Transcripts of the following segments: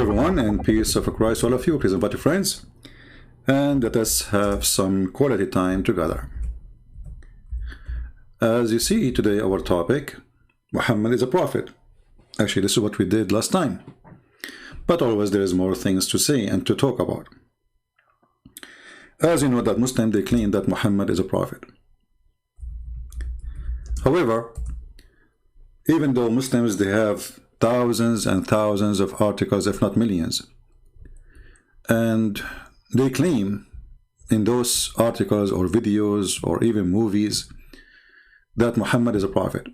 everyone, and peace of Christ all of you. Please invite your friends and let us have some quality time together. As you see today, our topic, Muhammad is a prophet. Actually, this is what we did last time, but always there is more things to say and to talk about. As you know, that Muslims, they claim that Muhammad is a prophet. However, even though Muslims, they have thousands and thousands of articles, if not millions, and they claim in those articles or videos or even movies that Muhammad is a prophet.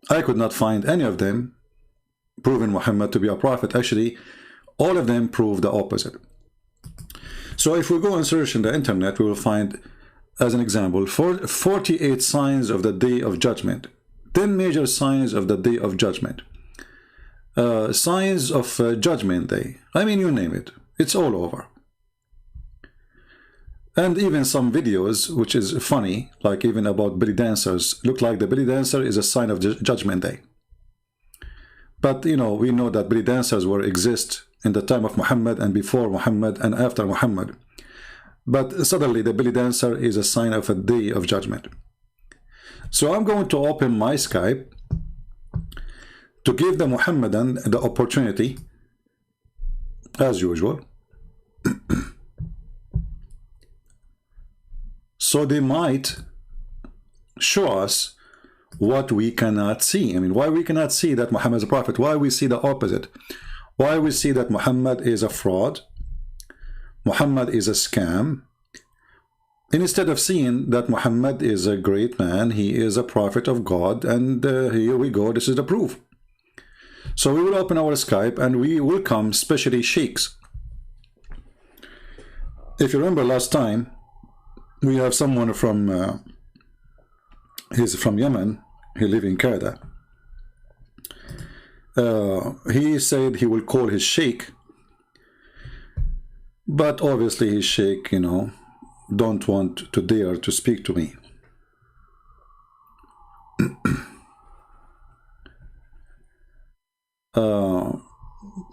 I could not find any of them proving Muhammad to be a prophet. Actually, all of them prove the opposite. So if we go and search in the internet, we will find, as an example, 48 signs of the Day of Judgment, 10 major signs of the Day of Judgment, signs of Judgment Day. I mean, you name it, it's all over. And even some videos, which is funny, like even about belly dancers, look like the belly dancer is a sign of Judgment Day. But you know, we know that belly dancers were exist in the time of Muhammad and before Muhammad and after Muhammad. But suddenly the belly dancer is a sign of a day of judgment. So I'm going to open my Skype to give the Muhammadan the opportunity, as usual, so they might show us what we cannot see. I mean, why we cannot see that Muhammad is a prophet, why we see the opposite, why we see that Muhammad is a fraud, Muhammad is a scam. And instead of seeing that Muhammad is a great man, he is a prophet of God, and here we go, this is the proof. So we will open our Skype and we welcome especially sheikhs. If you remember last time, we have someone from, he's from Yemen, he lives in Canada. He said he will call his sheikh, but obviously his sheikh, you know, don't want to dare to speak to me.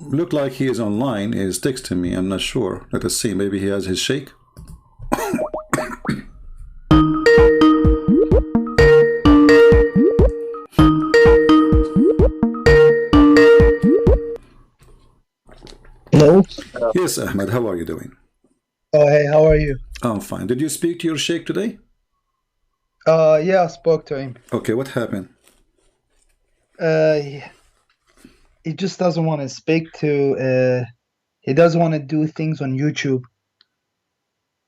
Look like he is online, he is texting me, I'm not sure. Let us see, maybe he has his sheikh. Hello? Yes, Ahmed, how are you doing? Oh, hey, how are you? I'm fine. Did you speak to your sheikh today? Yeah, I spoke to him. Okay, what happened? He just doesn't want to speak to, he doesn't want to do things on YouTube.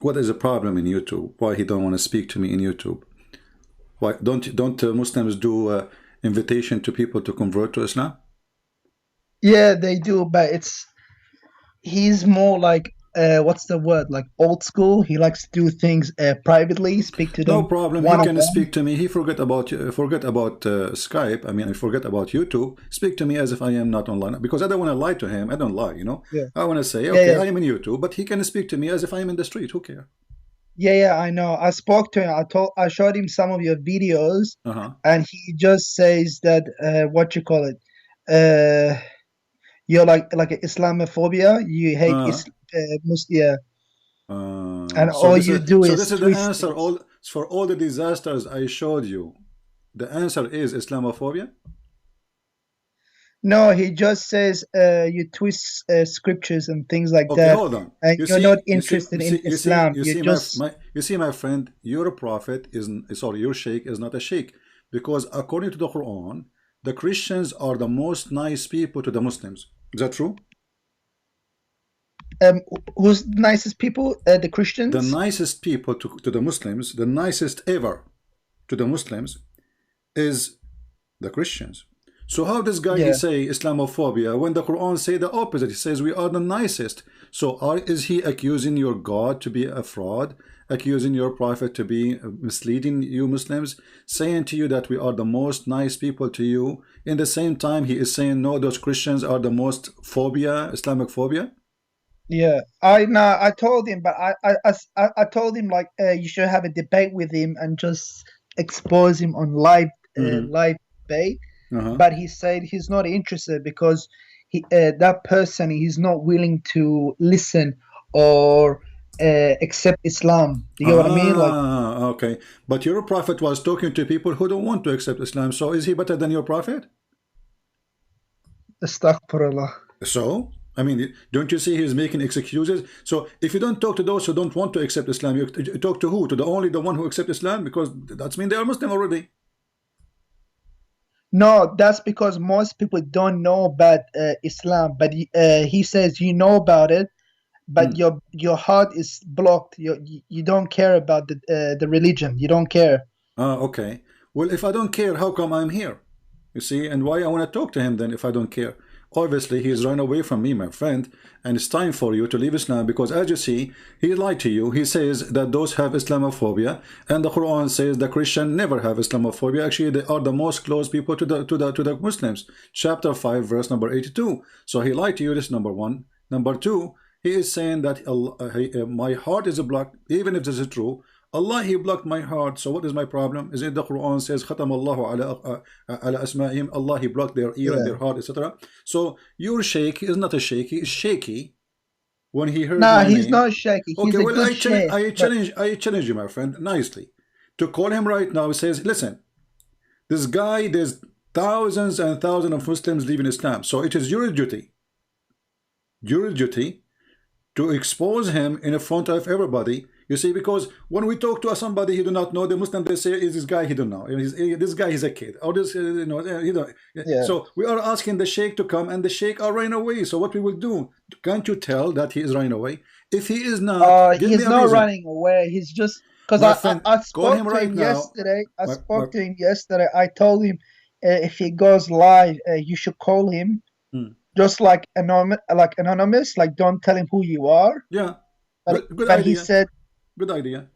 What is the problem in YouTube? Why he don't want to speak to me in YouTube? Why don't Muslims do invitation to people to convert to Islam? Yeah, they do, but he's more like, what's the word? Like old school. He likes to do things privately, speak to them. No problem. He can speak to me. He forget about Skype. I mean, I forget about YouTube. Speak to me as if I am not online, because I don't want to lie to him. I don't lie, you know. Yeah. I want to say, okay, yeah. I am in YouTube, but he can speak to me as if I am in the street. Who cares? Yeah, I know. I spoke to him. I showed him some of your videos, and he just says that what you call it, you're like Islamophobia. You hate Muslim. And so all you do is. So this is the answer. For all the disasters I showed you, the answer is Islamophobia. No, he just says you twist scriptures and things like okay, that. Hold on. And you're not interested in Islam. You see, my friend, your prophet is sorry, your sheikh is not a sheikh, because according to the Quran, the Christians are the most nice people to the Muslims. Is that true? Who's the nicest people? The Christians? The nicest people to the Muslims, the nicest ever to the Muslims is the Christians. So how does guy he say Islamophobia when the Quran say the opposite? He says we are the nicest. So is he accusing your God to be a fraud, accusing your prophet to be misleading you Muslims, saying to you that we are the most nice people to you? In the same time, he is saying no, those Christians are the most phobia, Islamic phobia. Yeah, I told him, but I told him like you should have a debate with him and just expose him on live live debate. But he said he's not interested because that person is not willing to listen or accept Islam. Do you get what I mean? Like, Okay. But your prophet was talking to people who don't want to accept Islam. So is he better than your prophet? astaghfirullah. So, I mean, don't you see he's making excuses? So if you don't talk to those who don't want to accept Islam, you talk to who? To the one who accepts Islam? Because that's mean they are Muslim already. No, that's because most people don't know about Islam. But he says you know about it, but your heart is blocked. You don't care about the religion. You don't care. Okay. Well, if I don't care, how come I'm here? You see, and why I want to talk to him then if I don't care? Obviously, he's run away from me, my friend, and it's time for you to leave Islam because, as you see, he lied to you. He says that those have Islamophobia, and the Quran says the Christian never have Islamophobia. Actually, they are the most close people to the Muslims. Chapter 5, verse number 82. So he lied to you. This is number one. Number two, he is saying that my heart is blocked, even if this is true. Allah, he blocked my heart. So what is my problem? Is it the Quran says Khatam Allahu ala asma'ihim, Allah, he blocked their ear and their heart, etc. So your sheikh is not a sheikh, he is shaky when he heard my he's name. not shaky. He's okay, a well, good sheikh, I challenge you, my friend, nicely, to call him right now. He says, listen, this guy, there's thousands and thousands of Muslims leaving Islam. So it is your duty to expose him in front of everybody. You see, because when we talk to somebody he do not know, the Muslim, they say, is this guy he don't know. This guy is a kid. Or this, you know, he don't. Yeah. So we are asking the sheikh to come, and the sheikh are running away. So what we will do? Can't you tell that he is running away? If he is not, he's not running away. He's just because I spoke to him yesterday. I spoke to him yesterday. I told him if he goes live, you should call him. Just like anonymous, like don't tell him who you are. Yeah, good idea. He said, good idea.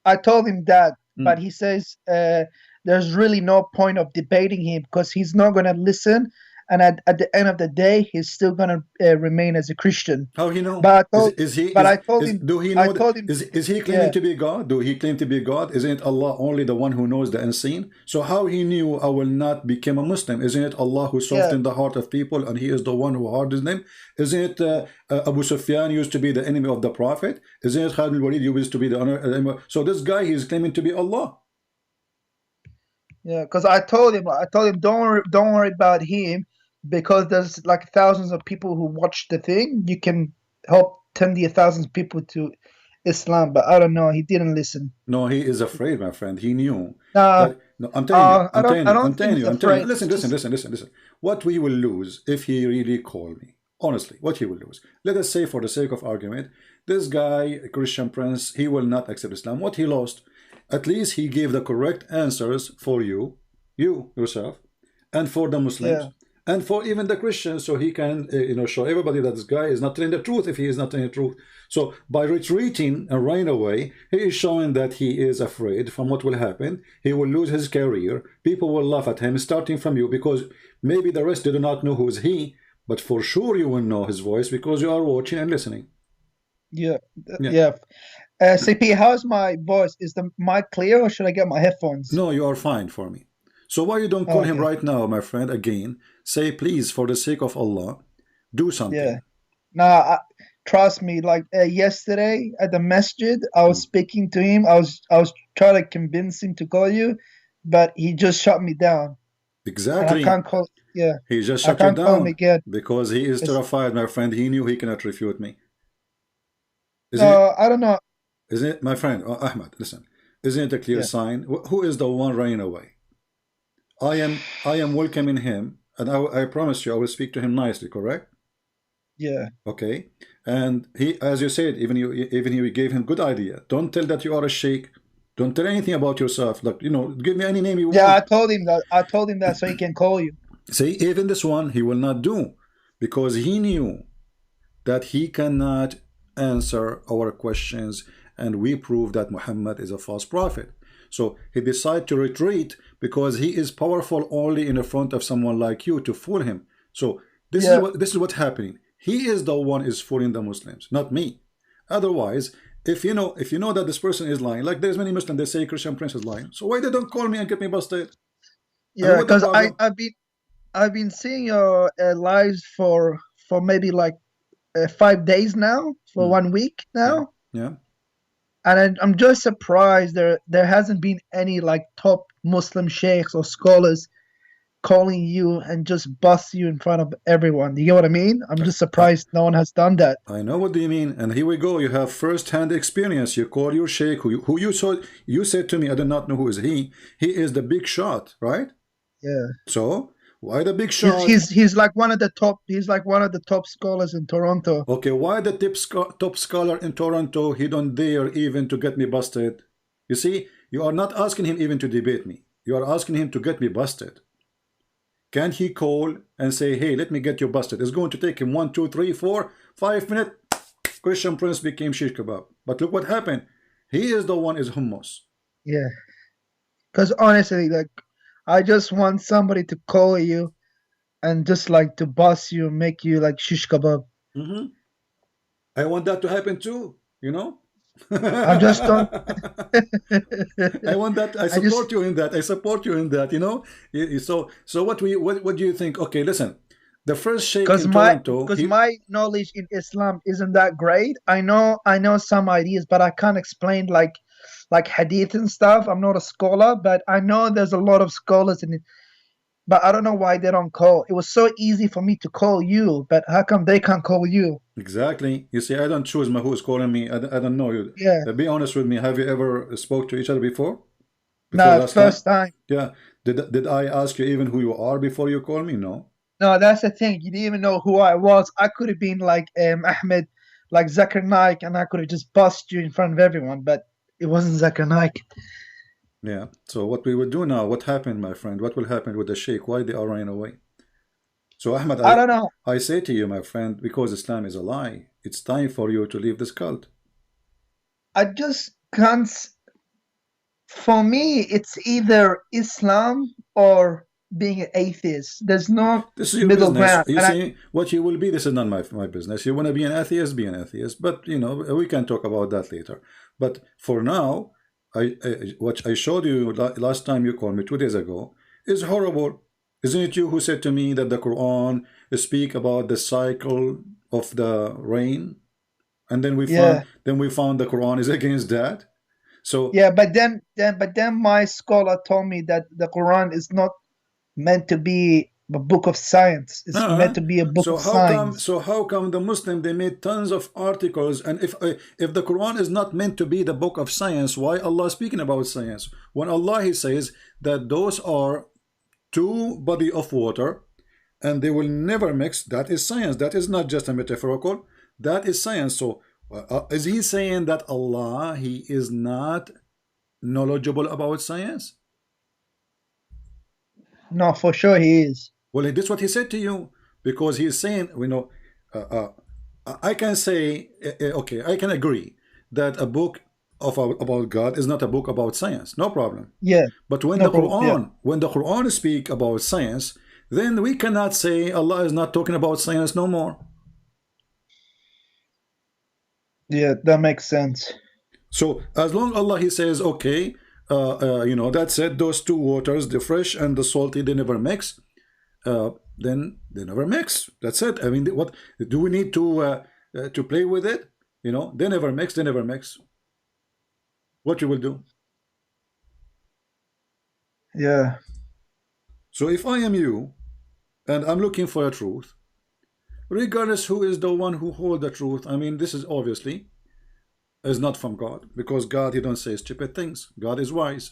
I told him that, but he says there's really no point of debating him because he's not going to listen, and at the end of the day, he's still going to remain as a Christian. How he know? But I told, I told him. Do he know? Is he claiming to be God? Do he claim to be God? Isn't Allah only the one who knows the unseen? So how he knew I will not become a Muslim? Isn't it Allah who softened the heart of people, and He is the one who hardened them? Isn't it Abu Sufyan used to be the enemy of the Prophet? Isn't it Khalid al-Walid used to be the enemy? So this guy, he is claiming to be Allah. Yeah, because I told him don't worry about him, because there's like thousands of people who watch the thing. You can help 10,000 people to Islam, but I don't know. He didn't listen. No, he is afraid, my friend. He knew. No, I'm telling you. I'm telling you. Listen. What we will lose if he really called me, honestly, what he will lose. Let us say, for the sake of argument, this guy, a Christian prince, he will not accept Islam. What he lost? At least he gave the correct answers for you yourself, and for the Muslims. Yeah. And for even the Christians, so he can show everybody that this guy is not telling the truth if he is not telling the truth. So by retreating and running away, he is showing that he is afraid from what will happen. He will lose his career. People will laugh at him, starting from you, because maybe the rest do not know who is he, but for sure you will know his voice because you are watching and listening. Yeah. CP, how's my voice? Is the mic clear, or should I get my headphones? No, you are fine for me. So why you don't call him right now, my friend, again? Say, please, for the sake of Allah, do something. Yeah. Nah, trust me, like yesterday at the masjid, I was speaking to him. I was trying to convince him to call you, but he just shut me down. Exactly. And I can't call. Yeah. He just shut you down because he is terrified, my friend. He knew he cannot refute me. I don't know. Isn't it, my friend, Ahmad, listen, isn't it a clear sign? Who is the one running away? I am welcoming him, and I promise you I will speak to him nicely, correct? Yeah. Okay. And he, as you said, even you gave him good idea. Don't tell that you are a sheikh. Don't tell anything about yourself. Like, give me any name you want. Yeah, I told him that so he can call you. See, even this one he will not do, because he knew that he cannot answer our questions, and we prove that Muhammad is a false prophet. So he decided to retreat because he is powerful only in the front of someone like you to fool him. So this is what's happening. He is the one is fooling the Muslims, not me. Otherwise, if you know that this person is lying, like there's many Muslims, they say Christian prince is lying. So why they don't call me and get me busted? Yeah, because I've been seeing your lives for maybe like 5 days now, for 1 week Yeah, now, yeah. and I'm just surprised there hasn't been any like top Muslim sheikhs or scholars calling you and just bust you in front of everyone. Do you get what I mean? I'm just I, surprised no one has done that. I know what do you mean, and here we go. You have first-hand experience. You call your sheikh, who you saw. You said to me, I do not know who is he. He is the big shot, right? Yeah. So why the big He's shot? he's he's like one of the top. He's like one of the top scholars in Toronto. Okay, why the top scholar in Toronto? He don't dare even to get me busted. You see, you are not asking him even to debate me. You are asking him to get me busted. Can he call and say, hey, let me get you busted? It's going to take him 1, 2, 3, 4, 5 minutes. Christian Prince became shish kebab. But look what happened. He is the one is hummus. Yeah. Because honestly, like, I just want somebody to call you and just like to bust you and make you like shish kebab. I want that to happen too, you know. I just don't. I want that. I I just support you in that. I support you in that. You know. So what do you think? Okay, listen. The first sheikh because in my Toronto. because my knowledge in Islam isn't that great. I know some ideas, but I can't explain like hadith and stuff. I'm not a scholar, but I know there's a lot of scholars in it. But I don't know why they don't call. It was so easy for me to call you, but how come they can't call you? Exactly. You see, I don't choose my who's calling me. I don't know you. Yeah. Be honest with me. Have you ever spoke to each other before? Before No, last time? first time. Yeah. Did I ask you even who you are before you call me? No. No, that's the thing. You didn't even know who I was. I could have been like Ahmed, like Zakir Naik, and I could have just bust you in front of everyone, but it wasn't Zakir Naik. Yeah. So what we will do now? What happened, my friend? What will happen with the sheikh? Why they are running away? So Ahmed, I don't know. I say to you, my friend, because Islam is a lie, it's time for you to leave this cult. I just can't. For me, it's either Islam or being an atheist. There's no This is your middle business. ground. You And I, see, what you will be, this is not my business. You want to be an atheist, be an atheist. But, you know, we can talk about that later. But for now, what I showed you last time you called me 2 days ago is horrible. Isn't it you who said to me that the Quran speak about the cycle of the rain? And then yeah, we found the Quran is against that. So yeah, but then my scholar told me that the Quran is not meant to be a book of science. It's meant to be a book so of how come? signs. So how come the Muslim they made tons of articles? And if the Quran is not meant to be the book of science, why Allah speaking about science? When Allah he says that those are two body of water, and they will never mix. That is science. That is not just a metaphorical. That is science. So is he saying that Allah he is not knowledgeable about science? No, for sure he is. Well, this is what he said to you, because he is saying, you know, uh, I can say, okay, I can agree that a book about God is not a book about science, no problem. Yeah, But when no the problem. Yeah, Quran speak about science, then we cannot say Allah is not talking about science no more. yeah, that makes sense. So as long Allah he says, okay, you know, that said, those two waters, the fresh and the salty, they never mix. Then they never mix. That's it. I mean, what do we need to play with it? You know, they never mix. They never mix. What you will do? Yeah. So if I am you and I'm looking for a truth, regardless who is the one who hold the truth, I mean, this is obviously is not from God, because God he don't say stupid things. God is wise.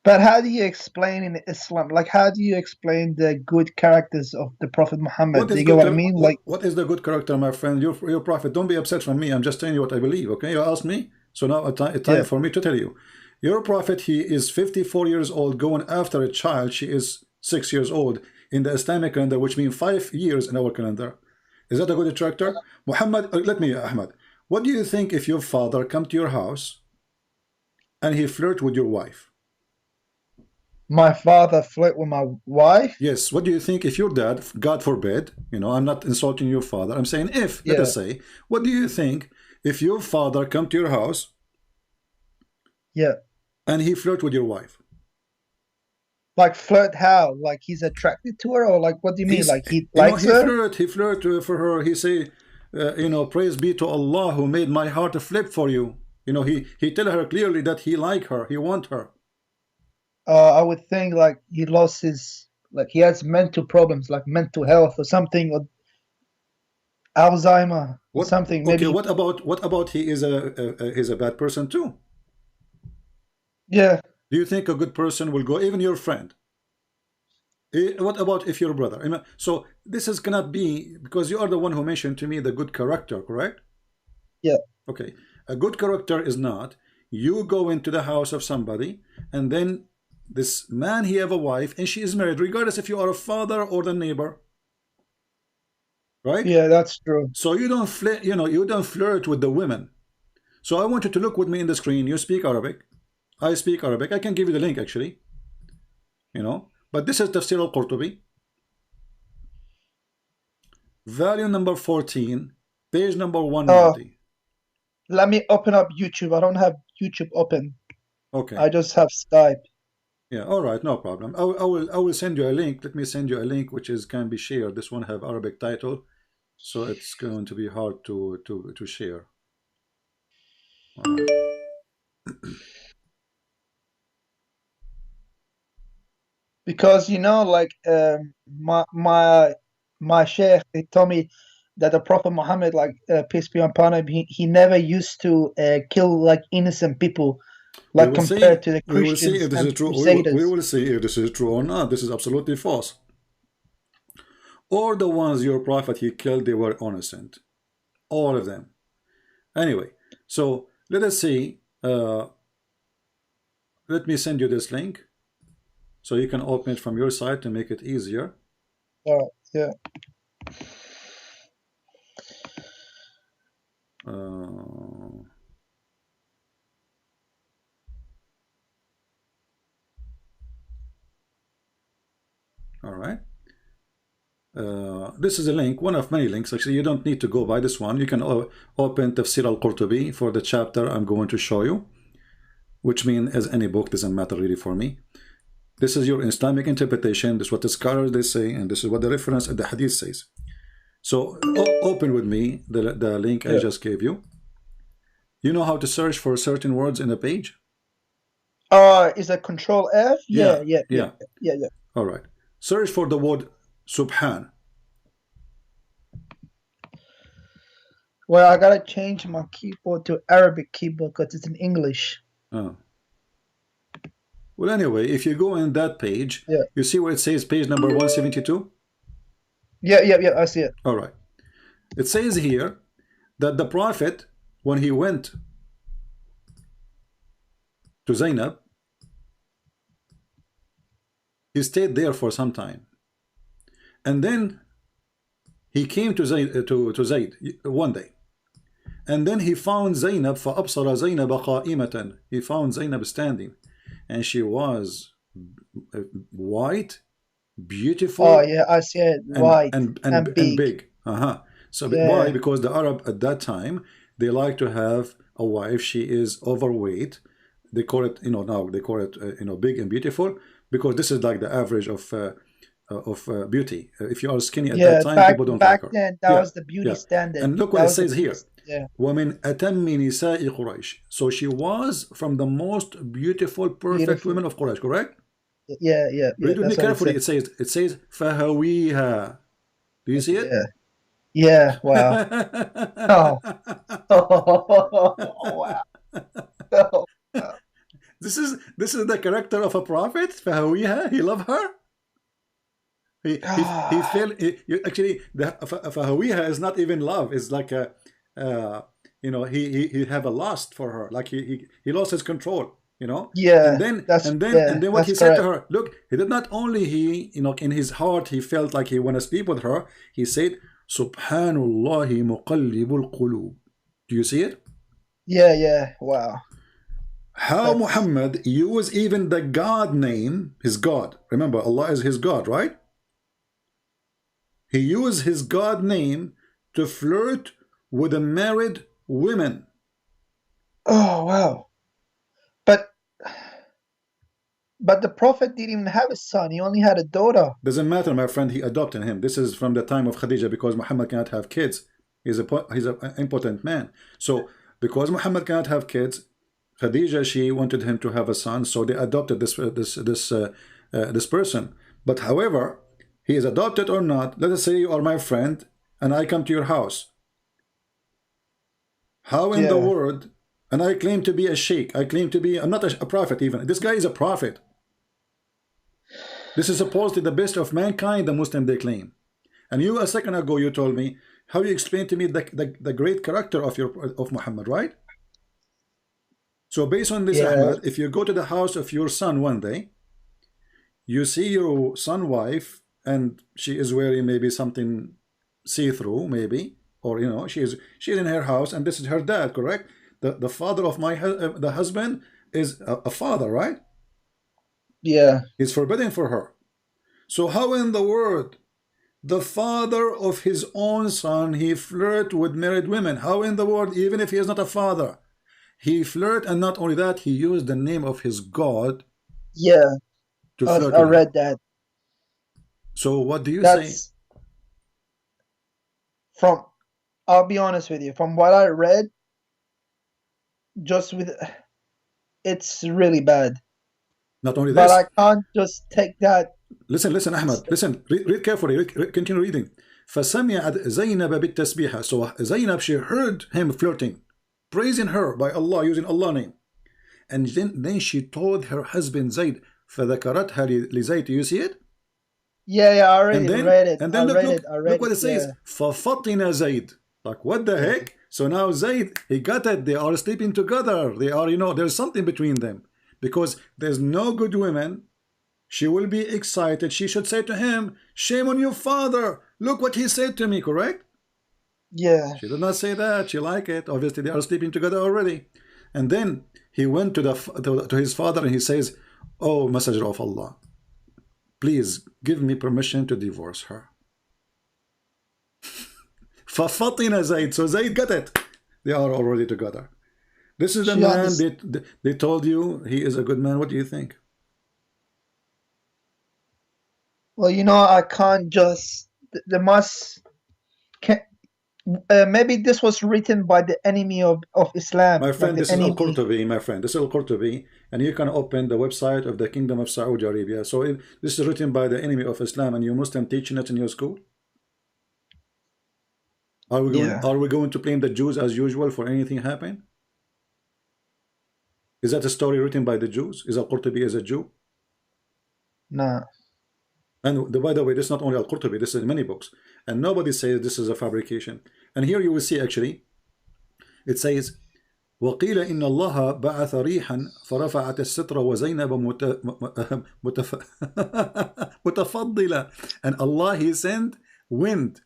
But how do you explain in Islam? Like, how do you explain the good characters of the Prophet Muhammad? What Do is you get good? what I mean? Like, What is the good character, my friend? Your prophet. Don't be upset from me. I'm just telling you what I believe. Okay, you asked me, so now it's time yeah, for me to tell you. Your prophet, he is 54 years old, going after a child. She is 6 years old in the Islamic calendar, which means 5 years in our calendar. Is that a good character? Muhammad, let me, Ahmad. What do you think if your father come to your house and he flirt with your wife? my father flirt with my wife. Yes. What do you think if your dad, God forbid, you know, I'm not insulting your father. I'm saying if, let Yeah, us say, what do you think if your father come to your house yeah. and he flirt with your wife? Like flirt how? Like he's attracted to her, or like what do you mean? He's, Like he you know, likes her? he flirt for her. He say, you know, praise be to Allah who made my heart flip for you. You know, he tell her clearly that he like her, he want her. I would think like he lost his, like he has mental problems, like mental health or something, or Alzheimer or What? something. Okay, Maybe. what about he is he's a bad person too? Yeah. Do you think a good person will go, even your friend? What about if your brother? So this is cannot be, because you are the one who mentioned to me the good character, correct? Yeah. Okay, a good character is not you go into the house of somebody and then this man he have a wife and she is married, regardless if you are a father or the neighbor, right? Yeah, that's true. So you don't flirt, you know, you don't flirt with the women. So I want you to look with me in the screen. You speak Arabic, I speak Arabic. I can give you the link actually, you know. But this is Tafsir al-Qurtubi, volume number 14, page number Oh, 190. let me open up YouTube. I don't have YouTube open. Okay. I just have Skype. Yeah, all right, no problem. I will send you a link. Let me send you a link which is can be shared. This one have Arabic title, so it's going to be hard to share. All right. Because like my sheikh, they told me that the Prophet Muhammad, like peace be upon him, he never used to kill like innocent people, We like will see. compared to the We will see Christians if this and is true. We Crusaders. will see if this is true or not. This is absolutely false. Or the ones your prophet he killed, they were innocent. All of them. Anyway, so let us see. Let me send you this link so you can open it from your side to make it easier. Yeah. Uh, all right. This is a link, one of many links. Actually, you don't need to go by this one. You can open Tafsir al-Qurtubi for the chapter I'm going to show you, which means as any book, doesn't matter really for me. This is your Islamic interpretation. This is what the scholars they say, and this is what the reference at the hadith says. So open with me the link I just gave you. You know how to search for certain words in a page? Is that Control F? Yeah. Yeah. All right. Search for the word Subhan. Well, I gotta change my keyboard to Arabic keyboard because it's in English. Oh. Well, anyway, if you go in that page, Yeah. you see where it says page number 172? Yeah, I see it. All right. It says here that the Prophet, when he went to Zainab, he stayed there for some time. And then he came to Zayd one day. And then he found Zainab, فَأَبْصَرَ زَيْنَبَ قَائِمَةً. He found Zainab standing. And she was white, beautiful. Oh, yeah, I see it. White and big. Big. So why? Because the Arab at that time, they like to have a wife. She is overweight. They call it, now they call it, big and beautiful, because this is like the average of beauty. If you are skinny at that time, people don't like her. Back then, that was the beauty standard. And look what it says here. Yeah. وَمِنْ أَتَمِّ نِسَاءِ قُرَيْشِ. So she was from the most beautiful, perfect women of Quraysh, correct? Yeah. Read with me carefully. It says فَهَوِيهَا. Do you see it? Yeah. Wow. Wow. This is the character of a prophet. فَهَوِيهَا. He loved her. He fell. Actually, the فَهَوِيهَا is not even love. It's like a he have a lust for her. Like he lost his control. Yeah. And then what he said to her. Look, he did not only in his heart he felt like he want to sleep with her. He said, Subhanullahi muqallibul qulub. Do you see it? Yeah. Wow. How Muhammad used even the God name, his God. Remember, Allah is his God, right? He used his God name to flirt with the married women. Oh, wow. But But the Prophet didn't even have a son. He only had a daughter. Doesn't matter, my friend. He adopted him. This is from the time of Khadija, because Muhammad cannot have kids. He's an impotent man. So because Muhammad cannot have kids, Khadija, she wanted him to have a son, so they adopted this person. But however, he is adopted or not. Let us say you are my friend, and I come to your house. How in the world? And I claim to be a sheikh. I claim to be. I'm not a prophet even. This guy is a prophet. This is supposedly the best of mankind. The Muslim they claim. And you a second ago you told me how you explained to me the great character of Muhammad, right? So based on this, Ahmad, if you go to the house of your son one day, you see your son wife, and she is wearing maybe something see-through, maybe, or you know, she's in her house, and this is her dad, correct? The father of the husband is a father, right? Yeah. It's forbidden for her. So how in the world the father of his own son, he flirt with married women? How in the world, even if he is not a father, he flirt? And not only that, he used the name of his God. Yeah, to flirt. I read that. So what do you say? I'll be honest with you, from what I read, it's really bad. Not only but this, I can't just take that. Listen, Ahmad, listen, read carefully, continue reading. فَسَمِعَتْ زَيْنَبَ بِالتَّسْبِيحَ. So Zainab, she heard him flirting, praising her by Allah, using Allah name. And then she told her husband Zayd, فَذَكَرَتْهَا لِزَيْد. Do you see it? Yeah, I already read it. And then look what it says. فَفَطِنَ Zayd. Like, what the heck? So now Zayd, he got it. They are sleeping together. They are, you know, there's something between them. Because there's no good woman. She will be excited. She should say to him, shame on your father. Look what he said to me, correct? Yeah. She did not say that. She liked it. Obviously, they are sleeping together already. And then he went to his father and he says, oh, Messenger of Allah, please give me permission to divorce her. فَفَطِنَ Zayd. So Zayd got it. They are already together. This is the man they told you he is a good man. What do you think? Well, you know, I can't just. Maybe this was written by the enemy of Islam. My friend, this is Al-Qurtubi, my friend. This is Al-Qurtubi, and you can open the website of the Kingdom of Saudi Arabia. So this is written by the enemy of Islam, and you Muslim teaching it in your school. Are we going to blame the Jews as usual for anything happen? Is that a story written by the Jews? Is Al-Qurtubi as a Jew? No. And by the way, this is not only Al-Qurtubi, this is in many books. And nobody says this is a fabrication. And here you will see actually, it says, وَقِيلَ إِنَّ اللَّهَ بَعَثَ رِيحًا فَرَفَعَتِ السِّتْرَ وَزَيْنَبَ مُتَفَضِّلًا. And Allah, He sent wind.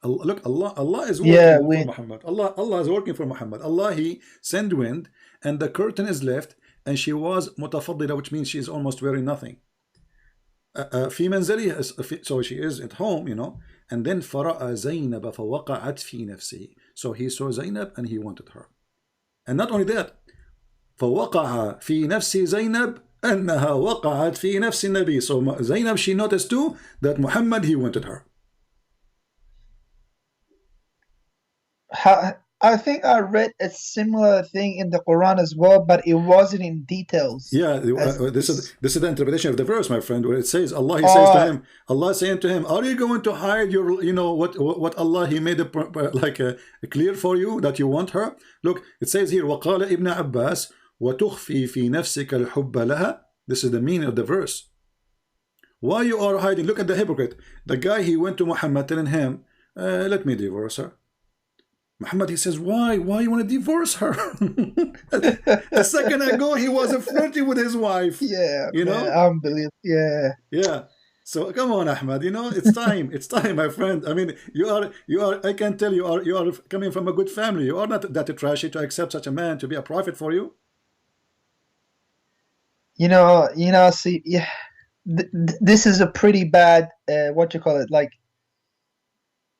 Look, Allah is working for Muhammad. Allah is working for Muhammad. Allah, He sent wind, and the curtain is left, and she was متفضلة, which means she is almost wearing nothing. في منزلها, so she is at home, you know. And then فرأى زينب فوقعت في نفسه. So he saw Zainab and he wanted her. And not only that, فوقع في نفس زينب أنها وقعت في نفس النبي. So Zainab, she noticed too that Muhammad, he wanted her. I think I read a similar thing in the Quran as well, but it wasn't in details. Yeah, this is the interpretation of the verse, my friend, where it says Allah, He says to him, Allah saying to him, are you going to hide your, you know, what Allah, He made it like clear for you that you want her? Look, it says here, وَقَالَ ابن عباس وَتُخْفِي فِي نَفْسِكَ الْحُبَّ لَهَا. This is the meaning of the verse. Why you are hiding? Look at the hypocrite. The guy, he went to Muhammad telling him, let me divorce her. Muhammad, he says, why you want to divorce her? A second ago he was flirting with his wife. Yeah, you know, unbelievable. Yeah. So come on, Ahmad, you know, it's time. It's time, my friend. I mean, you are I can tell you are coming from a good family. You are not that trashy to accept such a man to be a prophet for you. You know, see, yeah, this is a pretty bad like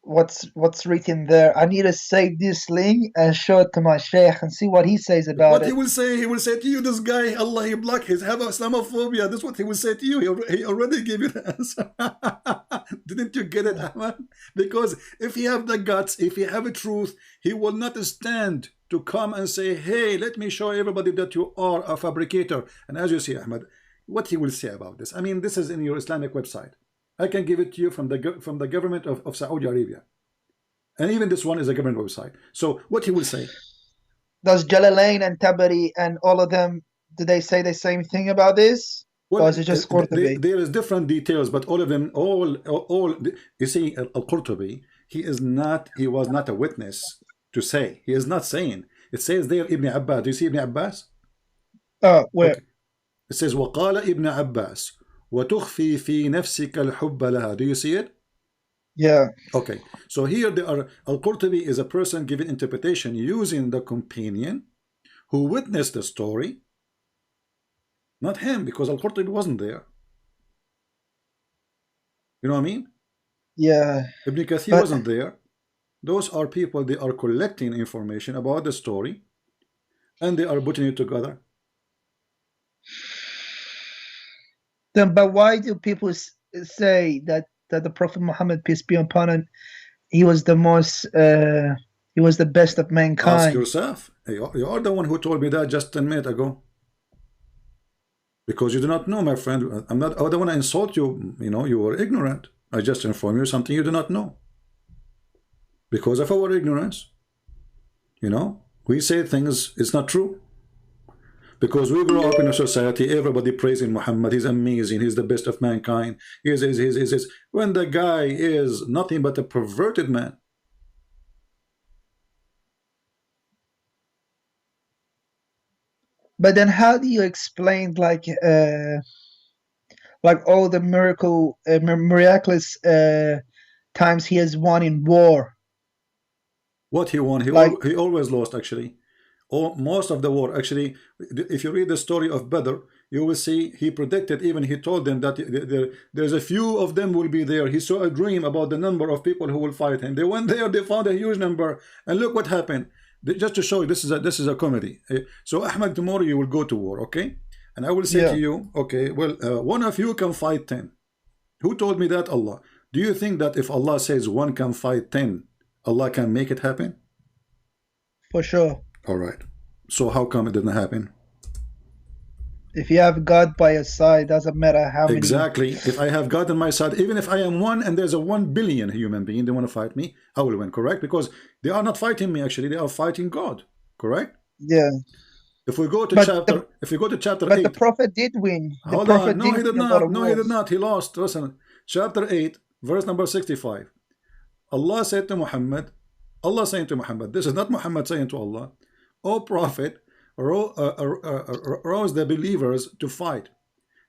what's written there. I need to save this link and show it to my sheikh and see what he says about What it. he will say to you, this guy, Allah, he block his have Islamophobia. That's what he will say to you. He already gave you the answer. Didn't you get it, Ahmad? Because if he have the guts, if he have a truth, he will not stand to come and say, hey, let me show everybody that you are a fabricator. And as you see, Ahmad, what he will say about this. I mean, this is in your Islamic website. I can give it to you from the government of Saudi Arabia. And even this one is a government website. So what he will say. Does Jalalain and Tabari and all of them, do they say the same thing about this? Well, or is it just Qurtubi? there is different details, but all of them, all you see, Al-Qurtubi, he was not a witness to say. He is not saying. It says there Ibn Abbas. Do you see Ibn Abbas? Where? Okay. It says وقال ابن عباس وتخفي في نفسك الحب لها. Do you see it? Yeah. Okay. So here they are. Al-Qurtubi is a person giving interpretation using the companion who witnessed the story, not him, because Al-Qurtubi wasn't there. You know what I mean? Yeah. Ibn Kathir wasn't there. Those are people, they are collecting information about the story and they are putting it together. Then, but why do people say that the Prophet Muhammad, peace be upon him, he was the most, he was the best of mankind? Ask yourself. You are the one who told me that just 10 minutes ago. Because you do not know, my friend. I don't want to insult you. You know, you are ignorant. I just inform you something you do not know. Because of our ignorance, you know, we say things, it's not true. Because we grow up in a society, everybody praising Muhammad, he's amazing, he's the best of mankind, he's when the guy is nothing but a perverted man. But then how do you explain like all the miraculous times he has won in war? What he won, he always lost actually. Most of the war actually, if you read the story of Badr, you will see he predicted, even he told them that there's a few of them will be there. He saw a dream about the number of people who will fight him. They went there, they found a huge number, and look what happened. Just to show you, this is a comedy. So Ahmad, tomorrow you will go to war, okay? And I will say to you, okay, well, one of you can fight 10. Who told me that? Allah. Do you think that if Allah says one can fight 10, Allah can make it happen? For sure. All right. So how come it didn't happen? If you have God by your side, doesn't matter how many. Exactly. If I have God on my side, even if I am one and there's a 1 billion human being, they want to fight me, I will win, correct? Because they are not fighting me, actually, they are fighting God, correct? Yeah. If we go to chapter 8. But the Prophet did win. Hold on. No, he did not. No, he did not. He lost. Listen. Chapter 8, verse number 65. Allah said to Muhammad, Allah saying to Muhammad, this is not Muhammad saying to Allah, O Prophet, rouse the believers to fight.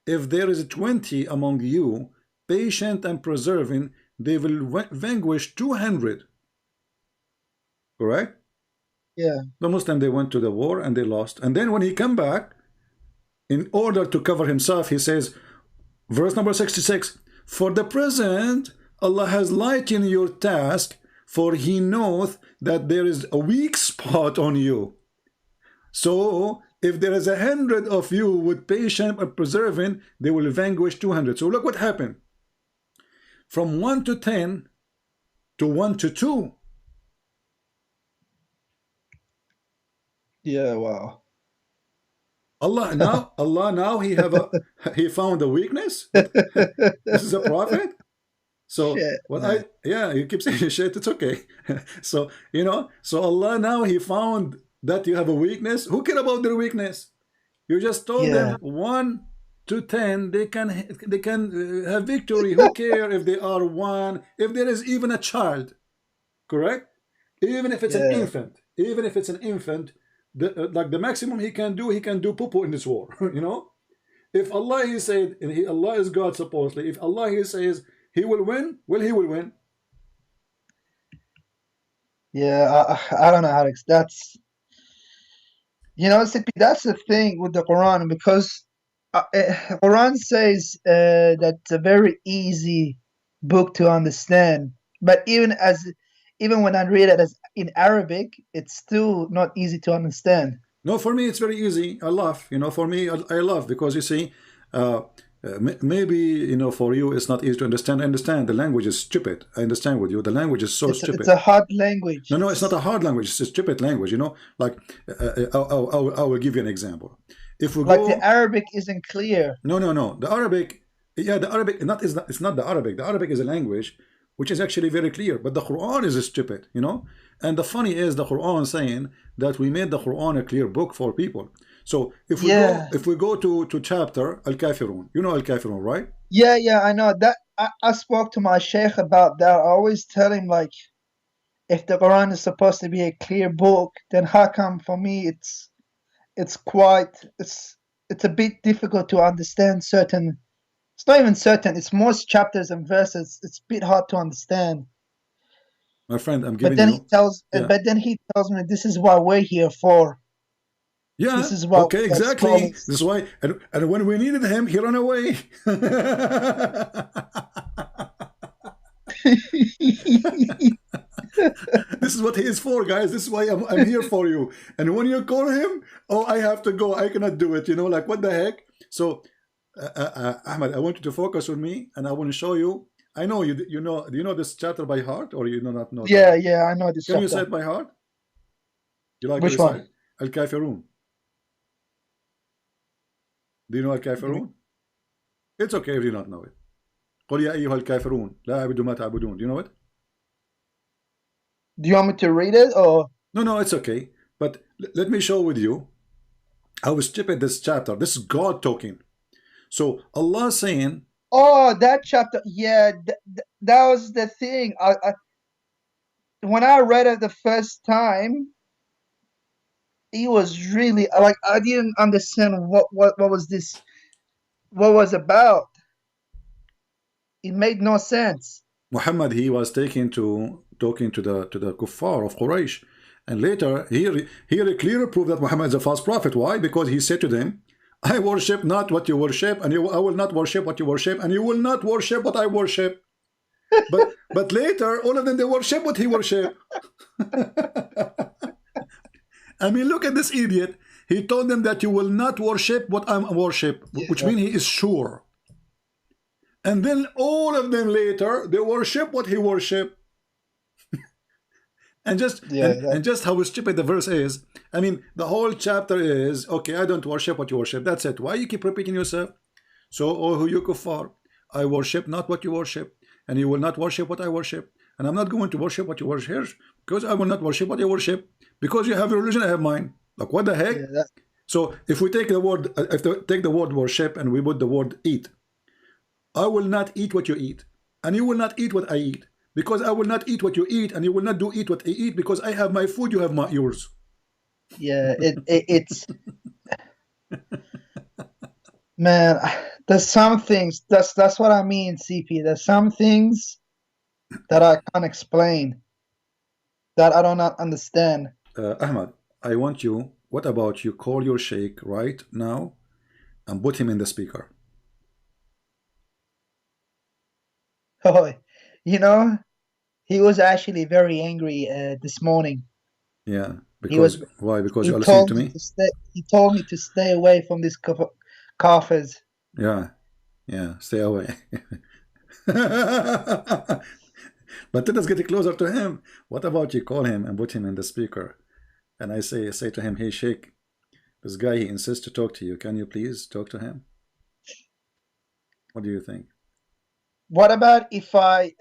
If there is 20 among you, patient and persevering, they will vanquish 200. Correct? Yeah. The Muslim, they went to the war and they lost. And then when he came back, in order to cover himself, he says, verse number 66, for the present, Allah has lightened your task, for he knoweth that there is a weak spot on you. So if there is 100 of you with patience and persevering, they will vanquish 200. So look what happened. From 1 to 10 to 1 to 2. Yeah, wow. Allah now he found a weakness. This is a prophet. So shit, well, you keep saying shit, it's okay. So you know, so Allah now he found that you have a weakness. Who care about their weakness? You just told them 1 to 10 they can have victory. Who care if they are 1, if there is even a child, correct? Even if it's an infant, like the maximum he can do poo-poo in this war. You know, if Allah he said, and Allah is God supposedly, if Allah he says he will win, well, he will win. Yeah, I don't know, Alex. That's, you know, that's the thing with the Quran, because Quran says that it's a very easy book to understand, But even when I read it as in Arabic, it's still not easy to understand. No, for me it's very easy. I laugh. For me I laugh because you see, maybe for you it's not easy to understand. I understand the language is stupid. I understand with you. The language is so stupid. It's a hard language. No, it's not a hard language. It's a stupid language. Like I will give you an example. If we like go, the Arabic isn't clear. No. The Arabic, yeah, the Arabic it's not the Arabic. The Arabic is a language which is actually very clear, but the Quran is stupid. And the funny is the Quran saying that we made the Quran a clear book for people. So if we go to chapter Al-Kafirun, Al-Kafirun, right? Yeah, I know that. I spoke to my sheikh about that. I always tell him, like, if the Quran is supposed to be a clear book, then how come for me it's a bit difficult to understand certain. It's not even certain. It's most chapters and verses. It's a bit hard to understand. My friend, I'm giving but then you. But then he tells me this is what we're here for. Yeah. This is what. Okay. Exactly. This is why. And when we needed him, he ran away. This is what he is for, guys. This is why I'm here for you. And when you call him, oh, I have to go. I cannot do it. Like, what the heck? So, Ahmed, I want you to focus on me, and I want to show you. I know you. Do you know this chapter by heart, or you do not know? Yeah, I know this. Can you say it by heart? You like which one? Al-Kafirun. Do you know Al-Kafirun? It's okay if you don't know it. قل يا أيها الكافرون لا أعبد ما تعبدون. Do you know it? Do you want me to read it or? No, it's okay. But let me show with you how stupid this chapter. This is God talking. So Allah saying. Oh, that chapter. Yeah, that was the thing. When I read it the first time, it was really like I didn't understand what was this. What was about. It made no sense. Muhammad, he was talking to the kuffar of Quraysh, and later here clearly proved that Muhammad is a false prophet. Why? Because he said to them, I worship not what you worship, and I will not worship what you worship, and you will not worship what I worship. But later, all of them, they worship what he worship. I mean, look at this idiot. He told them that you will not worship what I worship, which means he is sure. And then all of them later, they worship what he worship. And just how stupid the verse is. I mean, the whole chapter is, okay, I don't worship what you worship. That's it. Why you keep repeating yourself? So, oh, you kuffar, I worship not what you worship, and you will not worship what I worship. And I'm not going to worship what you worship, because I will not worship what you worship. Because you have a religion, I have mine. Like, what the heck? Yeah, so if we take the word worship and we put the word eat, I will not eat what you eat, and you will not eat what I eat. Because I will not eat what you eat, and you will not eat what I eat, because I have my food, you have yours. Yeah, it's man, there's some things, that's what I mean, CP. There's some things that I can't explain, that I do not understand. Ahmad, I want you, what about you call your sheikh right now and put him in the speaker? Oh, he was actually very angry this morning. Yeah, because why? Because you are listening to me? He told me to stay away from these kafirs. Yeah, stay away. But let us get closer to him. What about you call him and put him in the speaker? And I say to him, hey, Sheikh, this guy, he insists to talk to you. Can you please talk to him? What do you think? What about if I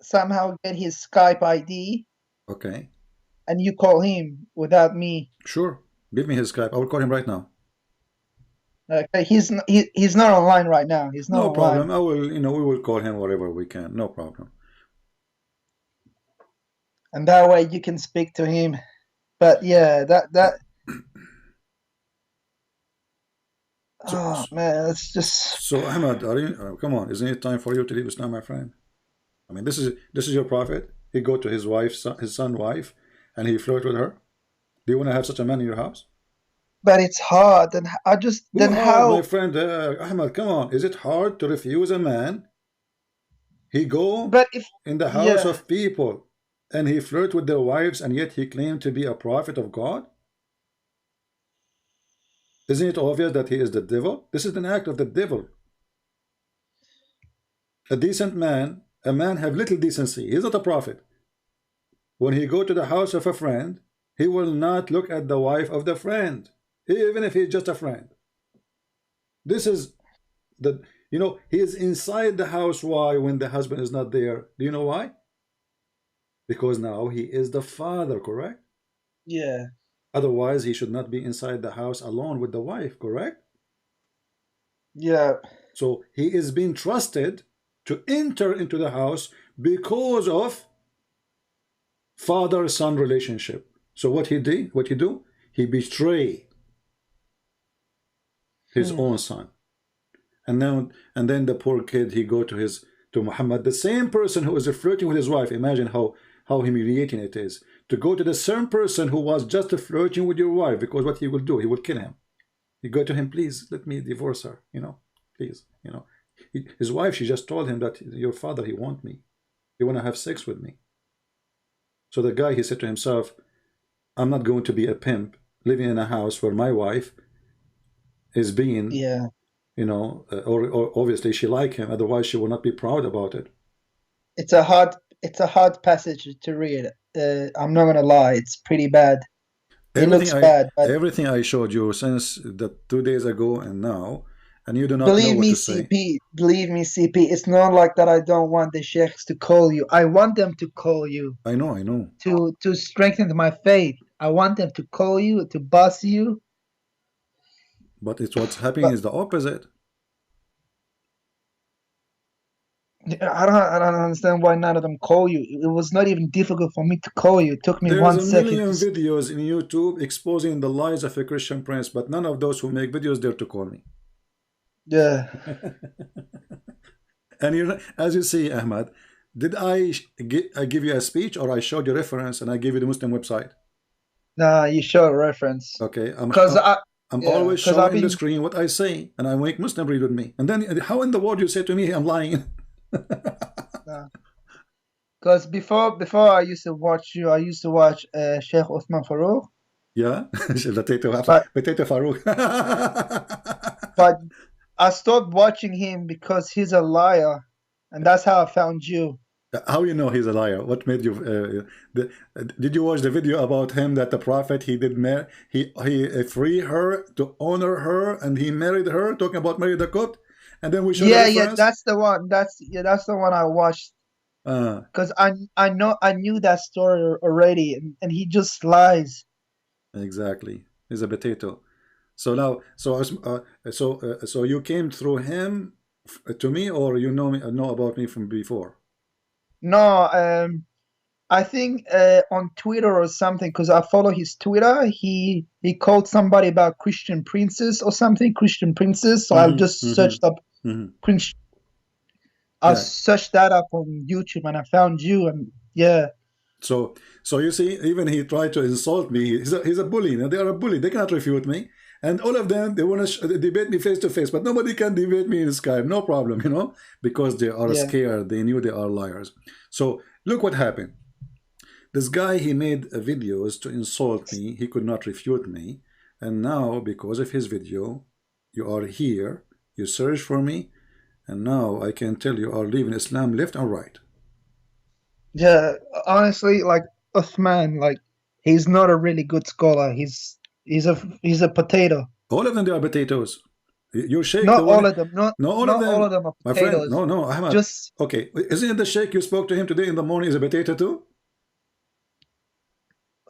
somehow get his Skype ID? Okay. And you call him without me? Sure. Give me his Skype. I will call him right now. Okay. He's not online right now. He's not. No problem. I will. We will call him wherever we can. No problem. And that way you can speak to him. But yeah, that. Oh man, it's just. So Ahmad, come on, isn't it time for you to leave Islam, my friend? I mean, this is your prophet. He go to his son's wife, and he flirt with her. Do you want to have such a man in your house? But it's hard, and I just then how, my friend Ahmad, come on, is it hard to refuse a man He go But if in the house yeah, of people and he flirt with their wives, and yet he claimed to be a prophet of God. Isn't it obvious that he is the devil? This is an act of the devil. A decent man, a man have little decency. He's not a prophet. When he go to the house of a friend, he will not look at the wife of the friend, even if he's just a friend. This is the, he is inside the house. Why? When the husband is not there. Do you know why? Because now he is the father, correct? yeah, Otherwise, he should not be inside the house alone with the wife, correct? yeah. So he is being trusted to enter into the house because of father-son relationship. So what he did, what he do? He betrayed his own son. And then the poor kid, he go to Muhammad, the same person who is flirting with his wife. Imagine how humiliating it is to go to the same person who was just flirting with your wife, because what he will do, he will kill him. You go to him, please let me divorce her, please, his wife, she just told him that your father, he want me, he want to have sex with me. So the guy, he said to himself, I'm not going to be a pimp living in a house where my wife is being, or obviously she like him, otherwise she will not be proud about it. It's a hard passage to read. I'm not gonna lie, it's pretty bad. It looks bad. But everything I showed you since the 2 days ago and now, and you do not know believe what me, to say. believe me, CP. It's not like that. I don't want the sheikhs to call you. I want them to call you. I know. To strengthen my faith. I want them to call you, to boss you. But it's what's happening is the opposite. I don't understand why none of them call you. It was not even difficult for me to call you. It took me 1 second. There's a million videos in YouTube exposing the lies of a Christian prince, but none of those who make videos dare to call me. Yeah. And as you see, Ahmad, did I give you a speech, or I showed you reference and I gave you the Muslim website? Nah, you show a reference. Okay, I'm yeah, always showing the screen what I say, and I make Muslim read with me. And then how in the world you say to me I'm lying? Because before I used to watch you, I used to watch Sheikh Uthman Farouk. Yeah, potato Farouk. But I stopped watching him because he's a liar, and that's how I found you. How you know he's a liar? What made you? Did you watch the video about him that the prophet he freed her to honor her and he married her? Talking about Mary the Copt, and then we showed yeah, that's the one. That's the one I watched. Because I knew that story already, and he just lies. Exactly, he's a potato. So now, so you came through him to me, or you know about me from before? No, I think on Twitter or something, because I follow his Twitter. He called somebody about Christian princess or something, Christian princess. So I've just searched up Christian. I searched that up on YouTube and I found you, and yeah. So you see, even he tried to insult me. He's a bully. They are a bully. They cannot refute me. And all of them, they want to debate me face to face, but nobody can debate me in Skype. No problem, because they are scared. They knew they are liars. So look what happened. This guy, he made videos to insult me. He could not refute me. And now, because of his video, you are here. You search for me. And now I can tell you are leaving Islam left and right. Yeah, honestly, like Uthman, like he's not a really good scholar. He's a potato. All of them, they are potatoes. Your sheikh, not all of them. Not all of them are my potatoes. friend. No, Ahmad. Just okay. Isn't it the sheikh you spoke to him today in the morning is a potato too?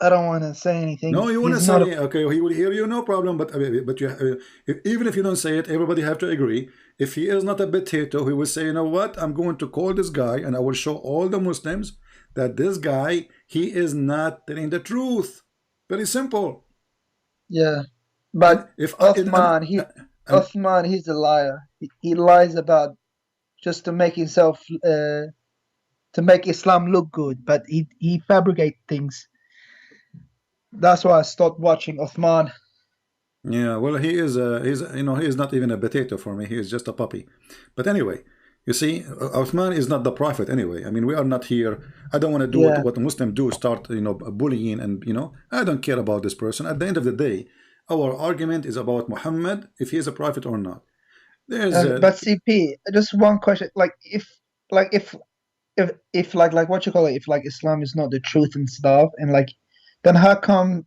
I don't want to say anything. No, you want to say okay. He will hear you, no problem. But you, even if you don't say it, everybody have to agree. If he is not a potato, he will say, you know what? I'm going to call this guy, and I will show all the Muslims that this guy, he is not telling the truth. Very simple. Yeah, but if Uthman, Uthman, he's a liar. He lies about just to make himself, to make Islam look good. But he fabricates things. That's why I stopped watching Uthman. Yeah, well, he is not even a potato for me. He is just a puppy. But anyway, You see, Uthman is not the prophet anyway. I mean, we are not here. I don't want to do Yeah. what Muslims do, start, bullying, and, I don't care about this person. At the end of the day, our argument is about Muhammad, if he is a prophet or not. There's But CP, just one question. Like if like what you call it, if like Islam is not the truth and stuff, and like then how come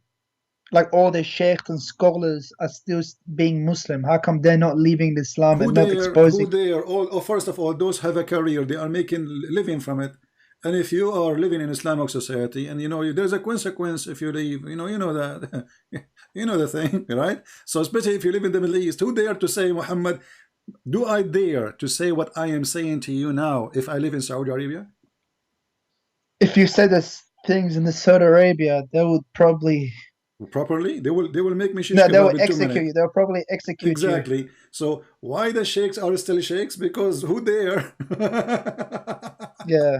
like all the sheikhs and scholars are still being Muslim? How come they're not leaving Islam who and not they are, exposing? first of all, those have a career, they are making living from it. And if you are living in Islamic society, and there's a consequence if you leave, that you know the thing, right? So especially if you live in the Middle East, who dare to say, Muhammad, do I dare to say what I am saying to you now if I live in Saudi Arabia? If you say these things in the Saudi Arabia, they would probably properly, they will make me shish no, they will kebab in 2 execute minutes. you. They'll probably execute you. Exactly. So why the sheikhs are still sheikhs? Because who dare? Yeah.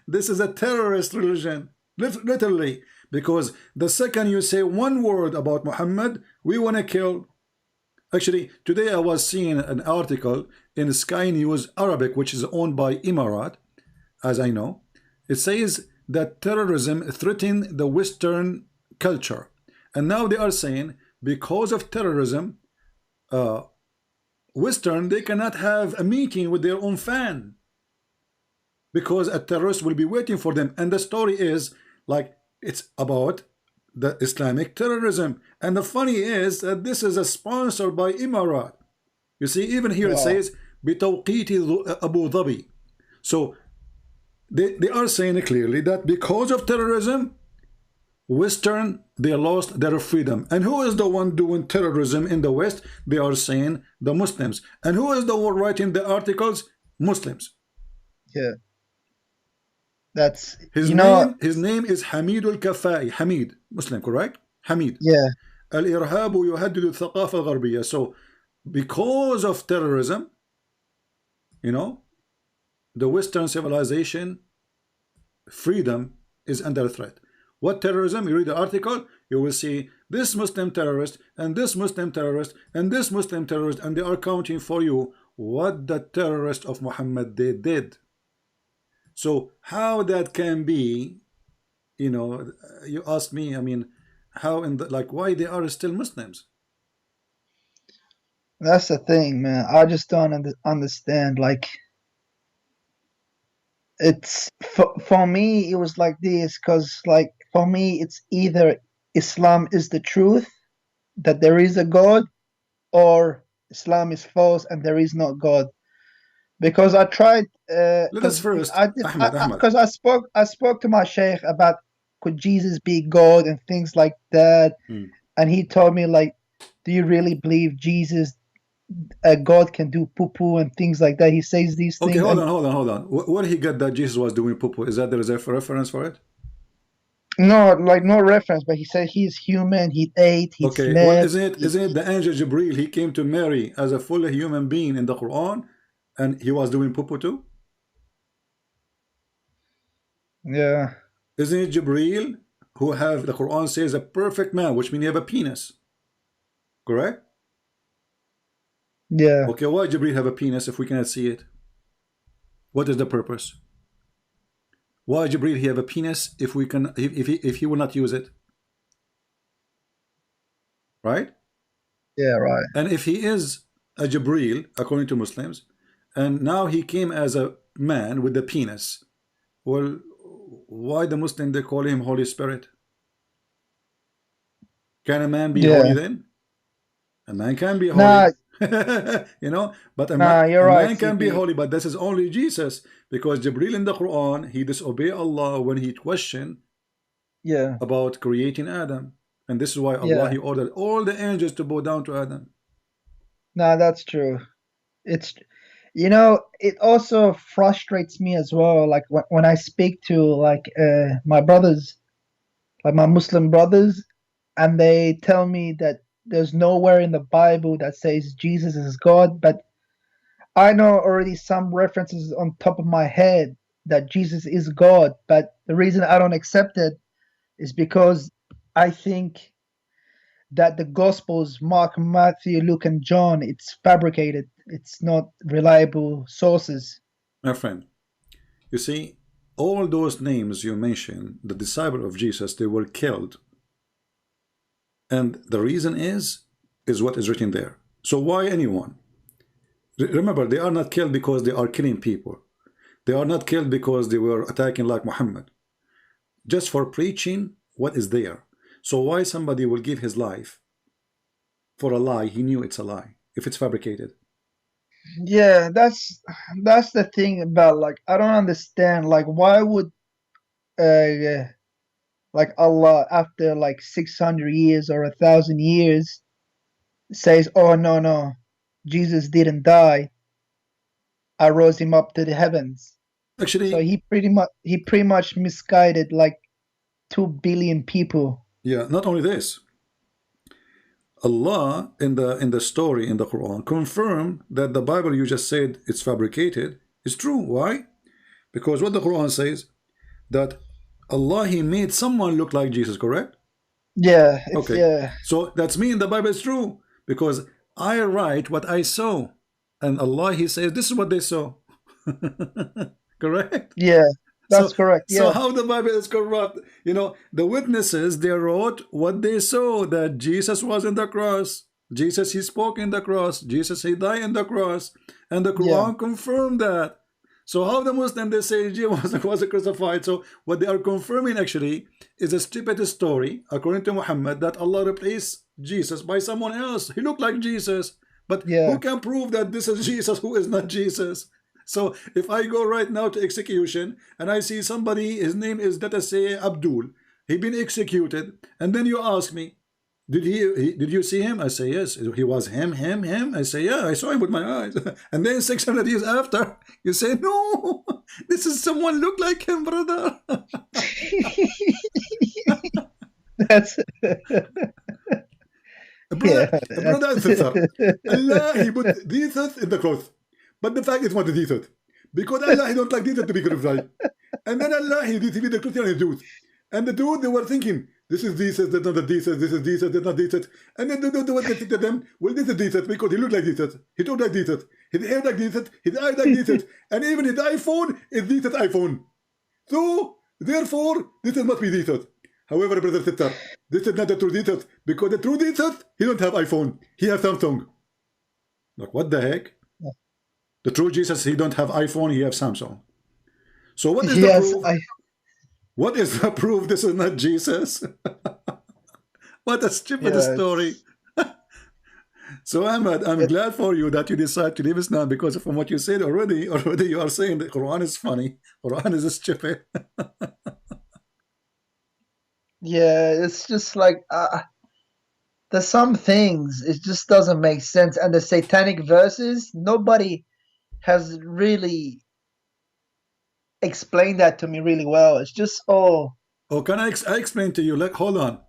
This is a terrorist religion, literally. Because the second you say one word about Muhammad, we want to kill. Actually, today I was seeing an article in Sky News Arabic, which is owned by Emirat, as I know. It says that terrorism threatened the Western culture. And now they are saying, because of terrorism, Western, they cannot have a meeting with their own fan, because a terrorist will be waiting for them. And the story is like, it's about the Islamic terrorism. And the funny is that this is a sponsored by Emirat. You see, even here it says بتوقيت Abu Dhabi. So they are saying clearly that because of terrorism, Western, they lost their freedom. And who is the one doing terrorism in the West? They are saying the Muslims. And who is the one writing the articles? Muslims. Yeah. That's his name is Hamid al-Kafai. Hamid, Muslim, correct? Hamid. Yeah. الإرهاب يهدد الثقافة الغربية. So because of terrorism, the Western civilization freedom is under threat. What terrorism? You read the article, you will see this Muslim terrorist and this Muslim terrorist and this Muslim terrorist, and they are counting for you what the terrorist of Muhammad they did. So how that can be, you ask me, I mean, how why they are still Muslims? That's the thing, man. I just don't understand. Like, it's for me, it was like this, because like for me, it's either Islam is the truth, that there is a God, or Islam is false and there is no God. Because I tried. Let us first, because I spoke to my sheikh about could Jesus be God and things like that, and he told me like, do you really believe Jesus, God can do poo-poo and things like that? He says these things. Okay, hold on. Where he got that Jesus was doing poo-poo? Is that there is a reference for it? No, like no reference, but he said he's human, he ate, he okay, slept. well, isn't it the angel Jibril? He came to Mary as a fully human being in the Quran, and he was doing poo-poo too? Yeah. Isn't it Jibril who have, the Quran says, a perfect man, which means you have a penis? Correct? Yeah. Okay, why Jibril have a penis if we cannot see it? What is the purpose? Why Jibril he have a penis if we can, if he will not use it? Right? Yeah, right. And if he is a Jibril, according to Muslims, and now he came as a man with the penis, well, why the Muslim they call him Holy Spirit? Can a man be holy then? A man can be holy. Nah. But a man can be holy, but this is only Jesus, because Jibril in the Quran, he disobeyed Allah when he questioned about creating Adam, and this is why Allah he ordered all the angels to bow down to Adam. Nah, that's true. It's, it also frustrates me as well, like when I speak to like my brothers, like my Muslim brothers, and they tell me that there's nowhere in the Bible that says Jesus is God, but I know already some references on top of my head that Jesus is God, but the reason I don't accept it is because I think that the Gospels, Mark, Matthew, Luke, and John, it's fabricated. It's not reliable sources. My friend, you see, all those names you mentioned, the disciple of Jesus, they were killed. And the reason is what is written there. So why anyone? Remember, they are not killed because they are killing people. They are not killed because they were attacking like Muhammad. Just for preaching what is there. So why somebody will give his life for a lie? He knew it's a lie if it's fabricated. Yeah, that's the thing about, like, I don't understand, like, why would like Allah after like 600 years or 1,000 years says, oh no, Jesus didn't die, I rose him up to the heavens. Actually, so he pretty much misguided like 2 billion people. Yeah, not only this, Allah in the story in the Quran confirmed that the Bible you just said it's fabricated is true. Why? Because what the Quran says, that Allah, he made someone look like Jesus, correct? Yeah. Okay. Yeah. So that's mean the Bible is true, because I write what I saw, and Allah, he says this is what they saw. Correct? Yeah. That's correct. Yeah. So how the Bible is corrupt? You know, the witnesses, they wrote what they saw, that Jesus was in the cross. Jesus, he spoke in the cross. Jesus, he died in the cross. And the Quran confirmed that. So how the Muslim, they say Jesus was crucified. So what they are confirming actually is a stupid story, according to Muhammad, that Allah replaced Jesus by someone else. He looked like Jesus. But who can prove that this is Jesus who is not Jesus? So if I go right now to execution and I see somebody, his name is, let us say, Abdul, he been executed, and then you ask me, did you see him? I say yes. He was him. I say yeah, I saw him with my eyes. And then 600 years after, you say no, this is someone look like him, brother. That's brother and sister, Allah, he put Jesus in the cross. But the fact is what the Jesus. Because Allah, he don't like Jesus to be crucified. And then Allah, he deceived the Christian and the Jews. And the Jews, they were thinking, this is Jesus, that's not the Jesus, this is Jesus, that's not Jesus. And then they were saying to them, well, this is Jesus because he looked like Jesus. He talked like Jesus. His hair like Jesus. His eyes like Jesus. And even his iPhone is Jesus' iPhone. So, therefore, this must be Jesus. However, brother, sister, this is not the true Jesus, because the true Jesus, he don't have iPhone. He has Samsung. Like, what the heck? The true Jesus, he don't have iPhone, he have Samsung. So what is the proof? What is the proof this is not Jesus? What a stupid story. So Ahmad, I'm glad for you that you decide to leave Islam, because from what you said already you are saying the Quran is funny. Quran is stupid. Yeah, it's just like there's some things it just doesn't make sense, and the satanic verses, nobody has really explained that to me really well. It's just can I explain to you? Like, hold on.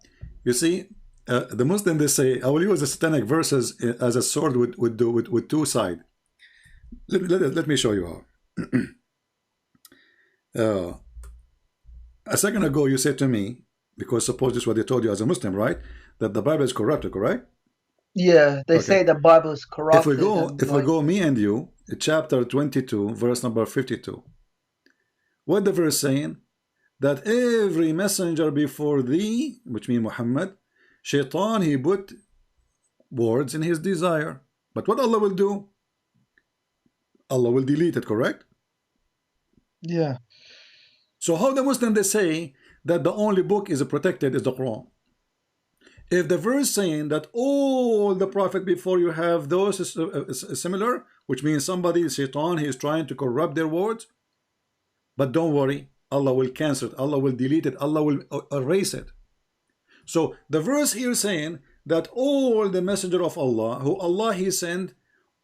You see, the Muslim, they say, I will use the satanic verses as a sword with two sides. Let me show you how. A second ago, you said to me, because suppose this is what they told you as a Muslim, right? That the Bible is corrupted, correct? Yeah, they say the Bible is corrupted. If we go, me and you, chapter 22, verse number 52. What the verse saying? That every messenger before thee, which means Muhammad, Shaitan, he put words in his desire. But what Allah will do? Allah will delete it, correct? Yeah. So how the Muslim, they say that the only book is protected is the Quran. If the verse saying that all the prophet before you have those is similar, which means somebody, Shaitan, he is trying to corrupt their words, but don't worry, Allah will cancel it, Allah will delete it, Allah will erase it. So the verse here saying that all the messenger of Allah, who Allah he sent,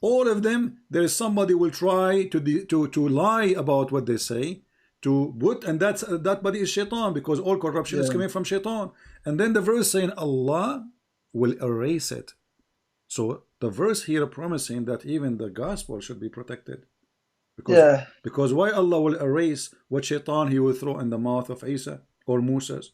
all of them, there is somebody will try to lie about what they say, to put, and that body is Shaitan, because all corruption is coming from Shaitan. And then the verse saying Allah will erase it. So the verse here promising that even the gospel should be protected. Because why Allah will erase what Shaitan he will throw in the mouth of Isa or Moses?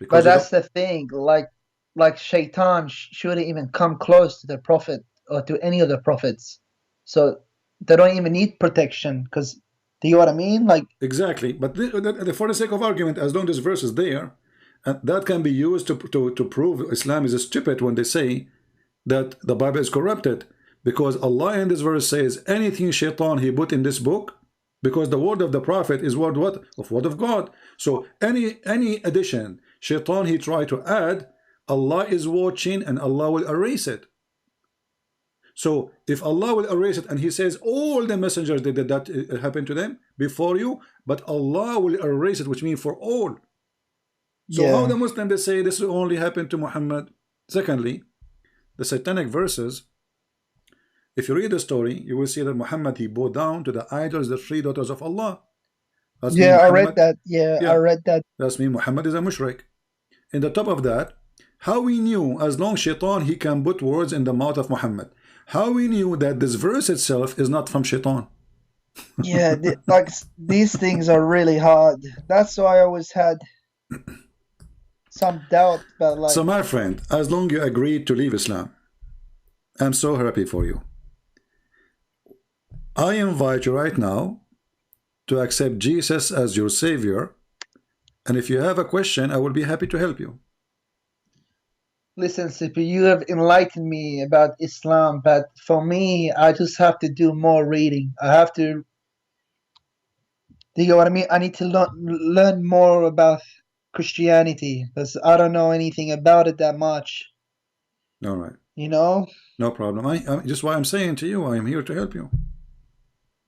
But that's the thing, like Shaitan shouldn't even come close to the prophet or to any of the prophets. So they don't even need protection, because Do you know what I mean? Like exactly. But for the sake of argument, as long as this verse is there, that can be used to prove Islam is stupid when they say that the Bible is corrupted, because Allah in this verse says anything shaitan he put in this book, because the word of the prophet is word what? Of word of God. So any addition shaitan he try to add, Allah is watching and Allah will erase it. So if Allah will erase it, and he says all the messengers did that happen to them before you, but Allah will erase it, which means for all. So how the Muslim they say this will only happen to Muhammad? Secondly, the satanic verses, if you read the story, you will see that Muhammad he bowed down to the idols, the three daughters of Allah. That's yeah, Muhammad, I read that. Yeah, I read that. That's mean Muhammad is a mushrik. In the top of that, how we knew, as long shaitan he can put words in the mouth of Muhammad, how we knew that this verse itself is not from shaitan? Yeah, like these things are really hard. That's why I always had some doubt about like. So my friend, as long you agreed to leave Islam, I'm so happy for you. I invite you right now to accept Jesus as your savior, and if you have a question, I will be happy to help you. Listen, Sippy, you have enlightened me about Islam, but for me, I just have to do more reading. I have to. Do you know what I mean? I need to learn more about Christianity, because I don't know anything about it that much. All right. You know? No problem. I just why I'm saying to you, I am here to help you.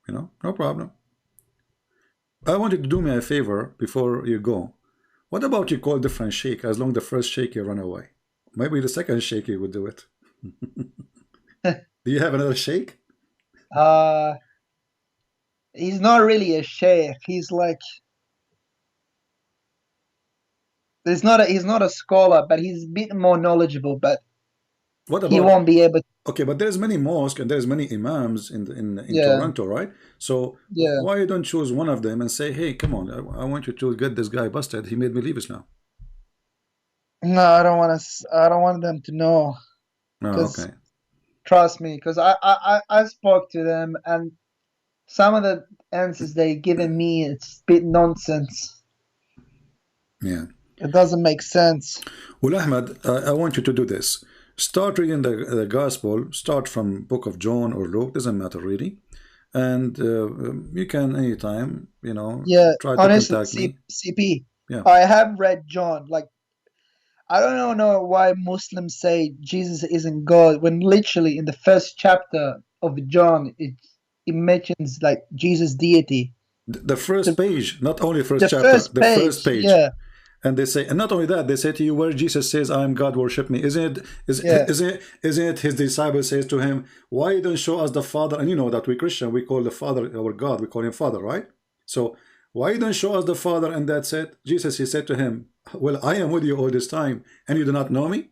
You know, no problem. I want you to do me a favor before you go. What about you call different sheikh, as long the first sheikh you run away? Maybe the second sheikh would do it. Do you have another sheikh? He's not really a sheikh. He's like he's not a scholar, but he's a bit more knowledgeable, but what about, he won't be able to. Okay, but there's many mosques and there's many imams in Toronto, right? So why you don't choose one of them and say, hey, come on, I want you to get this guy busted. He made me leave Islam. No, I don't want to. I don't want them to know. Oh, okay. Trust me, because I spoke to them, and some of the answers they given me, it's a bit nonsense. Yeah. It doesn't make sense. Well, Ahmed, I want you to do this. Start reading the gospel. Start from book of John or Luke. Doesn't matter really. And you can anytime, you know, try to contact me. CP, I have read John. Like, I don't know why Muslims say Jesus isn't God, when literally in the first chapter of John, it mentions like Jesus' deity. The first page, not only the first chapter, the first page. Yeah. And they say, and not only that, they say to you, where Jesus says, I am God, worship me. Isn't it his disciple says to him, why you don't show us the Father? And you know that we Christian, we call the Father our God, we call him Father, right? So why you don't show us the Father? And that's it. Jesus, he said to him, well, I am with you all this time, and you do not know me?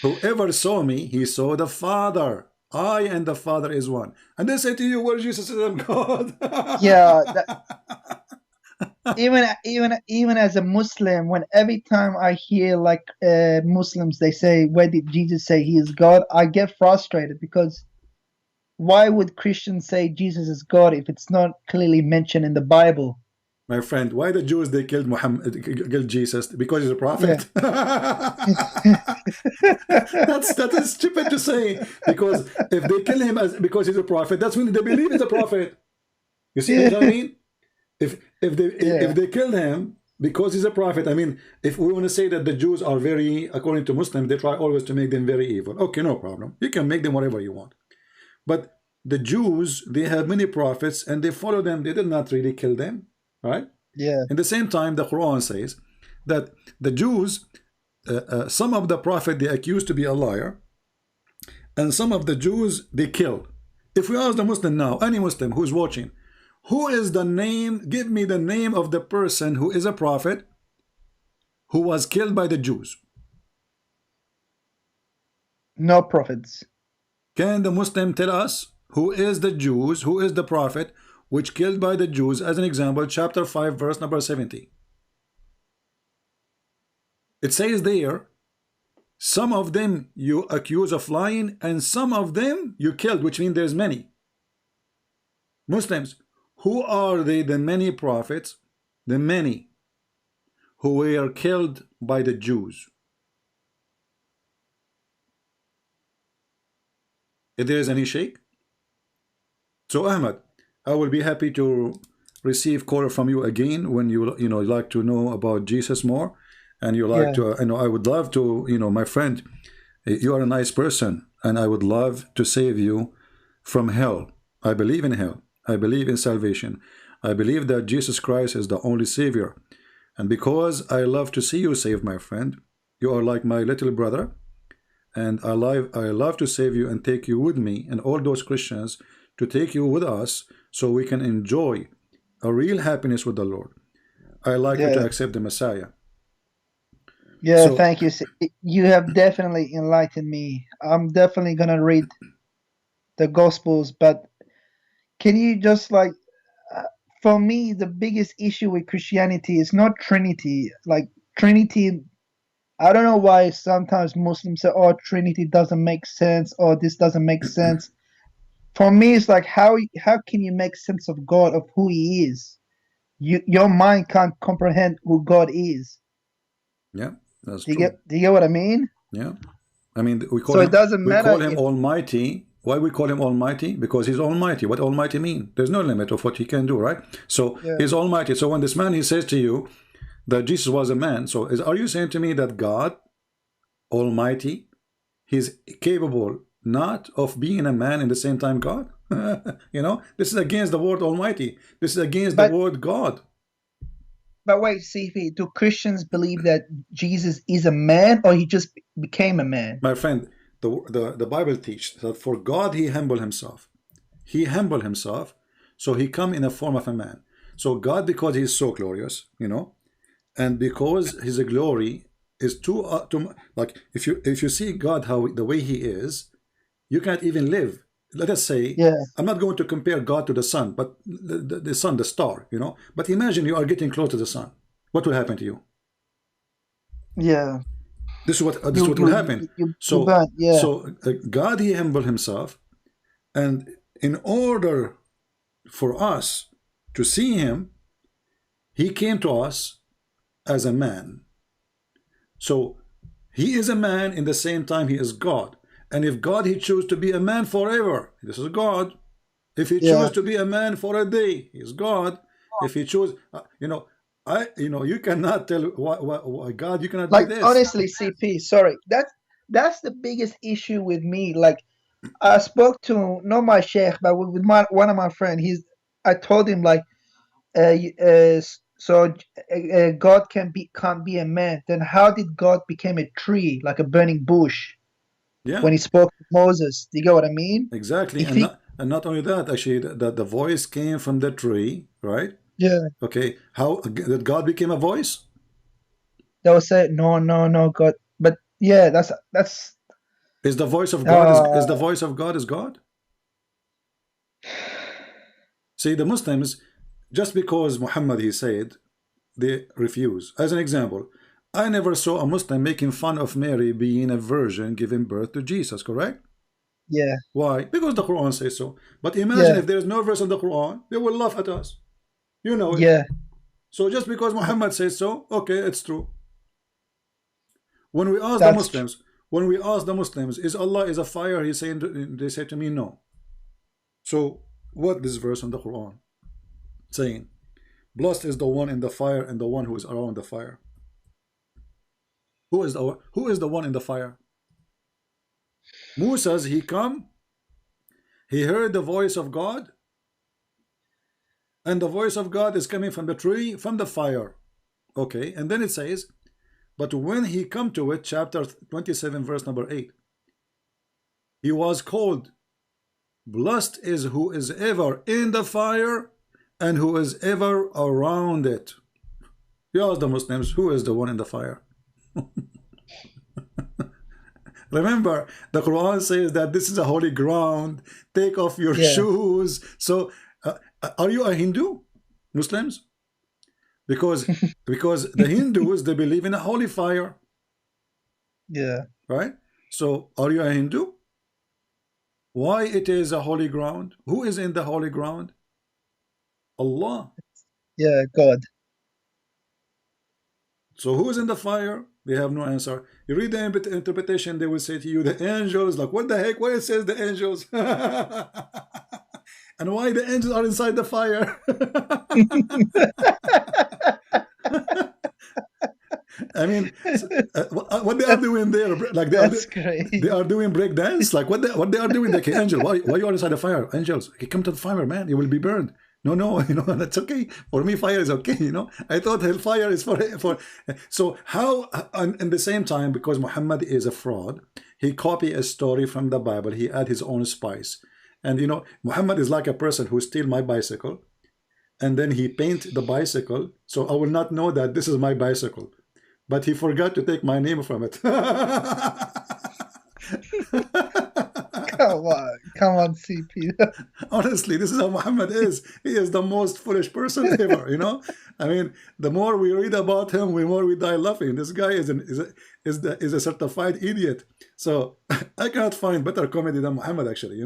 Whoever saw me, he saw the Father. I and the Father is one. And they say to you, where Jesus says, I'm God. Yeah. Even as a Muslim, when every time I hear like Muslims, they say, where did Jesus say he is God? I get frustrated, because why would Christians say Jesus is God if it's not clearly mentioned in the Bible? My friend, why the Jews they killed killed Jesus? Because he's a prophet. Yeah. that is stupid to say, because if they kill him because he's a prophet, that's when they believe he's a prophet. You see what I mean? If they killed him because he's a prophet, I mean, if we want to say that the Jews are very, according to Muslims, they try always to make them very evil. Okay, no problem. You can make them whatever you want. But the Jews, they have many prophets and they follow them. They did not really kill them, right? Yeah. At the same time, the Quran says that the Jews, some of the prophet they accused to be a liar, and some of the Jews they killed. If we ask the Muslim now, any Muslim who's watching, who is the name, give me the name of the person who is a prophet who was killed by the Jews. No prophets. Can the Muslim tell us who is the Jews, who is the prophet which killed by the Jews? As an example, chapter 5, verse number 70. It says there, some of them you accuse of lying and some of them you killed, which means there's many. Muslims, Who are they, the many prophets, the many who were killed by the Jews? If there is any shake. So Ahmad, I will be happy to receive call from you again when you like to know about Jesus more, and you like to I would love to, my friend, you are a nice person, and I would love to save you from hell. I believe in hell. I believe in salvation. I believe that Jesus Christ is the only Savior. And because I love to see you saved, my friend, you are like my little brother, and I love to save you and take you with me and all those Christians to take you with us so we can enjoy a real happiness with the Lord. I like you to accept the Messiah. Yeah, so, thank you. You have definitely enlightened me. I'm definitely going to read the Gospels, but can you just for me, the biggest issue with Christianity is not Trinity. Like Trinity, I don't know why sometimes Muslims say, "Oh, Trinity doesn't make sense," or "This doesn't make sense." For me, it's like how can you make sense of God, of who He is? Your mind can't comprehend who God is. Yeah, that's true. Do you get what I mean? Yeah, I mean we call so him. It doesn't matter. We call him Almighty. Why we call him Almighty? Because he's Almighty. What Almighty mean? There's no limit of what he can do, right? So he's Almighty. So when this man he says to you that Jesus was a man, so are you saying to me that God Almighty, he's capable not of being a man in the same time God? This is against the word Almighty. This is against the word God. But wait, CP, do Christians believe that Jesus is a man, or he just became a man? My friend, the Bible teaches that for God he humbled himself. He humbled himself, so he come in a form of a man. So God, because he's so glorious, and because his glory is too like if you see God the way he is, you can't even live. Let us say, I'm not going to compare God to the sun, but the sun, the star, But imagine you are getting close to the sun. What will happen to you? Yeah. This is what will happen. So God, he humbled himself, and in order for us to see him, he came to us as a man. So he is a man, in the same time he is God. And if God, he chose to be a man forever, this is God. If he chose to be a man for a day, he is God. If he chose, you cannot tell why God, you cannot do this. Honestly, CP, sorry, that's the biggest issue with me. Like, I spoke to not my sheikh, but with one of my friends. I told him God can't be a man. Then how did God become a tree, like a burning bush? Yeah. When he spoke to Moses, do you get what I mean? Exactly. And not only that, actually, the voice came from the tree, right? Yeah. Okay. How did God become a voice? They will say, no, God. But yeah, that's. Is the voice of God is the voice of God is God? See, the Muslims, just because Muhammad he said, they refuse. As an example, I never saw a Muslim making fun of Mary being a virgin giving birth to Jesus, correct? Yeah. Why? Because the Quran says so. But imagine if there is no verse in the Quran, they will laugh at us. You know it. Yeah. So just because Muhammad says so, okay, it's true. When we ask the Muslims, is Allah is a fire? They say to me, no. So what this verse in the Quran saying? Blessed is the one in the fire and the one who is around the fire. Who is the one in the fire? Moses, he heard the voice of God, and the voice of God is coming from the tree, from the fire. Okay, and then it says, but when he come to it, chapter 27, verse number 8, he was called, blessed is who is ever in the fire and who is ever around it. You ask the Muslims, who is the one in the fire? Remember, the Quran says that this is a holy ground. Take off your shoes. So, are you a Hindu, Muslims? Because the Hindus, they believe in a holy fire. Yeah. Right? So, are you a Hindu? Why it is a holy ground? Who is in the holy ground? Allah. Yeah, God. So who is in the fire? They have no answer. You read the interpretation, they will say to you, the angels. Like, what the heck? Why it says the angels? And why the angels are inside the fire? I mean, what they are doing there? Like That's great. they are doing break dance. Like what they are doing? Like, angel, why you are inside the fire? Angels, okay, come to the fire, man. You will be burned. No, that's okay. For me, fire is okay. I thought hellfire is for. So how? In the same time, because Muhammad is a fraud, he copy a story from the Bible. He add his own spice, and Muhammad is like a person who steal my bicycle, and then he paint the bicycle, so I will not know that this is my bicycle. But he forgot to take my name from it. Come on, CP. Honestly, this is how Muhammad is. He is the most foolish person ever. I mean, the more we read about him, the more we die laughing. This guy is a certified idiot. So I cannot find better comedy than Muhammad. Actually,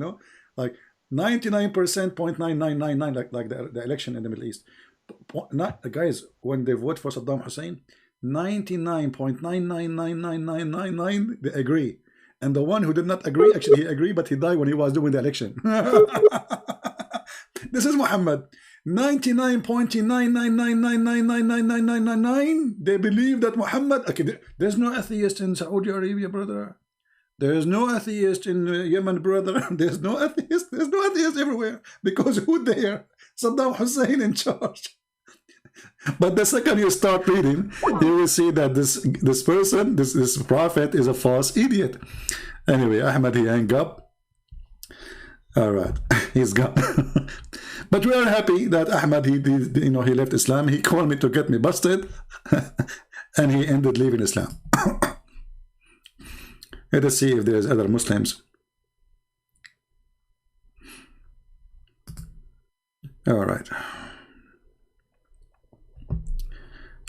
like 99.99999, like the election in the Middle East. Guys, when they vote for Saddam Hussein, 99.9999999 they agree, and the one who did not agree, actually he agreed, but he died when he was doing the election. This is Muhammad. 99.999999999 they believe that Muhammad. Okay, there's no atheist in Saudi Arabia, brother. There is no atheist in Yemen, brother. There's no atheist. There's no atheist everywhere, because who there? Saddam Hussein in charge. But the second you start reading, you will see that this person, this prophet, is a false idiot. Anyway, Ahmad, he hang up. All right, he's gone. But we are happy that Ahmad, he left Islam. He called me to get me busted, and he ended leaving Islam. Let us see if there's other Muslims. All right.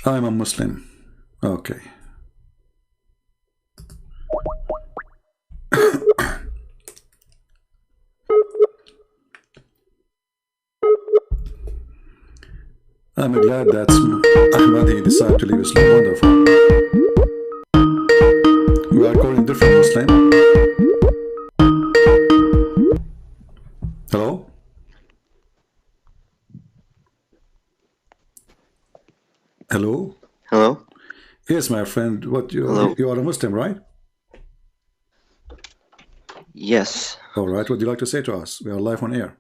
I'm a Muslim. Okay. I'm glad that Ahmad, he decided to leave Islam. Wonderful. We are calling different Muslim. Hello? Hello? Hello? Yes, my friend. You are a Muslim, right? Yes. All right. What would you like to say to us? We are live on air.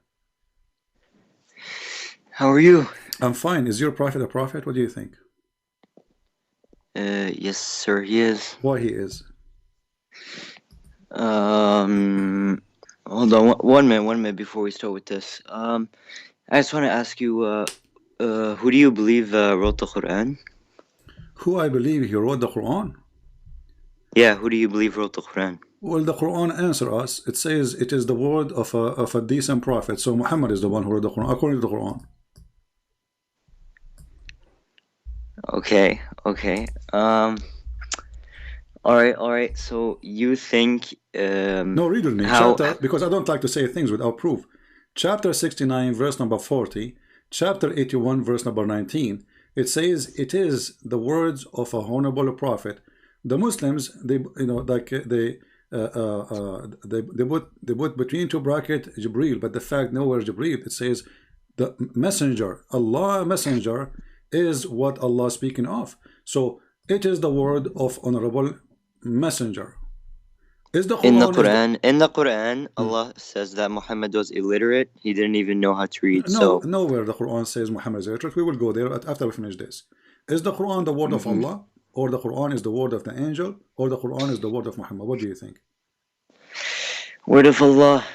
How are you? I'm fine. Is your prophet a prophet? What do you think? Yes, sir, he is. Why he is? Hold on one minute before we start with this. I just want to ask you, who do you believe wrote the Quran? Who I believe he wrote the Quran? Yeah, who do you believe wrote the Quran? Well, the Quran answers us. It says it is the word of a decent prophet. So Muhammad is the one who wrote the Quran, according to the Quran. Okay. All right. So you think no, read with me. Chapter, because I don't like to say things without proof. Chapter 69, verse number 40. Chapter 81, verse number 19. It says it is the words of a honorable prophet. The Muslims, they put between two brackets Jibreel, but the fact nowhere Jibreel. It says the messenger, Allah messenger, is what Allah speaking of. So it is the word of honorable messenger. Is the Quran, in the Quran, Allah says that Muhammad was illiterate. He didn't even know how to read. Nowhere the Quran says Muhammad is illiterate. We will go there after we finish this. Is the Quran the word of Allah, or the Quran is the word of the angel, or the Quran is the word of Muhammad? What do you think? Word of Allah.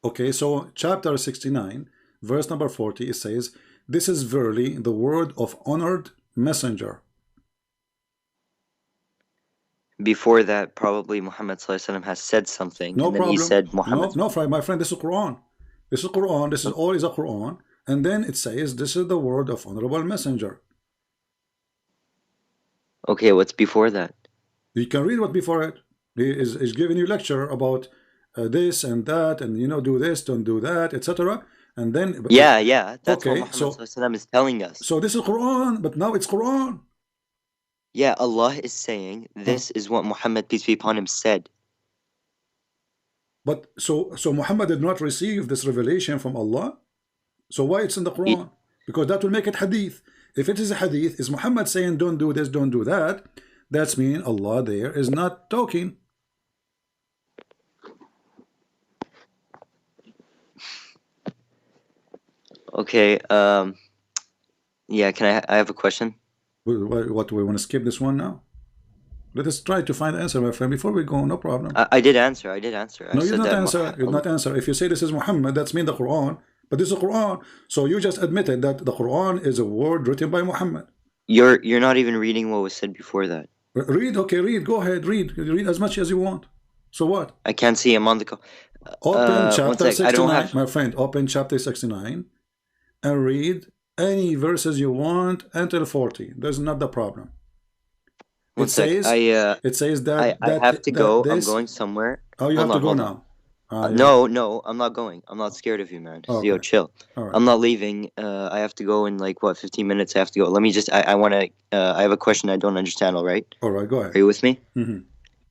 Okay, so chapter 69, verse number 40, it says, "This is verily the word of honored messenger." Before that, probably Muhammad has said something, no and then problem. he said Muhammad. No, my friend, this is Quran. This is Quran. This is all is a Quran, and then it says this is the word of honorable messenger. Okay, what's before that? You can read what before it. He is giving you lecture about this and that, and do this, don't do that, etc. And then yeah, that's okay, what Muhammad is telling us. So this is Quran, but now it's Quran. Yeah, Allah is saying this is what Muhammad, peace be upon him, said. But so Muhammad did not receive this revelation from Allah. So why it's in the Quran? Because that will make it hadith. If it is a hadith, is Muhammad saying don't do this, don't do that? That's mean Allah there is not talking. Okay. Yeah. Can I have a question? What, we want to skip this one now? Let us try to find the answer, my friend, before we go. No problem. I did answer. No, you did not answer. You did not answer. If you say this is Muhammad, that's mean the Quran. But this is the Quran. So you just admitted that the Quran is a word written by Muhammad. You're not even reading what was said before that. Read. Okay, read. Go ahead. Read. Read as much as you want. So what? I can't see. I'm on the call. Open chapter 69, my friend. Open chapter 69 and read any verses you want until 40. That's not the problem. It says that I have to go. I'm going somewhere. Oh, you have to go now. No, I'm not going. I'm not scared of you, man. Okay. Yo, chill. Right. I'm not leaving. I have to go in like 15 minutes. I have to go. Let me just. I want to. I have a question I don't understand. All right. All right. Go ahead. Are you with me? Mm-hmm.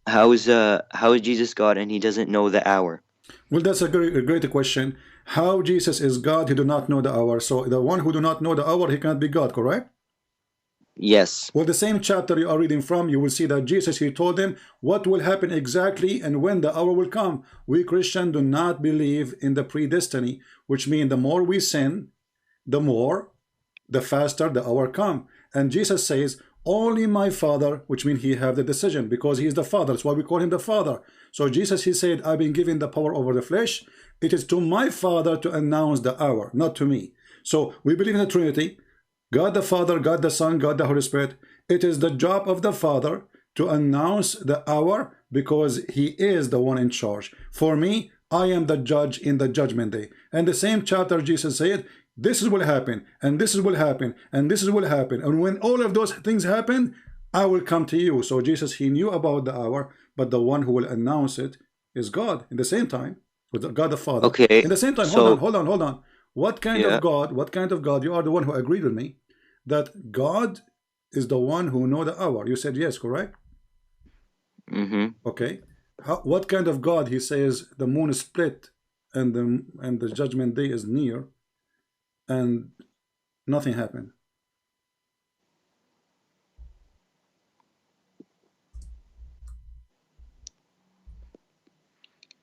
How is Jesus God and he doesn't know the hour? Well, that's a great question. How Jesus is God, he do not know the hour. So the one who do not know the hour, he cannot be God, correct? Yes. Well, the same chapter you are reading from, you will see that Jesus, he told them what will happen exactly and when the hour will come. We Christians do not believe in the predestiny, which means the more we sin, the faster the hour come. And Jesus says, only my Father, which means he have the decision because he is the Father. That's why we call him the Father. So Jesus, he said, I've been given the power over the flesh. It is to my Father to announce the hour, not to me. So we believe in the Trinity. God the Father, God the Son, God the Holy Spirit. It is the job of the Father to announce the hour because he is the one in charge. For me, I am the judge in the judgment day. And the same chapter Jesus said, this is what will happen, and this is what will happen, and this is what will happen. And when all of those things happen, I will come to you. So Jesus, he knew about the hour, but the one who will announce it is God. In the same time, with God the Father. Okay. In the same time, so, hold on. What kind of God? What kind of God? You are the one who agreed with me that God is the one who know the hour. You said yes, correct? Mm-hmm. Okay. What kind of God? He says the moon is split and the judgment day is near, and nothing happened.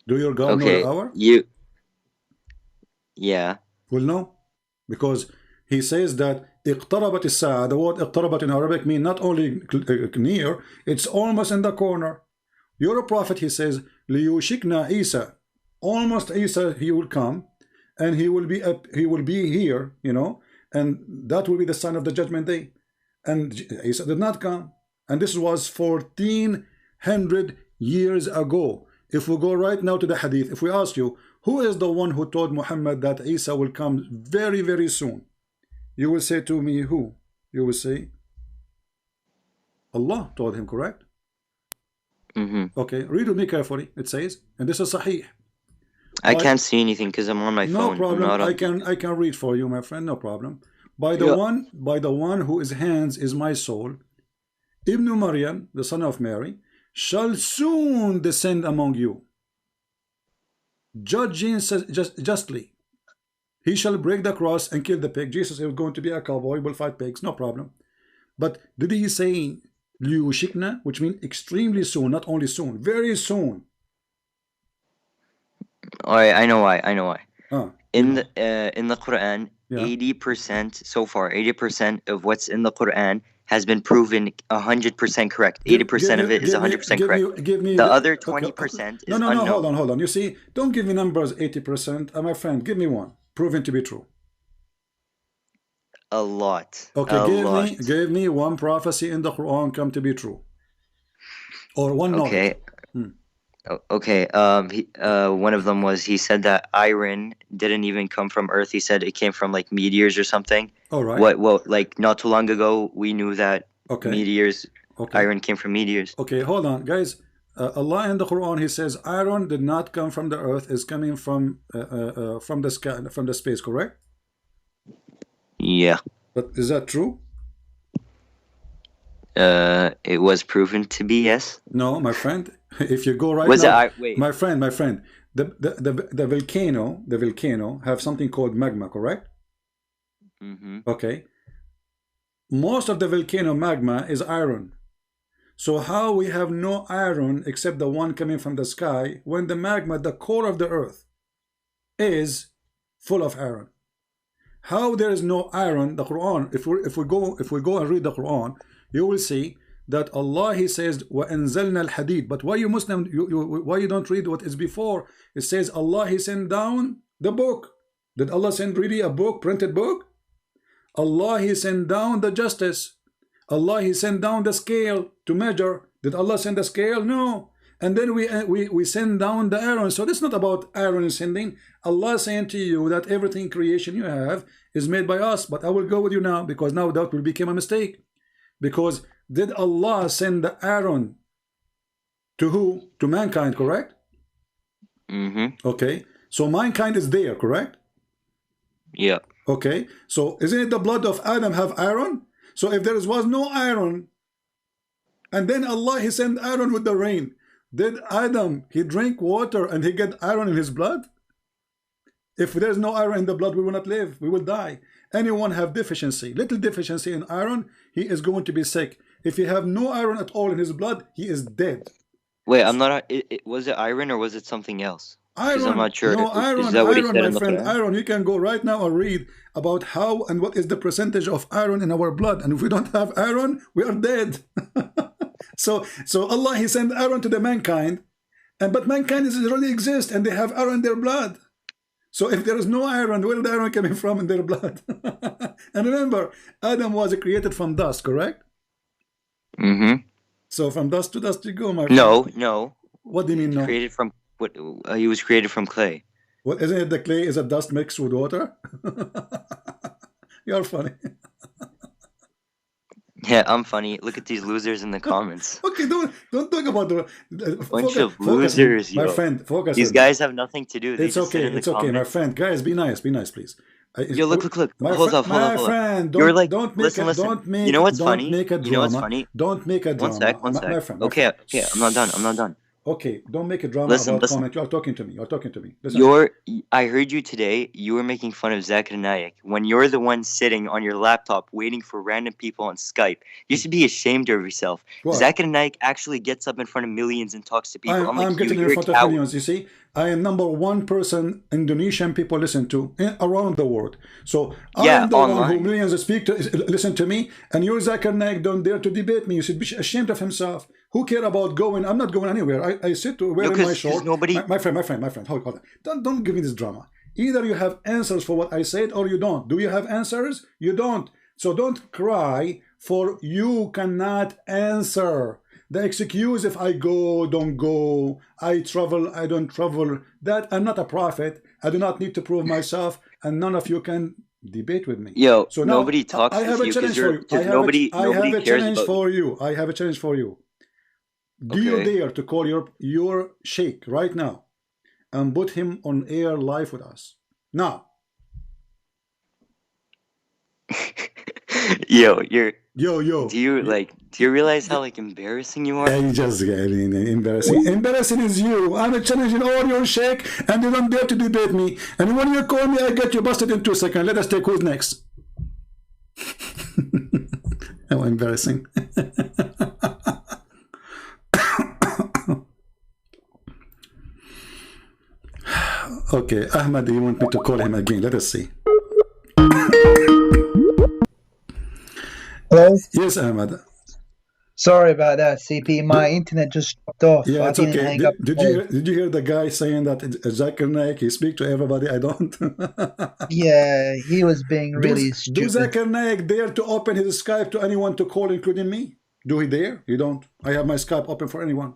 Do your God know the hour? Yeah. Well, no, because he says that اقتربت الساعة. The word اقتربت in Arabic means not only near, it's almost in the corner. Your prophet, he says, ليوشكنا Isa. Almost Isa, he will come, and he will be here, you know, and that will be the sign of the judgment day. And Isa did not come, and this was 1400 years ago. If we go right now to the hadith, if we ask you, who is the one who told Muhammad that Isa will come very, very soon? You will say to me, who? You will say, Allah told him, correct? Mm-hmm. Okay, read with me carefully. It says, and this is Sahih. I can't see anything because I'm on my phone. No problem. I can read for you, my friend. No problem. By the one whose hands is my soul, Ibn Maryam, the son of Mary, shall soon descend among you, judging justly. He shall break the cross and kill the pig. Jesus is going to be a cowboy, will fight pigs, no problem. But did he say liyushikna, which means extremely soon, not only soon, very soon? I know why. In the Quran, 80% 80% so far, 80% of what's in the Quran has been proven 100% correct. 80% of it is 100% correct. Give me the other 20% is unknown. No, hold on. You see, don't give me numbers 80%. My friend, give me one. Proven to be true. A lot. Okay, give me one prophecy in the Quran come to be true. Or one knowledge. Okay. Okay. One of them was, he said that iron didn't even come from Earth. He said it came from like meteors or something. All right. Well, like not too long ago, we knew that meteors, iron came from meteors. Okay, hold on, guys. Allah in the Quran, He says iron did not come from the earth, is coming from the sky, from the space, correct? Yeah. But is that true? It was proven to be, yes. No, my friend. If you go right was now, it? Wait, my friend, the volcano have something called magma, correct? Mm-hmm. Okay. Most of the volcano magma is iron. So how we have no iron except the one coming from the sky when the magma, the core of the earth, is full of iron? How there is no iron? The Quran, if we go and read the Quran, you will see that Allah, He says وَأَنزَلْنَا الْحَدِيدِ. But why you Muslim, why you don't read what is before? It says Allah, He sent down the book. Did Allah send really a book, printed book? Allah, He sent down the justice. Allah, He sent down the scale to measure. Did Allah send the scale? No. And then we send down the iron. So this is not about iron sending. Allah saying to you that everything creation you have is made by us. But I will go with you now, because now that will become a mistake. Because did Allah send the iron to who? To mankind, correct? Mm-hmm. Okay. So mankind is there, correct? Yeah. Okay. So isn't it the blood of Adam have iron? So if there was no iron, and then Allah, He sent iron with the rain, did Adam, he drink water and he get iron in his blood? If there's no iron in the blood, we will not live. We will die. Anyone have deficiency, little deficiency in iron, he is going to be sick. If he have no iron at all in his blood, he is dead. Wait, I'm not. Was it iron or was it something else? Iron. I'm not sure. No, iron. Is that what he Iron, said my in the friend. Quran? Iron. You can go right now and read about how and what is the percentage of iron in our blood. And if we don't have iron, we are dead. So Allah, He sent iron to the mankind, but mankind already exist and they have iron in their blood. So if there is no iron, where is the iron coming from in their blood? And remember, Adam was created from dust, correct? Mm-hmm. So from dust to dust you go, my friend. No. What do you mean no? Created from what? He was created from clay. What, isn't it the clay is a dust mixed with water? You're funny. Yeah, I'm funny. Look at these losers in the comments. Okay, don't talk about the bunch of losers, my friend. Focus. These guys have nothing to do. They it's okay. It's okay, my friend. Guys, be nice, please. Yo, look. Hold up. My friend, You're like, don't make listen. Don't make. You know what's funny? Make a drama. You know what's funny? Don't make a drama. One sec. My friend. Okay, I'm not done. Okay, don't make a drama about comment. You are talking to me. Listen. I heard you today. You were making fun of Zakir Naik when you're the one sitting on your laptop waiting for random people on Skype. You should be ashamed of yourself. What? Zakir Naik actually gets up in front of millions and talks to people. I'm getting in front of millions. You see, I am #1 person Indonesian people listen to around the world. So I am the one who millions listen to me, and your Zakir Naik don't dare to debate me. You should be ashamed of himself. Who care about going? I'm not going anywhere. I sit wearing my short. My friend. Hold on. Don't give me this drama. Either you have answers for what I said or you don't. Do you have answers? You don't. So don't cry for you cannot answer. The excuse if I go, don't go, I travel, I don't travel, that I'm not a prophet. I do not need to prove myself, and none of you can debate with me. Yo, so now, nobody talks I have with a you challenge for you. I have a challenge for you. I have a challenge for you. Do you dare to call your sheikh right now and put him on air live with us? Now. Yo. Do you realize how embarrassing you are? I just embarrassing. Embarrassing is you. I'm challenging all your sheikh and you don't dare to debate me. And when you call me, I get you busted in 2 seconds. Let us take who's next. How embarrassing. Okay, Ahmad, you want me to call him again? Let us see. Hello? Yes, Ahmad. Sorry about that, CP. My internet just dropped off. Yeah, it's okay. Did you hear the guy saying that Zakir Naik, he speak to everybody? I don't. Yeah, he was being really stupid. Do Zakir Naik dare to open his Skype to anyone to call, including me? Do he dare? You don't. I have my Skype open for anyone.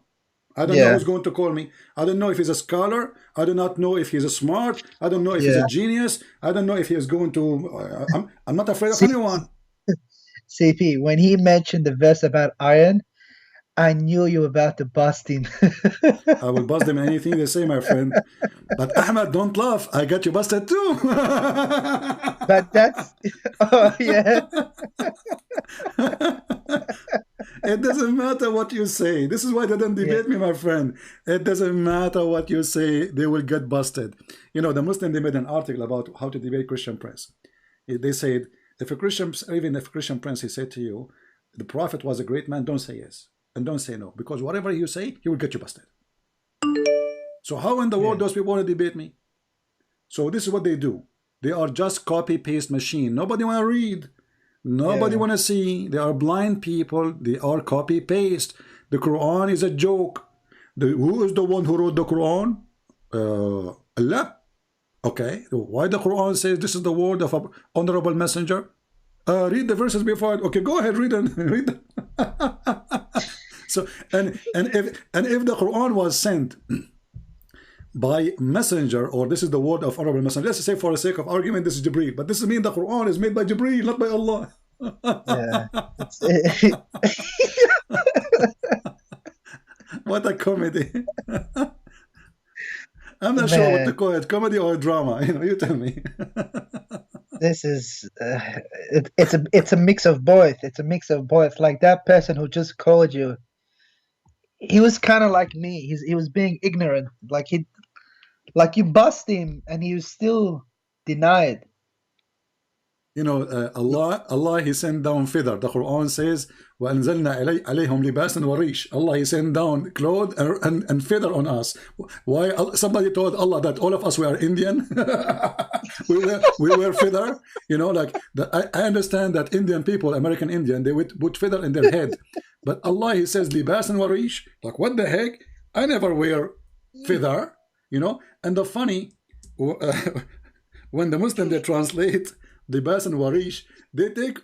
I don't know who's going to call me. I don't know if he's a scholar. I do not know if he's a smart. I don't know if he's a genius. I don't know if he is going to... I'm not afraid of anyone. CP, when he mentioned the verse about iron, I knew you were about to bust him. I will bust them anything they say, my friend. But Ahmed, don't laugh. I got you busted too. But that's, oh yeah. It doesn't matter what you say. This is why they don't debate me, my friend. It doesn't matter what you say. They will get busted. You know, the Muslim, they made an article about how to debate Christian Prince. They said, if a Christian, even if a Christian Prince, he said to you, the Prophet was a great man, don't say yes. And don't say no. Because whatever you say, he will get you busted. So how in the world those people want to debate me? So this is what they do. They are just copy-paste machine. Nobody want to read. Nobody want to see. They are blind people. They are copy-paste. The Quran is a joke. Who is the one who wrote the Quran? Allah. Okay. Why the Quran says this is the word of an honorable messenger? Read the verses before. Okay, go ahead, read them. Read them. So and if the Quran was sent by messenger, or this is the word of honorable messenger, let's say for the sake of argument this is Jibreel, but this means the Quran is made by Jibreel, not by Allah. What a comedy. I'm not sure what to call it, comedy or drama. You know, you tell me. This is it's a mix of both. It's a mix of both. Like that person who just called you, he was kind of like me. He was being ignorant. Like you bust him and he was still denied. You know, Allah, he sent down feather. The Quran says, وَأَنزَلْنَا عَلَيْهُمْ لِبَاسًا وَرِيشًا. Allah, he sent down clothes and feather on us. Why? Somebody told Allah that all of us were Indian. we wear feather. You know, like I understand that Indian people, American Indian, they would put feather in their head. But Allah, he says, لِبَاسًا وَرِيشًا. Like, what the heck? I never wear feather. You know, and the funny, when the Muslim, they translate libas and warish, they take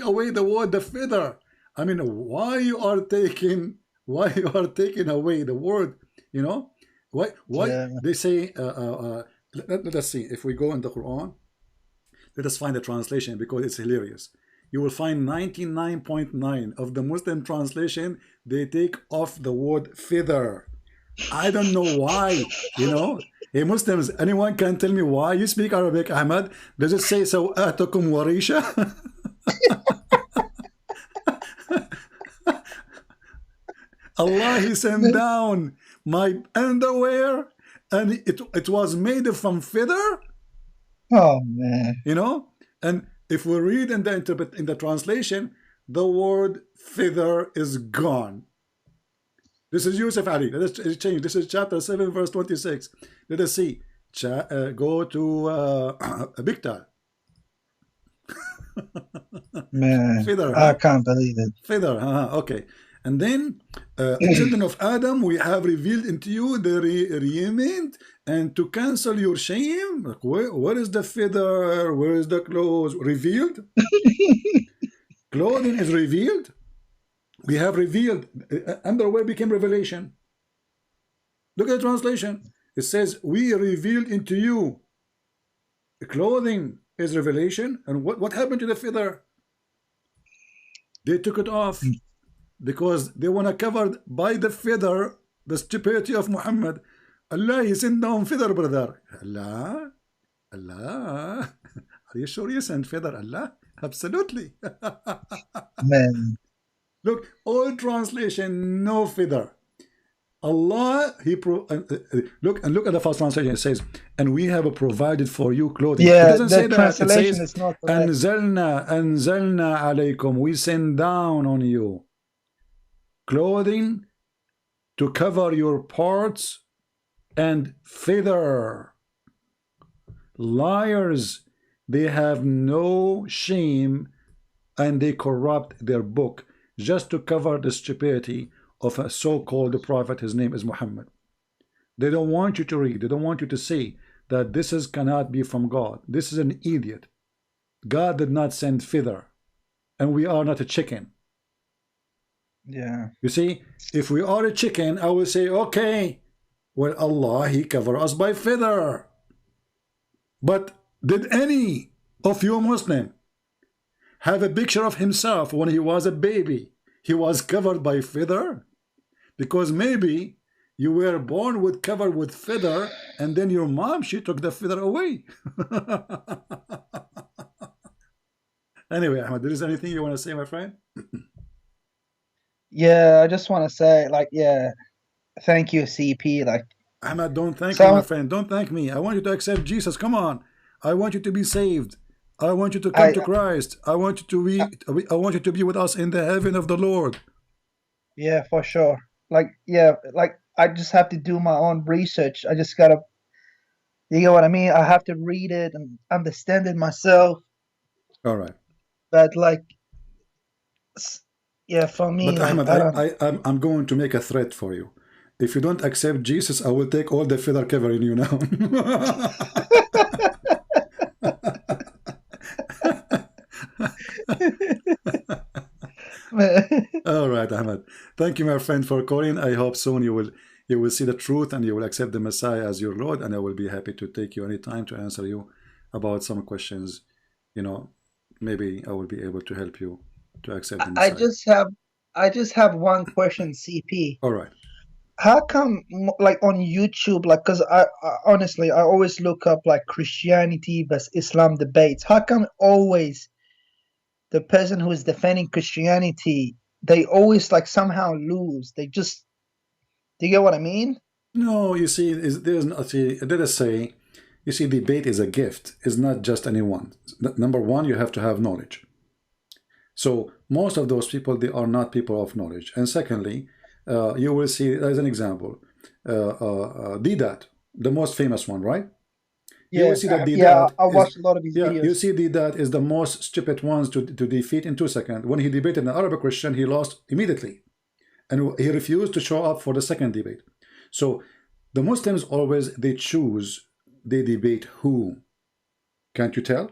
away the word the feather. I mean, why you are taking away the word? You know, why they say? Let us see if we go in the Quran. Let us find the translation because it's hilarious. You will find 99.9 of the Muslim translation they take off the word feather. I don't know why, you know. Hey Muslims, anyone can tell me why? You speak Arabic, Ahmad. Does it say sawatukum warisha? Allah, he sent down my underwear and it was made from feather. Oh man. You know? And if we read in the translation, the word feather is gone. This is Yusuf Ali. Let us change. This is chapter 7, verse 26. Let us see. Go to Biktar. Man, Feather, I can't believe it. Feather, okay. And then, children of Adam, we have revealed into you the remained, and to cancel your shame. Like, where is the feather? Where is the clothes? Revealed? Clothing is revealed. We have revealed. Underwear became revelation. Look at the translation. It says, we revealed into you. The clothing is revelation. And what happened to the feather? They took it off because they want to cover by the feather the stupidity of Muhammad. Allah, he sent down feather, brother. Allah? Are you sure you sent feather, Allah? Absolutely. Man. Look, all translation, no feather. Allah, look at the first translation. It says, and we have provided for you clothing. Yeah, it doesn't say that. Translation it says, is not correct. Anzalna alaykum. We send down on you clothing to cover your parts and feather. Liars, they have no shame and they corrupt their book just to cover the stupidity of a so-called prophet. His name is Muhammad. They don't want you to read. They don't want you to see that this cannot be from God. This is an idiot. God did not send feather, and we are not a chicken. Yeah. You see, if we are a chicken, I will say, okay, well, Allah, he covered us by feather. But did any of you Muslim have a picture of himself when he was a baby? He was covered by feather? because maybe you were born with covered with feather, and then your mom, she took the feather away. Anyway, Ahmed, there is anything you want to say, my friend? Yeah, I just want to say, like, yeah, thank you, CP. Like, Ahmed, don't thank me, my so friend. Don't thank me. I want you to accept Jesus. Come on. I want you to be saved. I want you to come I, to Christ. I want you to be. I want you to be with us in the heaven of the Lord. yeah, for sure. Like, yeah, like I just have to do my own research. I just gotta, you know what I mean? I have to read it and understand it myself. All right. But like, yeah, for me, But like, Ahmed, I don't. I'm going to make a threat for you. If you don't accept Jesus, I will take all the feather covering you now. All right, Ahmed. Thank you, my friend, for calling. I hope soon you will see the truth and you will accept the Messiah as your Lord, and I will be happy to take you anytime to answer you about some questions. You know, maybe I will be able to help you to accept the I Messiah. just have, I just have one question, CP. All right. How come, like on YouTube, like, because I honestly, I always look up like Christianity versus Islam debates. How come always the person who is defending Christianity, they always like somehow lose? They just, do you get what I mean? No, you see, there's not. See, let us say, you see, debate is a gift. It's not just anyone. Number one, you have to have knowledge. So most of those people, they are not people of knowledge. And secondly, you will see, as an example, Didat, the most famous one, right? You will Yeah, see that yeah. Didat I is, watched a lot of his yeah, you videos. see Didat is the most stupid ones to defeat in 2 seconds. When he debated an Arabic Christian, he lost immediately. And he refused to show up for the second debate. So the Muslims always, they choose, they debate who. Can't you tell?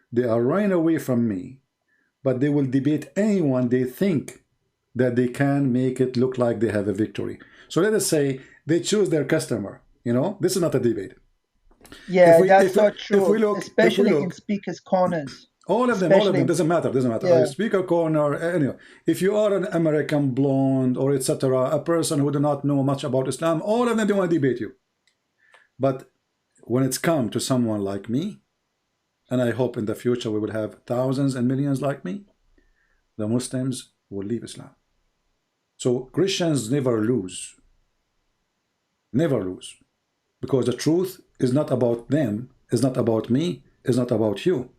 They are running away from me, but they will debate anyone they think that they can make it look like they have a victory. So let us say they choose their customer. You know, this is not a debate. Yeah, that's If we, so if we true, look if we especially in look speakers' corners. all of Especially, them doesn't matter. yeah, Speaker corner, anyway. If you are an American blonde or etc., a person who do not know much about Islam, all of them they want to debate you. But when it's come to someone like me, and I hope in the future we will have thousands and millions like me, the Muslims will leave Islam. So Christians never lose. Never lose. Because the truth is not about them, is not about me, is not about you.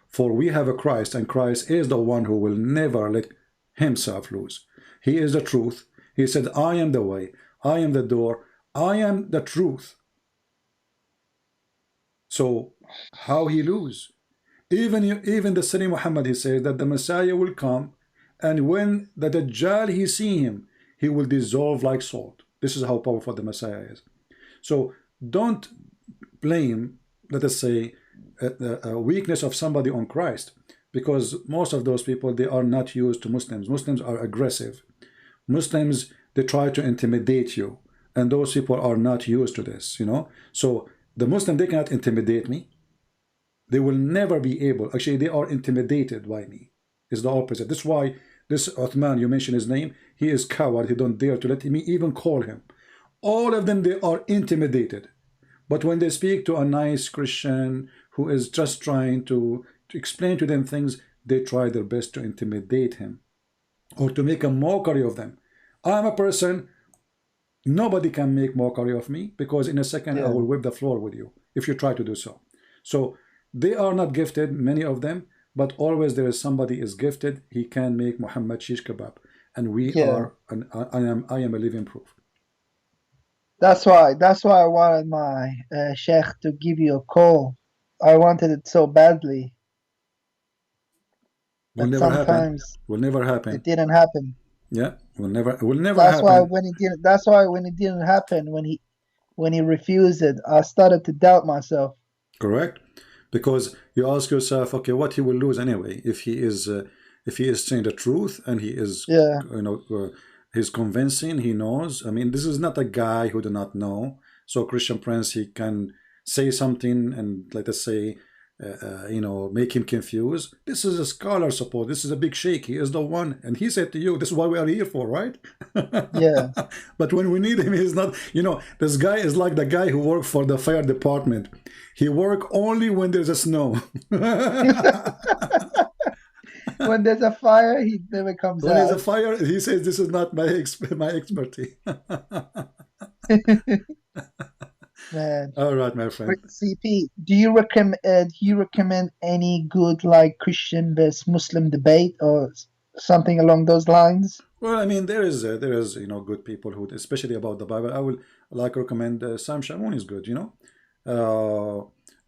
For we have a Christ, and Christ is the one who will never let himself lose. He is the truth. He said, I am the way, I am the door, I am the truth. So how he lose? Even the Sayyid Muhammad, he says that the Messiah will come, and when the Dajjal he see him, he will dissolve like salt. This is how powerful the Messiah is. So don't blame, let us say, a weakness of somebody on Christ, because most of those people, they are not used to Muslims. Muslims are aggressive. Muslims, they try to intimidate you, and those people are not used to this, you know. So the Muslim, they cannot intimidate me. They will never be able. Actually, they are intimidated by me. It's the opposite. That's why this Uthman, you mentioned his name, he is coward. He don't dare to let me even call him. All of them, they are intimidated. But when they speak to a nice Christian who is just trying to explain to them things, they try their best to intimidate him or to make a mockery of them. I'm a person, nobody can make mockery of me, because in a second I yeah. will whip the floor with you if you try to do so. So they are not gifted, many of them, but always there is somebody is gifted. He can make Muhammad shish kebab, and we Yeah. are. I am a living proof. That's why I wanted my sheikh to give you a call. I wanted it so badly, Will but never happen. sometimes Will never it happen. didn't happen. Yeah, will never That's why happen. when it didn't. That's why when it didn't happen, when he refused it, I started to doubt myself. Correct, because you ask yourself, okay, what he will lose anyway if he is saying the truth, and he is, Yeah, you know, he's convincing, he knows. I mean, this is not a guy who do not know. So Christian Prince, he can say something and let us say you know, make him confused. This is a scholar support. This is a big sheikh. He is the one. And he said to you, this is what we are here for, right? Yeah. But when we need him, he's not, you know, this guy is like the guy who worked for the fire department. He work only when there's a snow. When there's a fire, he never comes When out. there's a fire, he says, this is not my expertise. Man. All right, my friend. CP, do you recommend any good like Christian versus Muslim debate or something along those lines? Well, I mean, there is you know, good people who, especially about the Bible. I will like recommend Sam Shamoun is good, you know.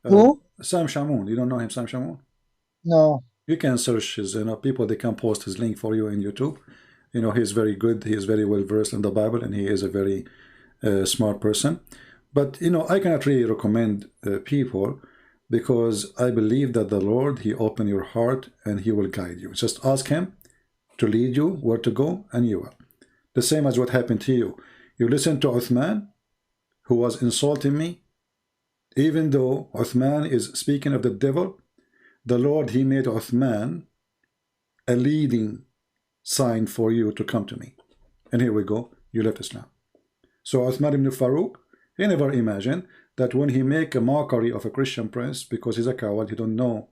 Who? Sam Shamoun. You don't know him, Sam Shamoun? No. You can search his, you know, people. They can post his link for you in YouTube. You know, he's very good. He is very well versed in the Bible, and he is a very smart person. But you know, I cannot really recommend people, because I believe that the Lord, He opened your heart and He will guide you. Just ask Him to lead you where to go, and you will. The same as what happened to you. You listened to Uthman, who was insulting me. Even though Uthman is speaking of the devil, the Lord, He made Uthman a leading sign for you to come to me. And here we go, you left Islam. So Uthman ibn Farouk, he never imagined that when he make a mockery of a Christian prince, because he's a coward, he don't know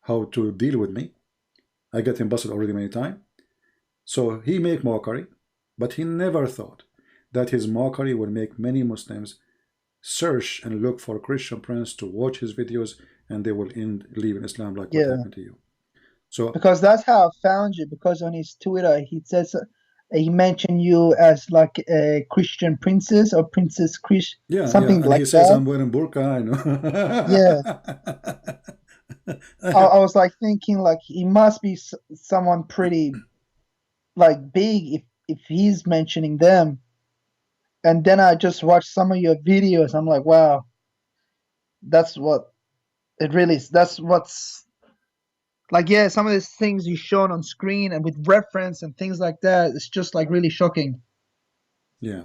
how to deal with me. I get him busted already many times. So he make mockery, but he never thought that his mockery will make many Muslims search and look for a Christian prince to watch his videos, and they will end leaving Islam, like what happened to you. So because that's how I found you, because on his Twitter he says he mentioned you as like a Christian princess or Princess Chris, something and like he says that. I'm wearing burqa, I know. I was like thinking like he must be someone pretty like big if he's mentioning them. And then I just watched some of your videos. I'm like, wow, that's what it really is. That's what's like, yeah, some of these things you shown on screen and with reference and things like that, it's just like really shocking. Yeah.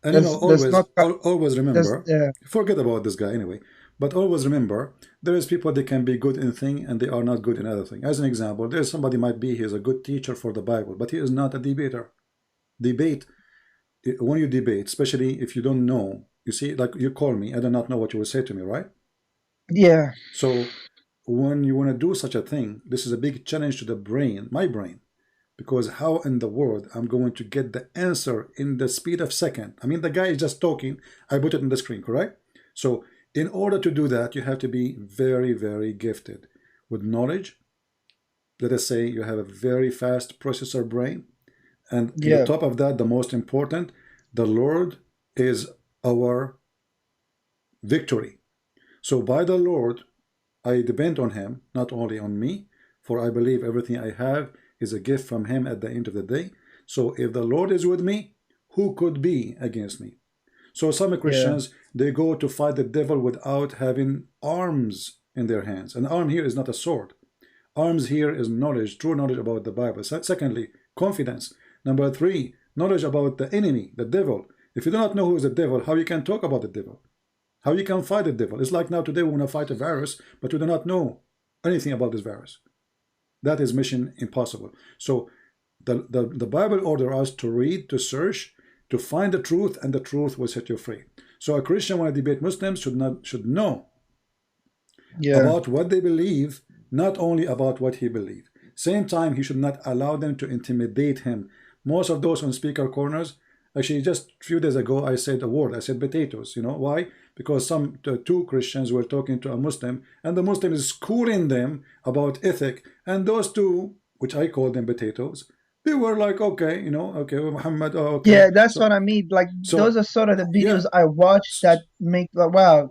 And you know, always remember, forget about this guy anyway, but always remember, there is people that can be good in thing and they are not good in other thing. As an example, there's somebody might be, he is a good teacher for the Bible, but he is not a debater. Debate, when you debate, especially if you don't know, you see, like you call me, I do not know what you will say to me, right? Yeah. So when you want to do such a thing, this is a big challenge to the brain, my brain, because how in the world I'm going to get the answer in the speed of second? I mean, the guy is just talking, I put it on the screen, correct? So in order to do that, you have to be very, very gifted with knowledge. Let us say you have a very fast processor brain, and on top of that, the most important, the Lord is our victory. So by the Lord, I depend on Him, not only on me, for I believe everything I have is a gift from Him at the end of the day. So if the Lord is with me, who could be against me? So some Christians, they go to fight the devil without having arms in their hands. An arm here is not a sword. Arms here is knowledge, true knowledge about the Bible. Secondly, confidence. Number 3, knowledge about the enemy, the devil. If you do not know who is the devil, how you can talk about the devil? How you can fight the devil? It's like now today we want to fight a virus, but we do not know anything about this virus. That is mission impossible. So the Bible orders us to read, to search, to find the truth, and the truth will set you free. So a Christian, when I debate Muslims, should know about what they believe, not only about what he believes. Same time, he should not allow them to intimidate him. Most of those on speaker corners, actually just a few days ago, I said a word, I said potatoes. You know why? Because two Christians were talking to a Muslim, and the Muslim is schooling them about ethic, and those two, which I call them potatoes, they were like, okay, you know, okay, Muhammad, okay. Yeah, that's what I mean. Like, those are sort of the videos I watch that make like, wow,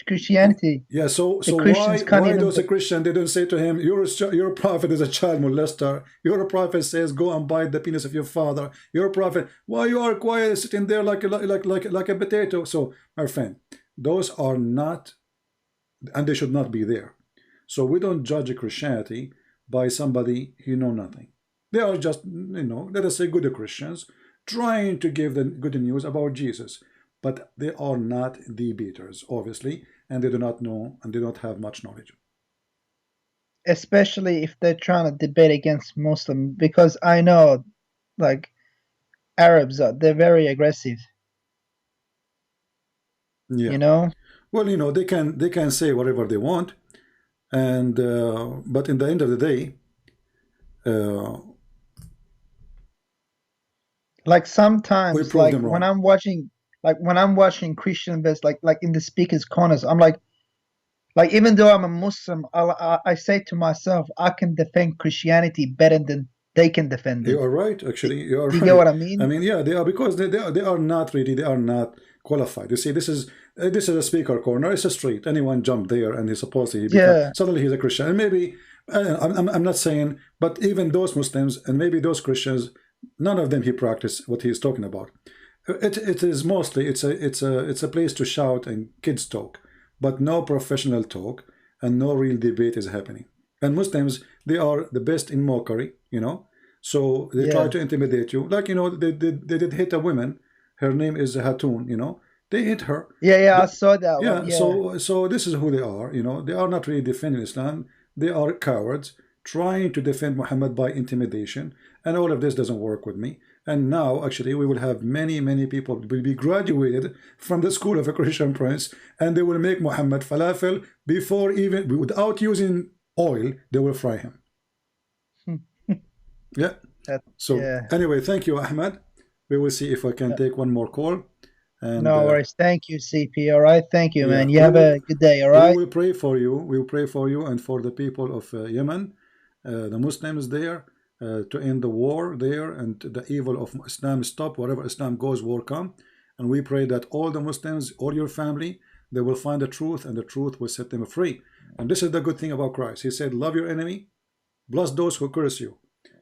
Christianity. Yeah, so why those Christian, they don't say to him, your prophet is a child molester, your prophet says go and bite the penis of your father, your prophet, why you are quiet sitting there like a potato? So my friend, those are not, and they should not be there. So we don't judge a Christianity by somebody who know nothing. They are just, you know, let us say good Christians trying to give the good news about Jesus, but they are not debaters, obviously, and they do not know and they don't have much knowledge. especially if they're trying to debate against Muslim, because I know, like, Arabs they're very aggressive. Yeah. You know. Well, you know, they can say whatever they want, and but in the end of the day, like sometimes, like when I'm watching, Christian videos, like in the speakers corners, I'm like even though I'm a Muslim, I say to myself, I can defend Christianity better than they can defend it. You are right, actually. You are Do you right. get what I mean? I mean, yeah, they are, because they are not really, they are not qualified. You see, this is a speaker corner. It's a street. Anyone jump there, and he's supposed to suddenly he's a Christian. And maybe I'm not saying, but even those Muslims and maybe those Christians, none of them he practice what he is talking about. It is mostly it's a place to shout and kids talk, but no professional talk and no real debate is happening. And Muslims, they are the best in mockery, you know. So they try to intimidate you, like, you know, they did hit a woman. Her name is Hatun, you know. They hit her. I saw that. Yeah, one. Yeah. So this is who they are, you know. They are not really defending Islam. They are cowards trying to defend Muhammad by intimidation, and all of this doesn't work with me. And now, actually, we will have many people will be graduated from the school of a Christian prince, and they will make Muhammad falafel before, even without using oil, they will fry him. Yeah. So anyway, thank you, Ahmed. We will see if I can take one more call. And, no worries. Thank you, CP. All right. Thank you, man. You have a good day. All right. We will pray for you. We will pray for you and for the people of Yemen, the Muslims there, to end the war there, and the evil of Islam stop. Wherever Islam goes, war come. And we pray that all the Muslims, all your family, they will find the truth, and the truth will set them free. And this is the good thing about Christ. He said, love your enemy, bless those who curse you.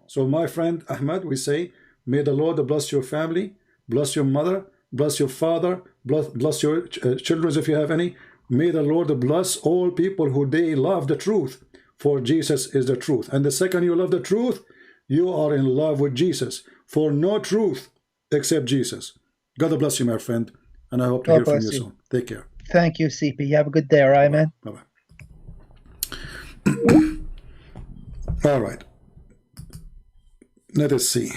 So my friend Ahmed, we say, may the Lord bless your family, bless your mother, bless your father, bless your children if you have any. May the Lord bless all people who they love the truth, for Jesus is the truth. And the second you love the truth, you are in love with Jesus, for no truth except Jesus. God bless you, my friend, and I hope to hear from you soon. Take care. Thank you, CP. You have a good day, all right, man? Bye-bye. All right. Let us see.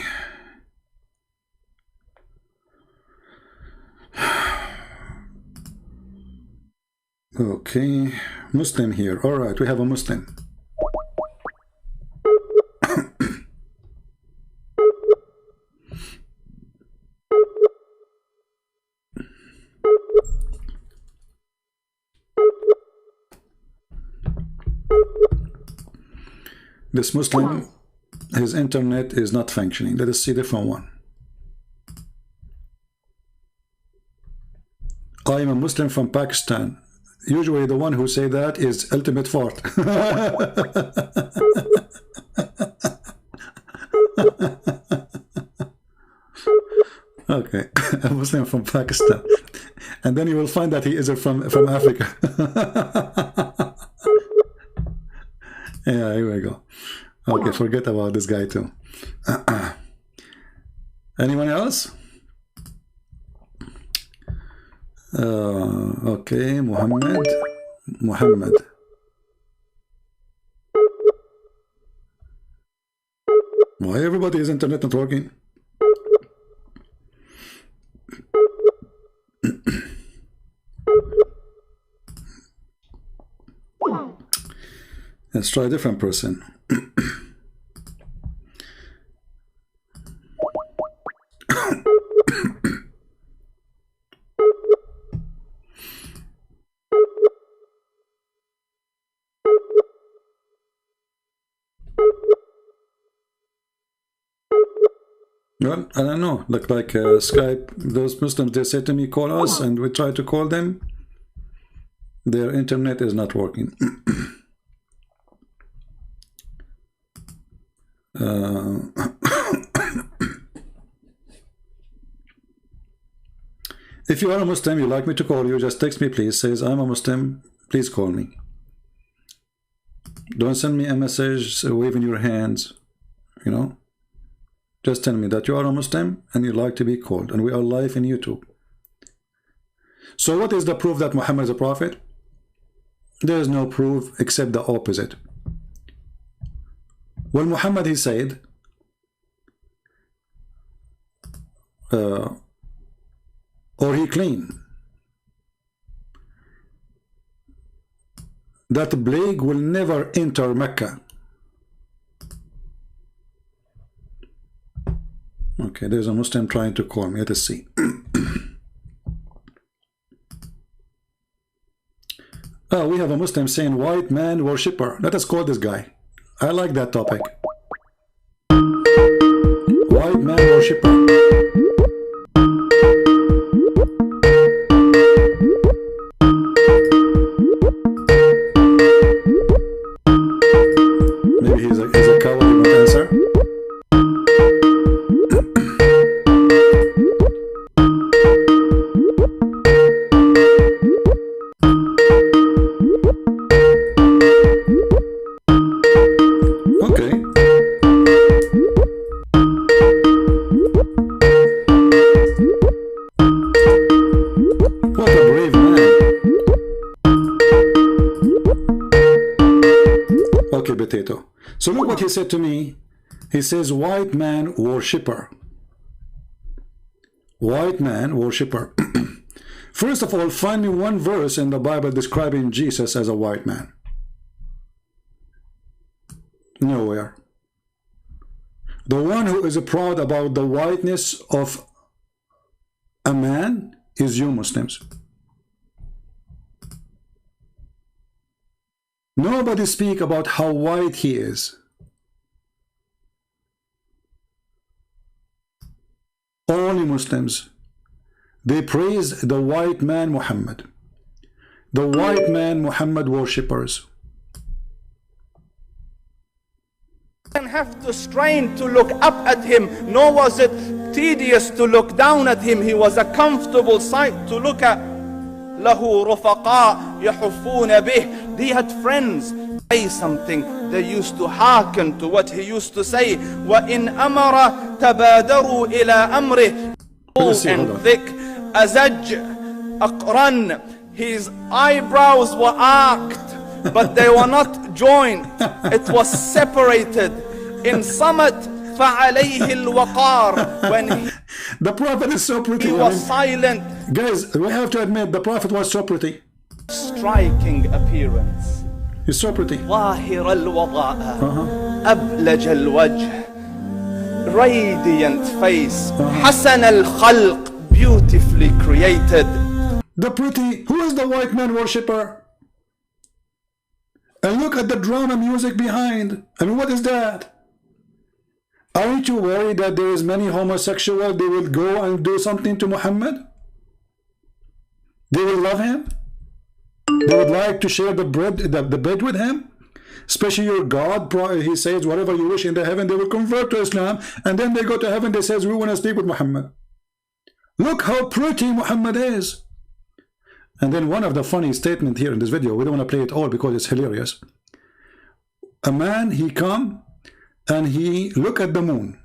Okay, Muslim here. All right, we have a Muslim. This Muslim, his internet is not functioning. Let us see a different one. I am a Muslim from Pakistan. Usually the one who say that is ultimate fart. Okay, a Muslim from Pakistan. And then you will find that he is from Africa. Yeah, here we go. Okay, forget about this guy too. Anyone else? Okay, Muhammad. Why everybody is internet not working? Let's try a different person. Well, I don't know. Look like Skype, those Muslims, they say to me, call us, and we try to call them. Their internet is not working. If you are a Muslim, you like me to call you, just text me, please. Says, I'm a Muslim, please call me. Don't send me a message waving your hands, you know. Just tell me that you are a Muslim and you like to be called, and we are live in YouTube. So what is the proof that Muhammad is a prophet? There is no proof except the opposite. Well, Muhammad, he said, or he claimed that the plague will never enter Mecca. Okay, there's a Muslim trying to call me. Let us see. Oh, we have a Muslim saying white man worshipper. Let us call this guy. I like that topic. White man worshipper. Maybe he's a coward, he won't answer. Potato. So look what he said to me. He says white man worshipper. White man worshipper. First of all, find me one verse in the Bible describing Jesus as a white man. Nowhere. The one who is proud about the whiteness of a man is you Muslims. Nobody speak about how white he is. Only Muslims. They praise the white man Muhammad. The white man Muhammad worshippers. Didn't have to strain to look up at him, nor was it tedious to look down at him. He was a comfortable sight to look at. له رفقاء يحفون به. They had friends. Say something, they used to hearken to what he used to say. وإن أمر تبادروا إلى أمره. Tall and thick, أزج أقرن. His eyebrows were arched, but they were not joined. It was separated. In summit فعليه الوقار. When the Prophet is so pretty. He was silent. Guys, we have to admit the Prophet was so pretty. Striking appearance. He's so pretty. ظاهر الوضاء. أبلج الوجه. Radiant face. حسن الخلق. Beautifully created. The pretty. Who is the white man worshipper? And look at the drama music behind. I mean, what is that? Aren't you worried that there is many homosexuals, they will go and do something to Muhammad? They will love him? They would like to share the bed with him? Especially your God, he says, whatever you wish in the heaven, they will convert to Islam, and then they go to heaven, they says, we want to sleep with Muhammad. Look how pretty Muhammad is. And then one of the funny statements here in this video, we don't want to play it all because it's hilarious. A man, he come and he look at the moon.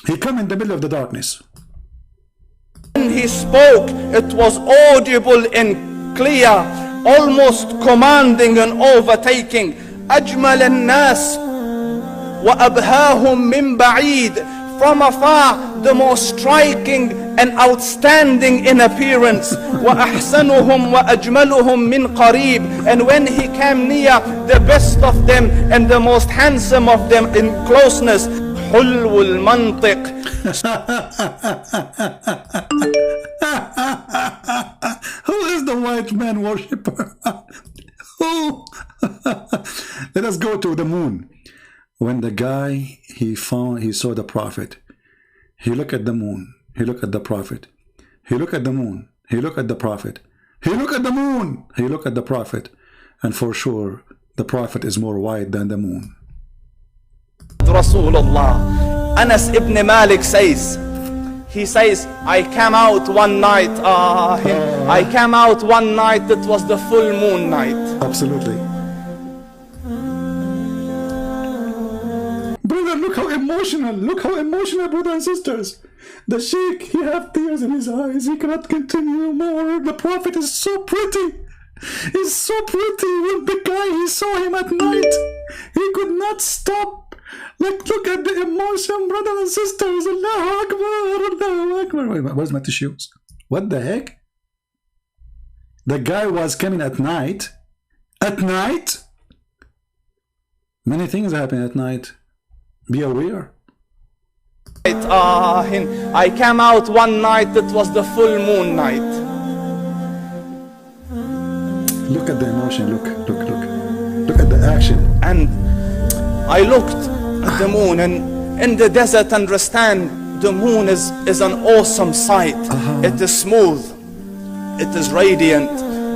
He come in the middle of the darkness. When he spoke, it was audible and clear, almost commanding and overtaking. أجمل الناس وأبهاهم من بعيد. From afar, the most striking and outstanding in appearance. وأحسنهم وأجملهم من قريب. And when he came near, the best of them and the most handsome of them in closeness. حلو المنطق. Who is the white man worshipper? Who? Let us go to the moon. When the guy, he saw the prophet. He looked at the moon. He looked at the prophet. He looked at the moon. He looked at the prophet. He looked at the moon. He looked at the prophet. And for sure, the prophet is more white than the moon. Rasulullah. Anas ibn Malik says, he says, I came out one night. I came out one night. It was the full moon night. Absolutely. Brother, look how emotional. Look how emotional, brothers and sisters. The sheikh, he have tears in his eyes. He cannot continue more. The prophet is so pretty. He's so pretty. When the guy, he saw him at night, he could not stop. Like, look at the emotion, brothers and sisters. Allahu Akbar, Allahu Akbar. Wait, where's my tissues? What the heck? The guy was coming at night. At night? Many things happen at night. Be aware. I came out one night, it was the full moon night. Look at the emotion, look at the action. And I looked at the moon, and in the desert, understand, the moon is an awesome sight. It is smooth, it is radiant,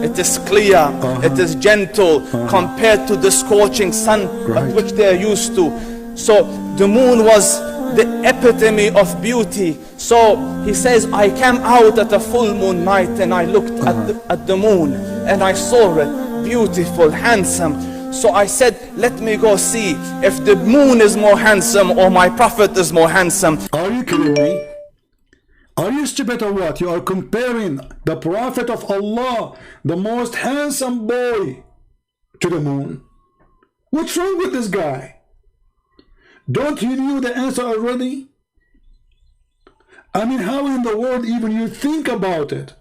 it is clear, it is gentle compared to the scorching sun at which they are used to. So the moon was the epitome of beauty. So he says, I came out at a full moon night and I looked at the moon and I saw it beautiful, handsome. So I said, let me go see if the moon is more handsome or my prophet is more handsome. Are you kidding me? Are you stupid or what? You are comparing the prophet of Allah, the most handsome boy, to the moon. What's wrong with this guy? Don't you know the answer already? I mean, how in the world even you think about it?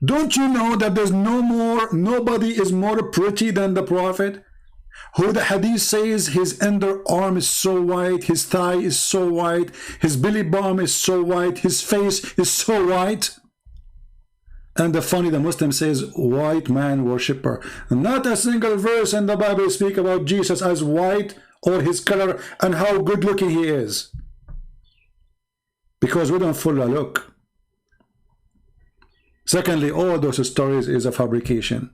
Don't you know that there's nobody is more pretty than the prophet? Who the hadith says his underarm is so white, his thigh is so white, his belly button is so white, his face is so white. And the Muslim says, white man worshipper. Not a single verse in the Bible speak about Jesus as white or his color and how good looking he is. Because we don't follow a look. Secondly, all those stories is a fabrication.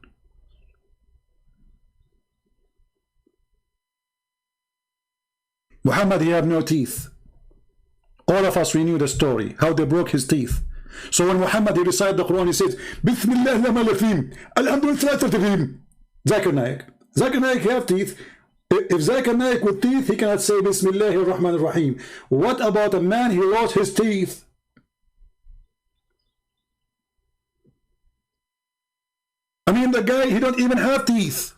Muhammad, he had no teeth. All of us, we knew the story, how they broke his teeth. So when Muhammad, he recited the Quran, he says, Bismillah al-Malafim, Alhamdulillah, Zakir Naik, he have teeth. If Zakir Naik with teeth, he cannot say Bismillah ar-Rahman ar-Rahim. What about a man, he lost his teeth? I mean, the guy, he don't even have teeth.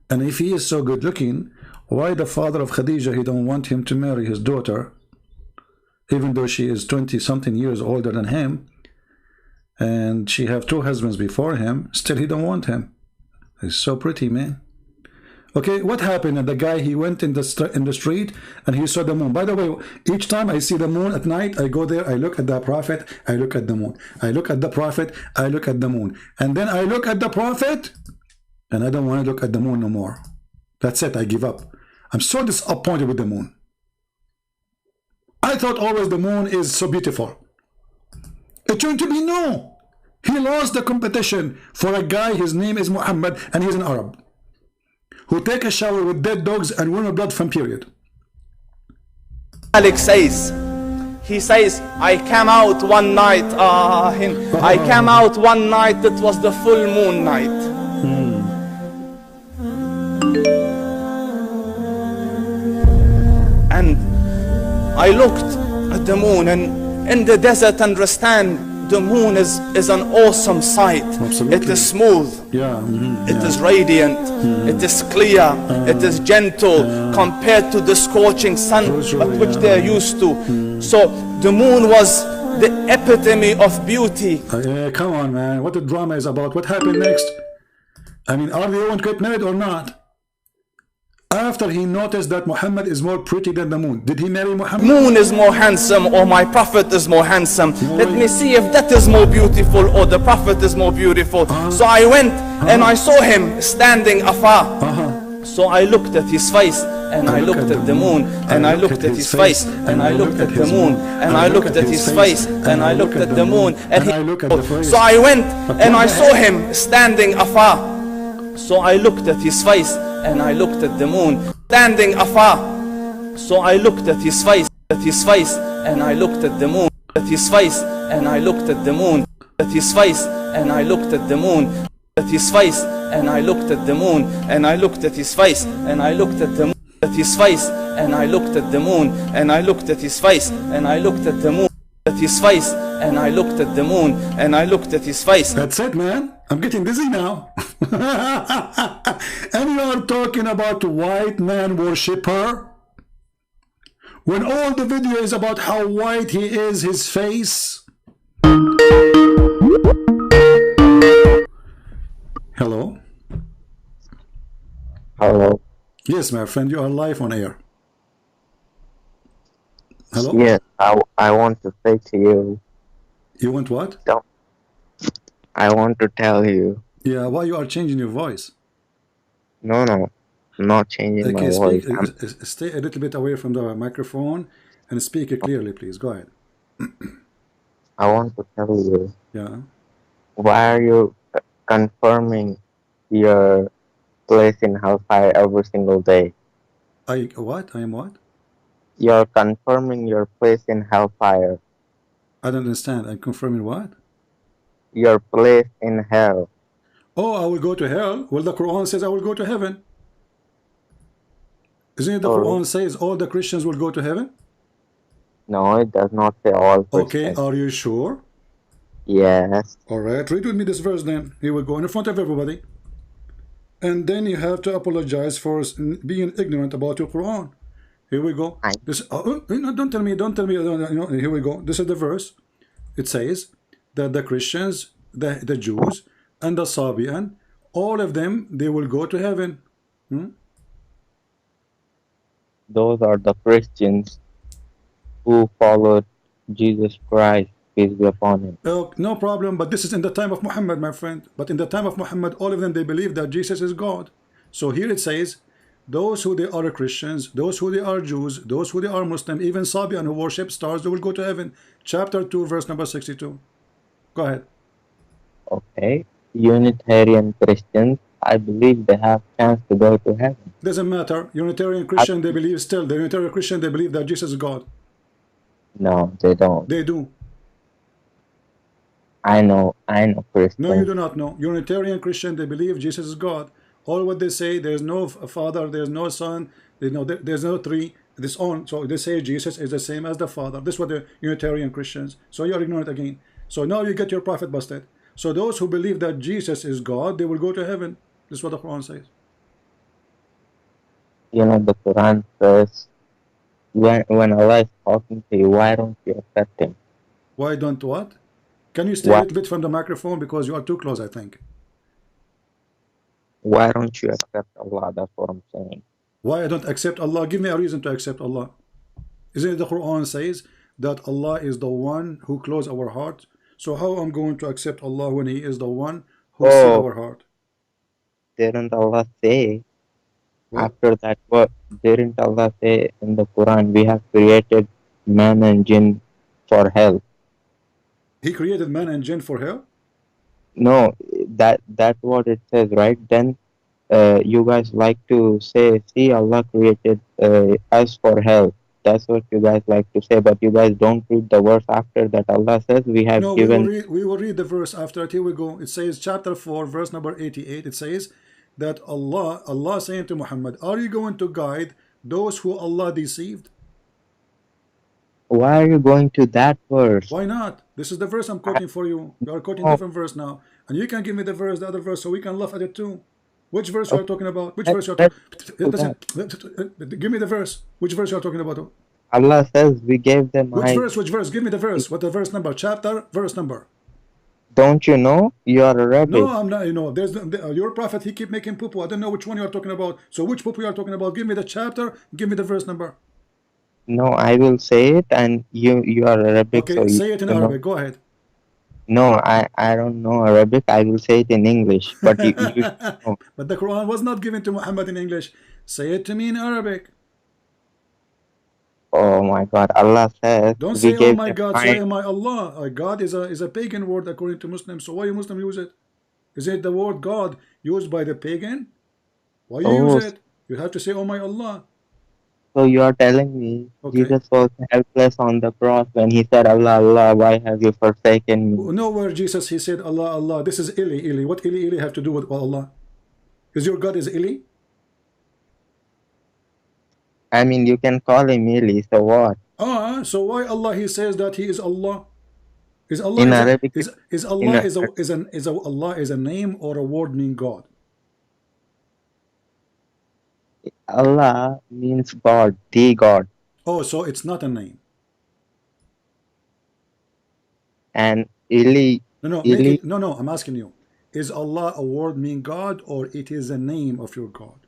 And if he is so good looking, why the father of Khadija, he don't want him to marry his daughter, even though she is 20-something years older than him, and she have 2 husbands before him, still he don't want him. He's so pretty, man. Okay, what happened? And the guy, he went in the street and he saw the moon. By the way, each time I see the moon at night, I go there, I look at the prophet, I look at the moon. I look at the prophet, I look at the moon. And then I look at the prophet, and I don't want to look at the moon no more. That's it, I give up. I'm so disappointed with the moon. I thought always the moon is so beautiful. It turned to be no. He lost the competition for a guy, his name is Muhammad, and he's an Arab, who take a shower with dead dogs and women blood from period. Alex says, he says, I came out one night, I came out one night, it was the full moon night. And I looked at the moon, and in the desert, understand, the moon is an awesome sight. Absolutely. It is smooth, it is radiant, it is clear, it is gentle compared to the scorching sun at which they are used to. So the moon was the epitome of beauty. Come on, man, what the drama is about. What happened next? I mean, are they going to get married or not? After he noticed that Muhammad is more pretty than the moon, did he marry Muhammad? Moon is more handsome or my prophet is more handsome. Let me see if that is more beautiful or the prophet is more beautiful. So I went and I saw him standing afar. So I looked at his face and I looked at the moon, and I looked at his face and I looked at the moon, and I looked at his face and I looked at the moon, and so I went and I saw him standing afar. So I looked at his face and I looked at the moon, standing afar. So I looked at his face, and I looked at the moon, at his face, and I looked at the moon, at his face, and I looked at the moon, at his face, and I looked at the moon, and I looked at his face, and I looked at the moon, at his face, and I looked at the moon, and I looked at his face, and I looked at the moon. at his face, and I looked at the moon, and I looked at his face. That's it, man. I'm getting dizzy now. And you are talking about white man worshipper? When all the video is about how white he is, his face. Hello? Hello. Yes, my friend, you are live on air. Hello? Yes, I want to say to you. You want what? I want to tell you. Yeah, why you are changing your voice? No, I'm not changing my voice. Stay a little bit away from the microphone and speak clearly, please. Go ahead. I want to tell you. Yeah. Why are you confirming your place in hellfire every single day? What? I am what? You're confirming your place in hellfire. I don't understand. I'm confirming what? Your place in hell. Oh, I will go to hell. Well, the Quran says I will go to heaven. Isn't it the Quran says all the Christians will go to heaven? No, it does not say all Okay, Christians. are you sure? Yes. All right, read with me this verse then. Here we go in front of everybody. And then you have to apologize for being ignorant about your Quran. Here we go. Don't tell me. Here we go. This is the verse. It says that the Christians, the Jews, and the Sabian, all of them, they will go to heaven. Those are the Christians who followed Jesus Christ, peace be upon him. No problem, but this is in the time of Muhammad, my friend. But in the time of Muhammad, all of them, they believe that Jesus is God. So here it says, those who they are Christians, those who they are Jews, those who they are Muslim, even Sabian who worship stars, they will go to heaven. Chapter 2, verse number 62. Go ahead. Okay. Unitarian Christians, I believe they have chance to go to heaven. Doesn't matter. Unitarian Christian, they believe still. The Unitarian Christian, they believe that Jesus is God. No, they don't. They do. I know Christians. No, you do not know. Unitarian Christian, they believe Jesus is God. All what they say, there's no Father, there's no Son, there's no three, this on. So they say Jesus is the same as the Father. This is what the Unitarian Christians. So you're ignorant again. So now you get your prophet busted. So those who believe that Jesus is God, they will go to heaven. This is what the Quran says. You know, the Quran says, when Allah is talking to you, why don't you accept him? Why don't what? Can you stay a little bit from the microphone because you are too close, I think. Why don't you accept Allah? That's what I'm saying. Why I don't accept Allah? Give me a reason to accept Allah. Isn't it the Quran says that Allah is the one who closes our heart? So how I'm going to accept Allah when He is the one who sees our heart? Didn't Allah say after that? What didn't Allah say in the Quran? We have created man and jinn for hell. He created man and jinn for hell? No, that's what it says, right? Then you guys like to say, see, Allah created us for hell. That's what you guys like to say, but you guys don't read the verse after that. Allah says we have given. We will read the verse after it. Here we go. It says chapter 4, verse number 88. It says that Allah saying to Muhammad, are you going to guide those who Allah deceived? Why are you going to that verse? Why not? This is the verse I'm quoting for you. You are quoting different verse now. And you can give me the verse, the other verse, so we can laugh at it too. Which verse you are talking about? Which verse you are talking about? Give me the verse. Which verse you are talking about? Allah says we gave them. Which verse? Give me the verse. What the verse number? Chapter, verse number. Don't you know? You are a rebel. No, I'm not. You know, there's your prophet. He keep making poo-poo. I don't know which one you are talking about. So which poo-poo you are talking about? Give me the chapter. Give me the verse number. No, I will say it, and you are Arabic. Okay, so say it in Arabic. Go ahead. No, I don't know Arabic. I will say it in English. But But the Quran was not given to Muhammad in English. Say it to me in Arabic. Oh my God! Allah says. Don't say oh my God. Say oh my Allah. God is a pagan word according to Muslims. So why you Muslim use it? Is it the word God used by the pagan? Why you use it? You have to say oh my Allah. So you are telling me Jesus was helpless on the cross when he said, Allah, Allah, why have you forsaken me? Nowhere Jesus, he said, Allah, Allah. This is Ili, Ili. What Ili, Ili have to do with Allah? Is your God is Ili? I mean, you can call him Ili, so what? So why Allah he says that he is Allah? Is Allah In Arabic, is Allah in Allah is a name or a word mean God? Allah means God, the God, Oh, so it's not a name. and Ili, No, make Ili, it no. I'm asking you. Is Allah a word mean God or it is a name of your God?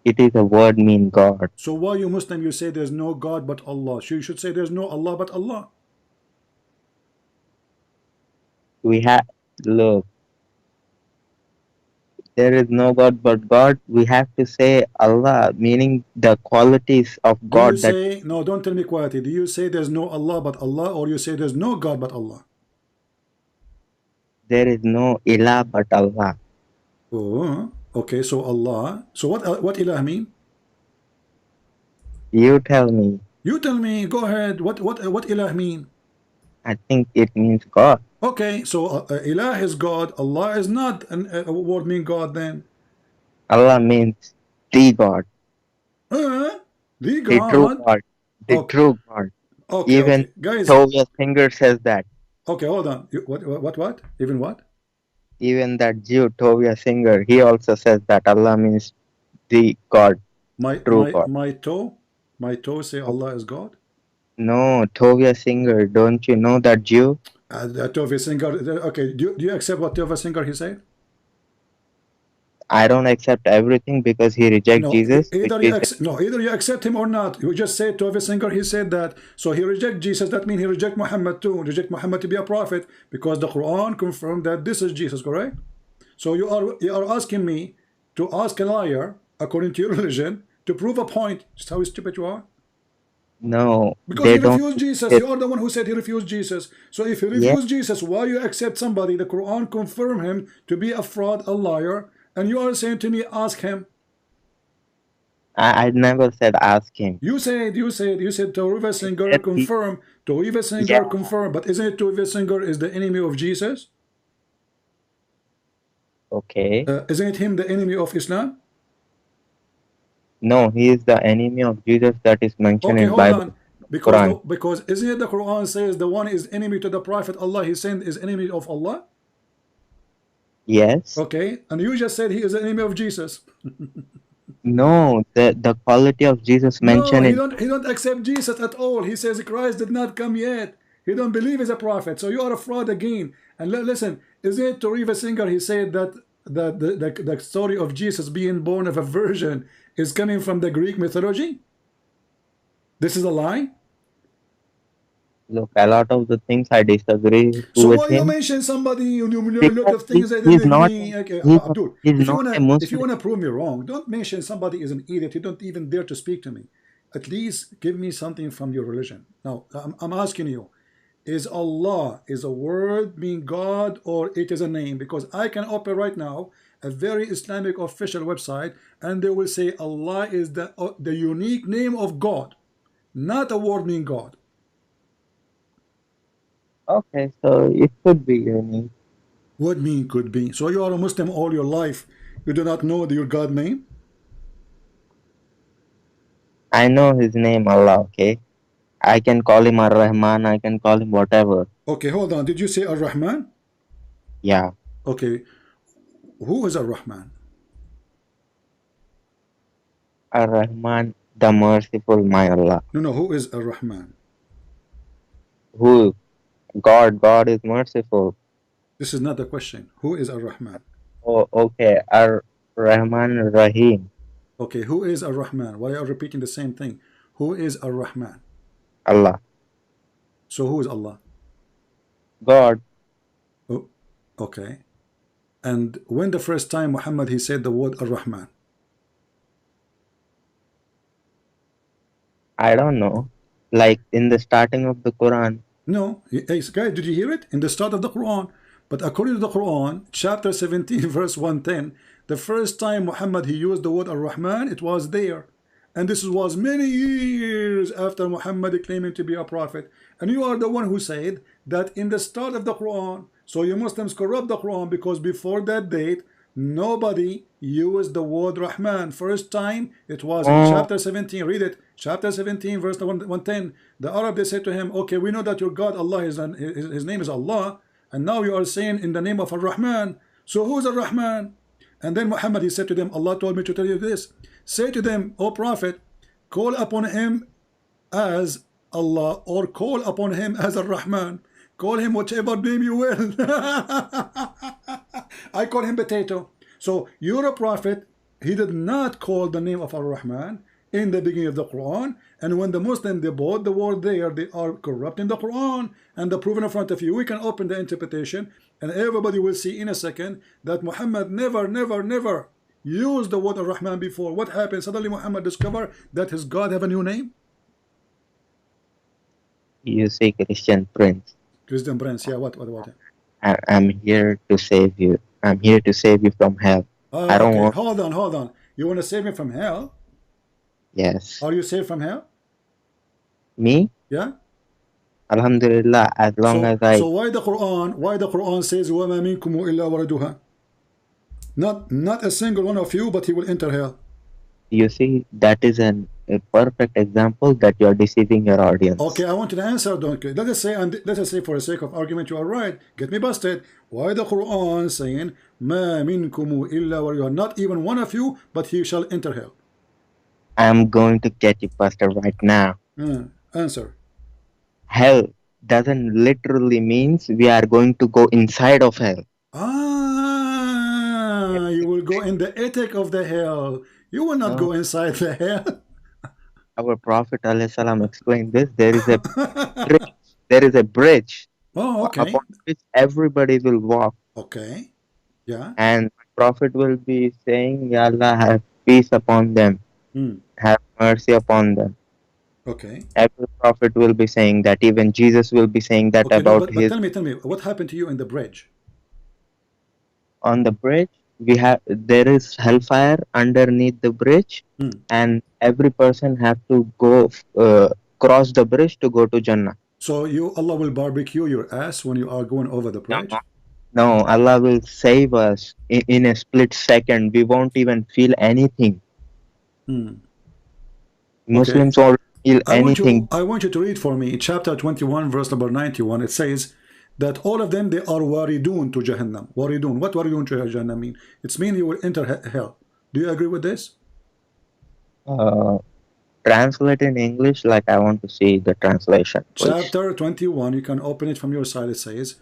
it is a word mean God. So why you Muslim you say there's no God but Allah? So you should say there's no Allah but Allah. We have look. There is no God but God. We have to say Allah, meaning the qualities of Do you God. That say no? Don't tell me quality. Do you say there's no Allah but Allah, or you say there's no God but Allah? there is no ilah but Allah. Oh, okay. So Allah. So what ilah mean? You tell me. You tell me. Go ahead. What ilah mean? I think it means God. Okay. So ilah is God. Allah is not a word mean God then. Allah means the God, The the God. true God, the Okay. true God. Okay. Even Okay. Guys. Tobias Singer says that. Okay. Hold on. What? Even what? Even that Jew Tobias Singer, he also says that Allah means the God, true God. My toe say Allah is God. No, Tobias Singer, don't you know that Jew? Tove Singer. Okay. Do you accept what Tove Singer he said? I don't accept everything because he rejects No, Jesus. either you accept him or not. You just say Tove Singer, he said that. So he reject Jesus. That means he reject Muhammad too. Reject Muhammad to be a prophet because the Quran confirmed that this is Jesus, correct? So you are asking me to ask a liar according to your religion to prove a point. Just how stupid you are. No, Because they he don't. refused Jesus. You are the one who said he refused Jesus. So if he refused Jesus, why you accept somebody? The Quran confirmed him to be a fraud, a liar, and you are saying to me, ask him. I never said ask him. You said Tove Singer confirm. Tove Singer confirm. But isn't it Tove Singer is the enemy of Jesus? Okay. Isn't it him the enemy of Islam? No, he is the enemy of Jesus that is mentioned in Bible. Because isn't it the Quran says the one is enemy to the Prophet Allah he sent is enemy of Allah? Yes. Okay, and you just said he is the enemy of Jesus. No, the quality of Jesus mentioned. No, he don't accept Jesus at all. He says Christ did not come yet. He don't believe he's a prophet. So you are a fraud again. And listen, is it Tove Singer? He said that the story of Jesus being born of a virgin is coming from the Greek mythology. This is a lie. Look, a lot of the things I disagree so with why him. You mention somebody, you look at things that he's not, okay, he's, Abdul, he's if not you wanna prove me wrong, don't mention somebody is an idiot. You don't even dare to speak to me. At least give me something from your religion. Now I'm asking you, is Allah is a word mean God or it is a name? Because I can open right now a very Islamic official website and they will say Allah is the unique name of God, not a word mean God. Okay, so it could be unique. What mean could be? So you are a Muslim all your life. You do not know your God name? I know his name, Allah, okay? I can call him Ar-Rahman, I can call him whatever. Okay, hold on. Did you say Ar-Rahman? Yeah. Okay. Who is Ar-Rahman? Ar-Rahman, the merciful, my Allah. No, who is Ar-Rahman? Who? God is merciful. This is not the question. Who is Ar-Rahman? Oh, okay. Ar-Rahman Rahim. Okay, who is Ar-Rahman? Why are you repeating the same thing? Who is Ar-Rahman? Allah. So who is Allah? God. Oh, okay. And when the first time Muhammad he said the word Ar-Rahman? I don't know. Like in the starting of the Quran. No. Hey, guys, did you hear it? In the start of the Quran. But according to the Quran, chapter 17, verse 110, the first time Muhammad he used the word Ar-Rahman, it was there. And this was many years after Muhammad claiming to be a prophet. And you are the one who said that in the start of the Quran, so you Muslims corrupt the Quran because before that date, nobody used the word Rahman. First time, it was in chapter 17. Read it. Chapter 17, verse 110. The Arab, they said to him, okay, we know that your God, Allah, his name is Allah, and now you are saying in the name of Ar-Rahman. So who's Ar-Rahman? And then Muhammad, he said to them, Allah told me to tell you this. Say to them, O Prophet, call upon him as Allah, or call upon him as Ar-Rahman. Call him whichever name you will. I call him potato. So you're a prophet. He did not call the name of Ar-Rahman in the beginning of the Quran. And when the Muslim, they bought the word there, they are corrupting the Quran and the proof in front of you. We can open the interpretation and everybody will see in a second that Muhammad never used the word Ar-Rahman before. What happened? Suddenly Muhammad discovered that his God have a new name. You say Christian Prince. Christian Prince, yeah, what about it? I'm here to save you. I'm here to save you from hell. I don't want... Hold on. You want to save me from hell? Yes. Are you saved from hell? Me? Yeah. Alhamdulillah, as long as I... So why the Quran says وَمَا مِنْكُمُ إِلَّا وَرَدُهَا? Not a single one of you, but he will enter hell. You see, that is a perfect example that you are deceiving your audience. Okay, I want to answer. Don't let us say, and let us say for the sake of argument, you are right. Get me busted. Why the Quran saying "Ma minkum illa waridha"? Not even one of you, but he shall enter hell. I am going to get you busted right now. Answer. Hell doesn't literally means we are going to go inside of hell. You will go in the attic of the hell. You will not go inside the hell. Our Prophet ﷺ explained this. There is a bridge. There is a bridge. Oh, okay. Upon which everybody will walk. Okay. Yeah. And Prophet will be saying, Ya Allah, have peace upon them. Have mercy upon them. Okay. Every prophet will be saying that. Even Jesus will be saying that about his... But tell me, what happened to you in the bridge? On the bridge, there is hellfire underneath the bridge, and every person have to go cross the bridge to go to Jannah. So Allah will barbecue your ass when you are going over the bridge? No, Allah will save us in a split second. We won't even feel anything. Muslims won't feel anything. I want you to read for me chapter 21 verse number 91. It says that all of them, they are waridun to Jahannam. Waridun. What waridun to Jahannam mean? It's mean you will enter hell. Do you agree with this? Translate in English, like I want to see the translation. Please. Chapter 21, you can open it from your side. It says,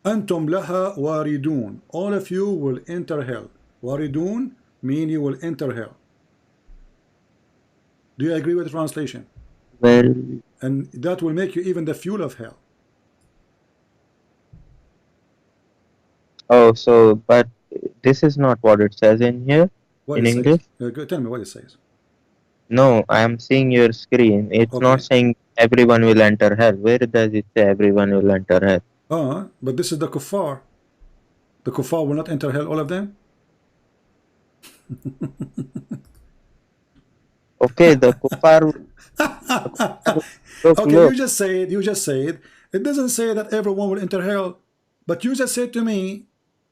Antum laha waridun. All of you will enter hell. Waridun mean you will enter hell. Do you agree with the translation? Well, and that will make you even the fuel of hell. Oh, so, but this is not what it says in here, in English. Tell me what it says. No, I am seeing your screen. It's not saying everyone will enter hell. Where does it say everyone will enter hell? But this is the kuffar. The kuffar will not enter hell, all of them? Okay, the kuffar. Okay, look. You just said, it doesn't say that everyone will enter hell. But you just said to me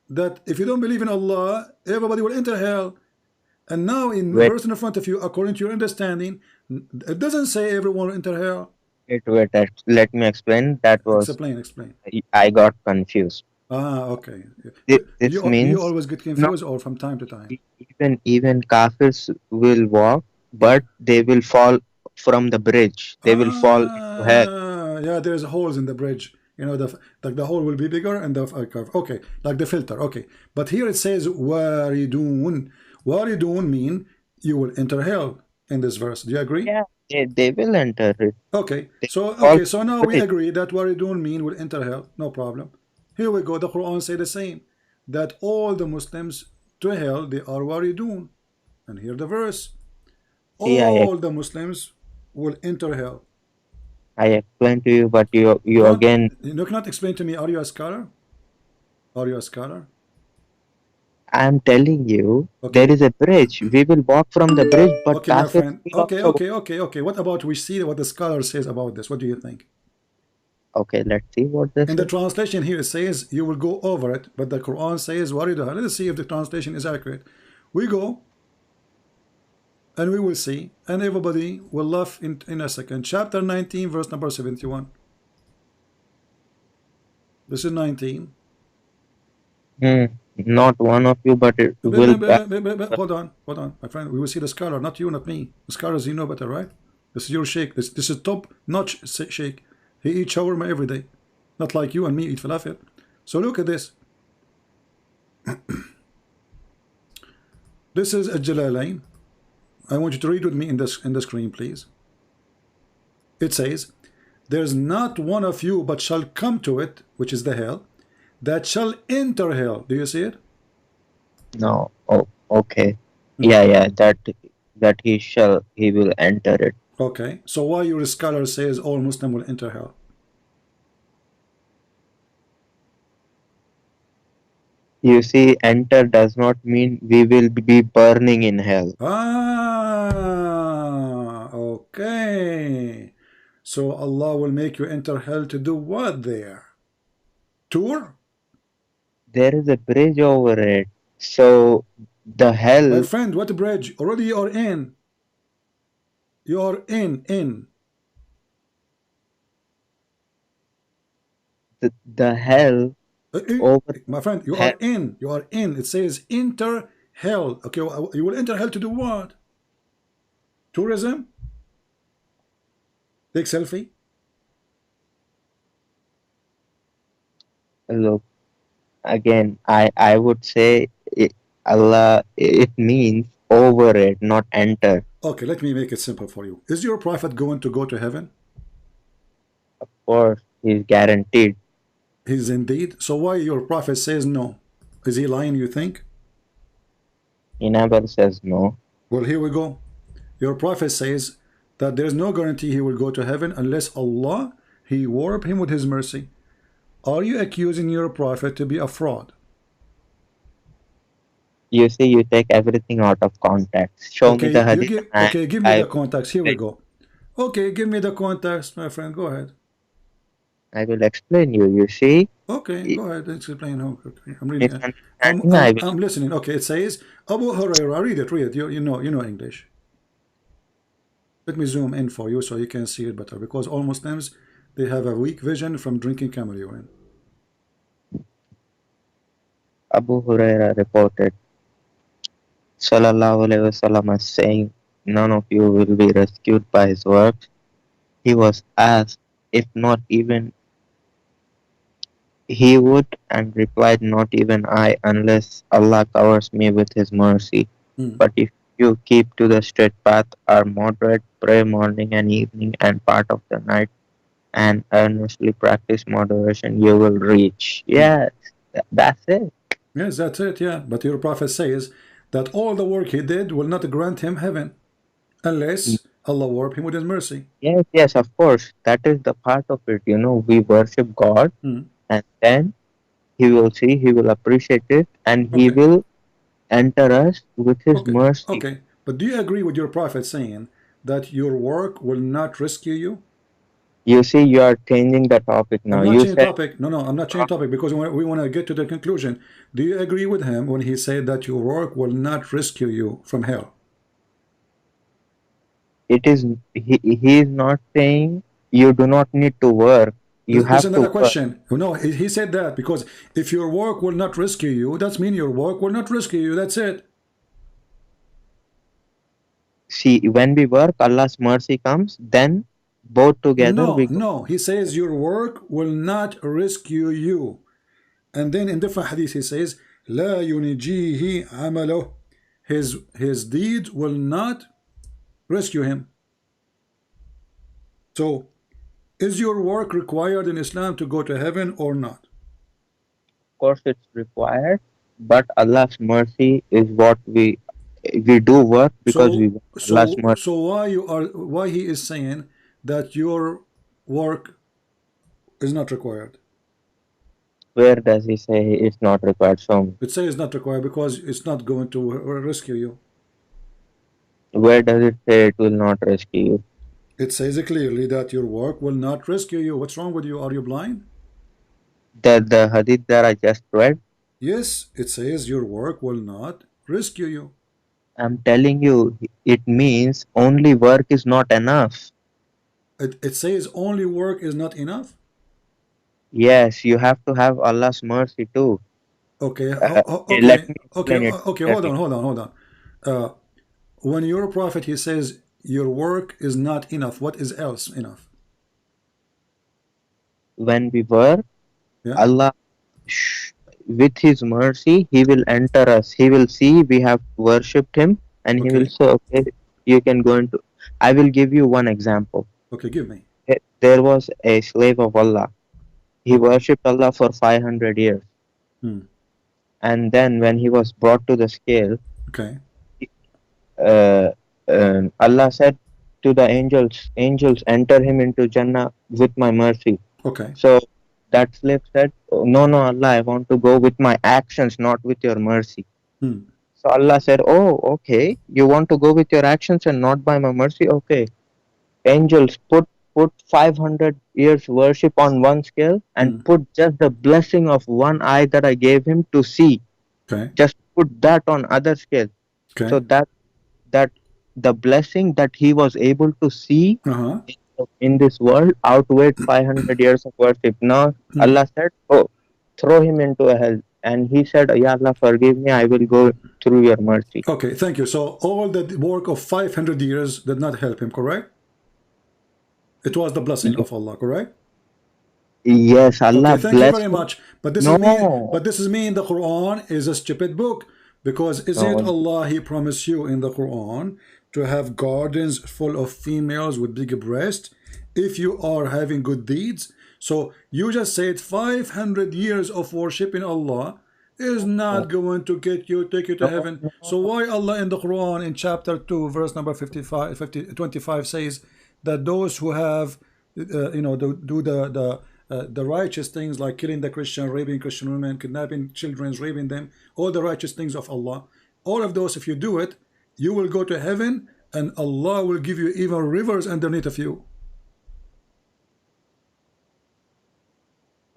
that if you don't believe in Allah, everybody will enter hell. And now in the verse in front of you, according to your understanding, it doesn't say everyone will enter hell. Wait, let me explain. That was... Explain. I got confused. Okay. This means... You always get confused, or from time to time? Even kafirs will walk, but they will fall from the bridge. They will fall into hell. Yeah, there's holes in the bridge. You know, the hole will be bigger and the okay, like the filter. Okay, but here it says waridun. Waridun mean you will enter hell in this verse. Do you agree? Yeah, they will enter it. Okay, so now we agree that waridun mean will enter hell. No problem. Here we go. The Quran say the same, that all the Muslims to hell they are waridun, and here the verse. All the Muslims will enter hell. I explained to you, but you again... You cannot explain to me. Are you a scholar? Are you a scholar? I'm telling you, there is a bridge. We will walk from the bridge, but... Okay, my friend. Okay. What about we see what the scholar says about this? What do you think? Okay, let's see what this in the translation here it says you will go over it, but the Quran says wariduha. Let us see if the translation is accurate. We go. And we will see, and everybody will laugh in a second. Chapter 19, verse number 71. This is 19. Not one of you, but it will. Hold on, my friend. We will see the scholar, not you, not me. The scholars, you know better, right? This is your sheikh. This is top-notch sheikh. He eats shawarma every day, not like you and me eat falafel. So look at this. This is a Jalalain. I want you to read with me in the screen, please. It says, "There's not one of you but shall come to it, which is the hell, that shall enter hell." Do you see it? No. Oh, okay. Yeah. That he will enter it. Okay. So why your scholar says all Muslim will enter hell? You see, enter does not mean we will be burning in hell. Okay. So Allah will make you enter hell to do what there? Tour? There is a bridge over it. So the hell. My friend, what bridge? Already you are in. You are in. The hell. My friend, you are in. You are in. It says enter hell. Okay, you will enter hell to do what? Tourism? Take selfie? Look, again, I would say Allah, it means over it, not enter. Okay, let me make it simple for you. Is your prophet going to go to heaven? Of course, he's guaranteed. He's indeed. So why your prophet says no? Is he lying, you think? He never says no. Well, here we go. Your prophet says that there's no guarantee he will go to heaven unless Allah, he warp him with his mercy. Are you accusing your prophet to be a fraud? You see, you take everything out of context. Show me the hadith. Okay, give me the context. Here we go. Okay, give me the context, my friend. Go ahead. I will explain you see. Okay, go ahead. Explain. Okay. I'm reading. I'm listening. Okay, it says Abu Hurairah. Read it. You know English. Let me zoom in for you so you can see it better, because all Muslims, they have a weak vision from drinking camel urine. Abu Hurairah reported, Sallallahu Alaihi Wasallam is saying, none of you will be rescued by his works. He was asked if not even he would, and replied, not even I, unless Allah covers me with his mercy. But if you keep to the straight path, are moderate, pray morning and evening and part of the night, and earnestly practice moderation, you will reach. Yes, that's it. Yes, that's it, yeah. But your prophet says that all the work he did will not grant him heaven unless Allah warp him with his mercy. Yes, of course. That is the part of it. We worship God, and then he will see, he will appreciate it, and he will enter us with his mercy. Okay, but do you agree with your prophet saying that your work will not rescue you? You see, you are changing the topic now. I'm not changing topic. No, I'm not changing topic, because we want to get to the conclusion. Do you agree with him when he said that your work will not rescue you from hell? It is, he is not saying you do not need to work. You have to. Another question. No, he said that because if your work will not rescue you, that means your work will not rescue you. That's it. See, when we work, Allah's mercy comes, then both together No, he says your work will not rescue you. And then in different hadith he says, لا ينجيه عمله. His deeds will not rescue him. So, is your work required in Islam to go to heaven or not? Of course it's required, but Allah's mercy is what we do work because we want Allah's mercy. So why he is saying that your work is not required? Where does he say it's not required? So it says it's not required because it's not going to rescue you. Where does it say it will not rescue you? It says clearly that your work will not rescue you. What's wrong with you? Are you blind? The hadith that I just read? Yes, it says your work will not rescue you. I'm telling you, it means only work is not enough. It says only work is not enough. Yes, you have to have Allah's mercy too. Okay, Okay, let okay, me okay, explain it okay. Hold clearly. on, hold on, hold on. When your prophet he says your work is not enough, what is else enough? When we work, Yeah. Allah, with His mercy, He will enter us. He will see we have worshipped Him, and He will Okay. say, "Okay, you can go into." I will give you one example. Okay. Give me. There was a slave of Allah. He Okay. worshipped Allah for 500 years, Hmm. and then when he was brought to the scale, Okay. uh, Allah said to the angels, "Angels, enter him into Jannah with my mercy." Okay. So that slave said, "Oh, no, no, Allah, I want to go with my actions, not with your mercy." Hmm. So Allah said, "Oh, okay, you want to go with your actions and not by my mercy? Okay, angels, put 500 years worship on one scale and Hmm. put just the blessing of one eye that I gave him to see. Okay. Just put that on other scale." Okay. So that the blessing that he was able to see Uh-huh. in this world outweighed 500 years of worship. Now Hmm. Allah said, "Oh, throw him into a hell." And he said, "Ya Allah, forgive me. I will go through your mercy." Okay, thank you. So all the work of 500 years did not help him, correct? It was the blessing of Allah, correct? Yes, Allah Okay, thank you bless very him. much. But this is me. No, But this is me in the Quran is a stupid book, because isn't it no, Allah He promised you in the Quran to have gardens full of females with big breasts if you are having good deeds? So you just said 500 years of worshiping Allah is not going to take you to no, heaven. So no. why Allah in the Quran in chapter 2 verse number 25 says that those who have do the righteous things like killing the Christian, raping Christian women, kidnapping children, raping them, all the righteous things of Allah, all of those, if you do it, you will go to heaven and Allah will give you even rivers underneath of you.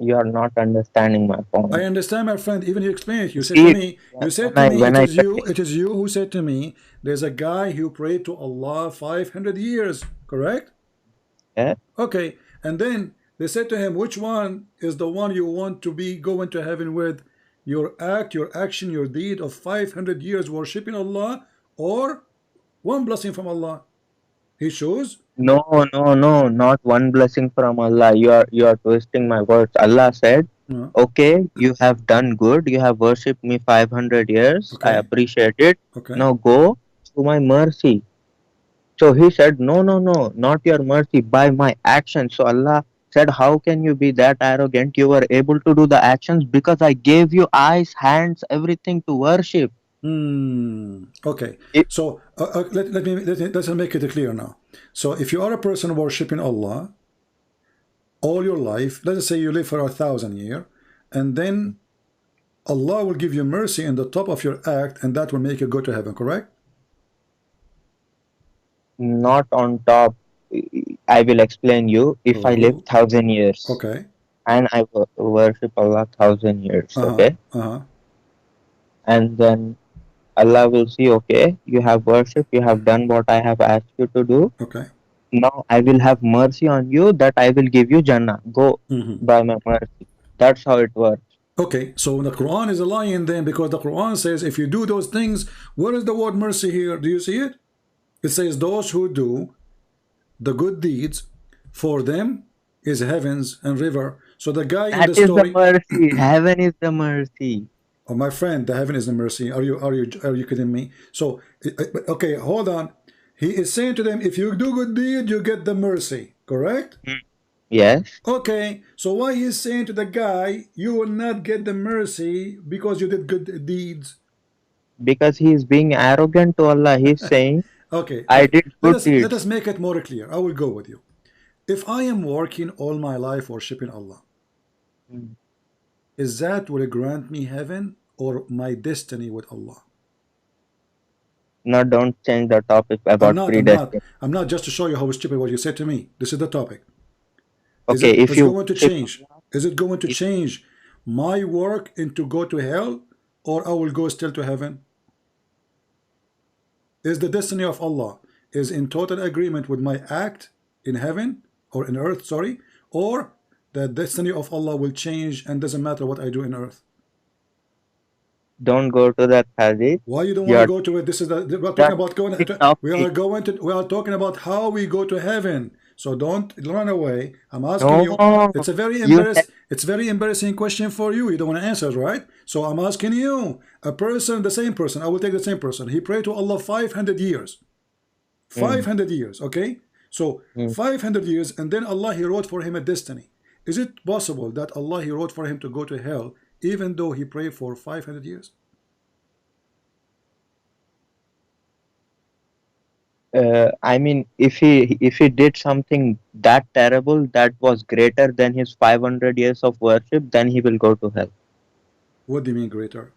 You are not understanding my I point. understand, my friend. Even you explain it. You said to See, me, when I tell it is you who said to me, there's a guy who prayed to Allah 500 years, correct? yeah, Okay. And then they said to him, which one is the one you want to be going to heaven with? Your act, your action, your deed of 500 years worshiping Allah, or one blessing from Allah? He chose. no, no, no, not one blessing from Allah. You are twisting my words. Allah said, uh, "Okay, you have done good. You have worshipped me 500 years. I okay, appreciate it. okay. Now go to my mercy." So he said, "No, no, no, not your mercy, by my action." So Allah said, "How can you be that arrogant? You were able to do the actions because I gave you eyes, hands, everything to worship." Okay. It, So let's make it clear now. So if you are a person worshiping Allah all your life, let's say you live for 1,000 years, and then Allah will give you mercy in the top of your act, and that will make you go to heaven, correct? not on top. I will explain you. If I live Oh, 1,000 years okay. and I worship Allah 1,000 years, Uh-huh. okay, Uh-huh. and then Allah will see, okay, you have worshipped, you have done what I have asked you to do. Okay. Now I will have mercy on you, that I will give you Jannah. Go by my mercy. That's how it works. Okay, so the Quran is a lying then, because the Quran says if you do those things, where is the word mercy here? Do you see it? It says those who do the good deeds, for them is heavens and river. So the guy in That the is the story, mercy. Heaven is the mercy. oh my friend, the heaven is the mercy. Are you kidding me? So okay, hold on. He is saying to them, if you do good deed, you get the mercy, correct? Yes, Okay, so why he's saying to the guy, you will not get the mercy because you did good deeds? because he is being arrogant to Allah. He's saying, Okay, I okay. did Let good us let deeds. us make it more clear. I will go with you. If I am working all my life worshiping Allah, is that will grant me heaven or my destiny with Allah? No, don't change the topic I'm about not. I'm not. predestined. I'm not just to show you how stupid what you said to me. This is the topic. Is Okay, it if is you going to worship change? Is it going to if, change my work into go to hell, or I will go still to heaven? Is the destiny of Allah is in total agreement with my act in heaven or in earth, sorry, or the destiny of Allah will change and doesn't matter what I do in earth? Don't go to that hadith. Why you don't want to go to it? This is we're talking about going. We are talking about how we go to heaven. So don't run away. I'm asking you. It's a very embarrassing question for you. You don't want to answer, right? So I'm asking you. A person, the same person. I will take the same person. He prayed to Allah 500 years. 500 years. Okay. So 500 years, and then Allah He wrote for him a destiny. Is it possible that Allah He wrote for him to go to hell, even though he prayed for 500 years? I mean, if he did something that terrible that was greater than his 500 years of worship, then he will go to hell. What do you mean greater?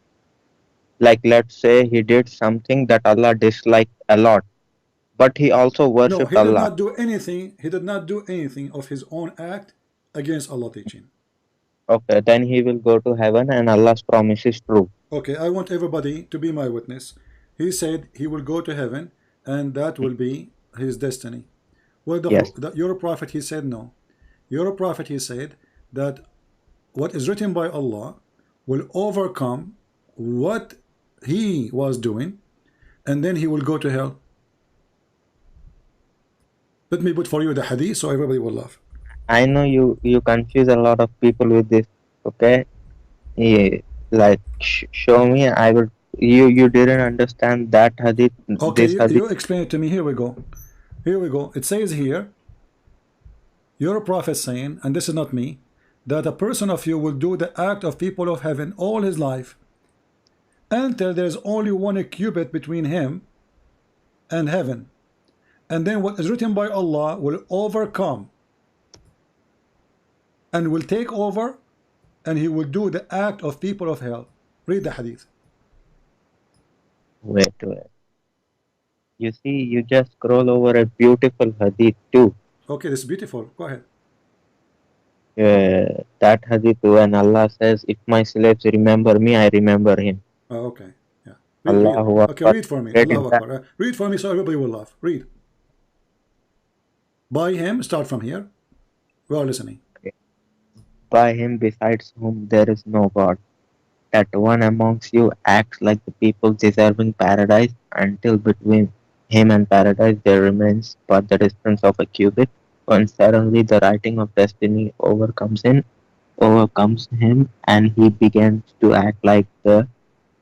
Like, let's say he did something that Allah disliked a lot, but he also worshipped Allah. No, he did not do anything. He did not do anything of his own act against Allah teaching. Okay, then he will go to heaven, and Allah's promise is true. Okay, I want everybody to be my witness. He said he will go to heaven, and that will be his destiny. Well, your prophet, he said no. Your prophet, he said that what is written by Allah will overcome what he was doing, and then he will go to hell. Let me put for you the hadith so everybody will laugh. I know you confuse a lot of people with this. Okay, like show me. I will. You didn't understand that hadith. Okay, you explain it to me. Here we go. Here we go. It says here, your prophet saying, and this is not me, that a person of you will do the act of people of heaven all his life until there is only one cubit between him and heaven, and then what is written by Allah will overcome and will take over, and he will do the act of people of hell. Read the hadith. Wait. You see, you just scroll over a beautiful hadith too. Okay, this is beautiful. Go ahead. That hadith when Allah says, "If my slaves remember me, I remember him." Oh, okay. Yeah. Okay, read for me. Read for me so everybody will laugh. Read. By him, start from here. We are listening. Okay. By him besides whom there is no God, that one amongst you acts like the people deserving paradise, until between him and paradise there remains but the distance of a cubit, when suddenly the writing of destiny overcomes him, and he begins to act like the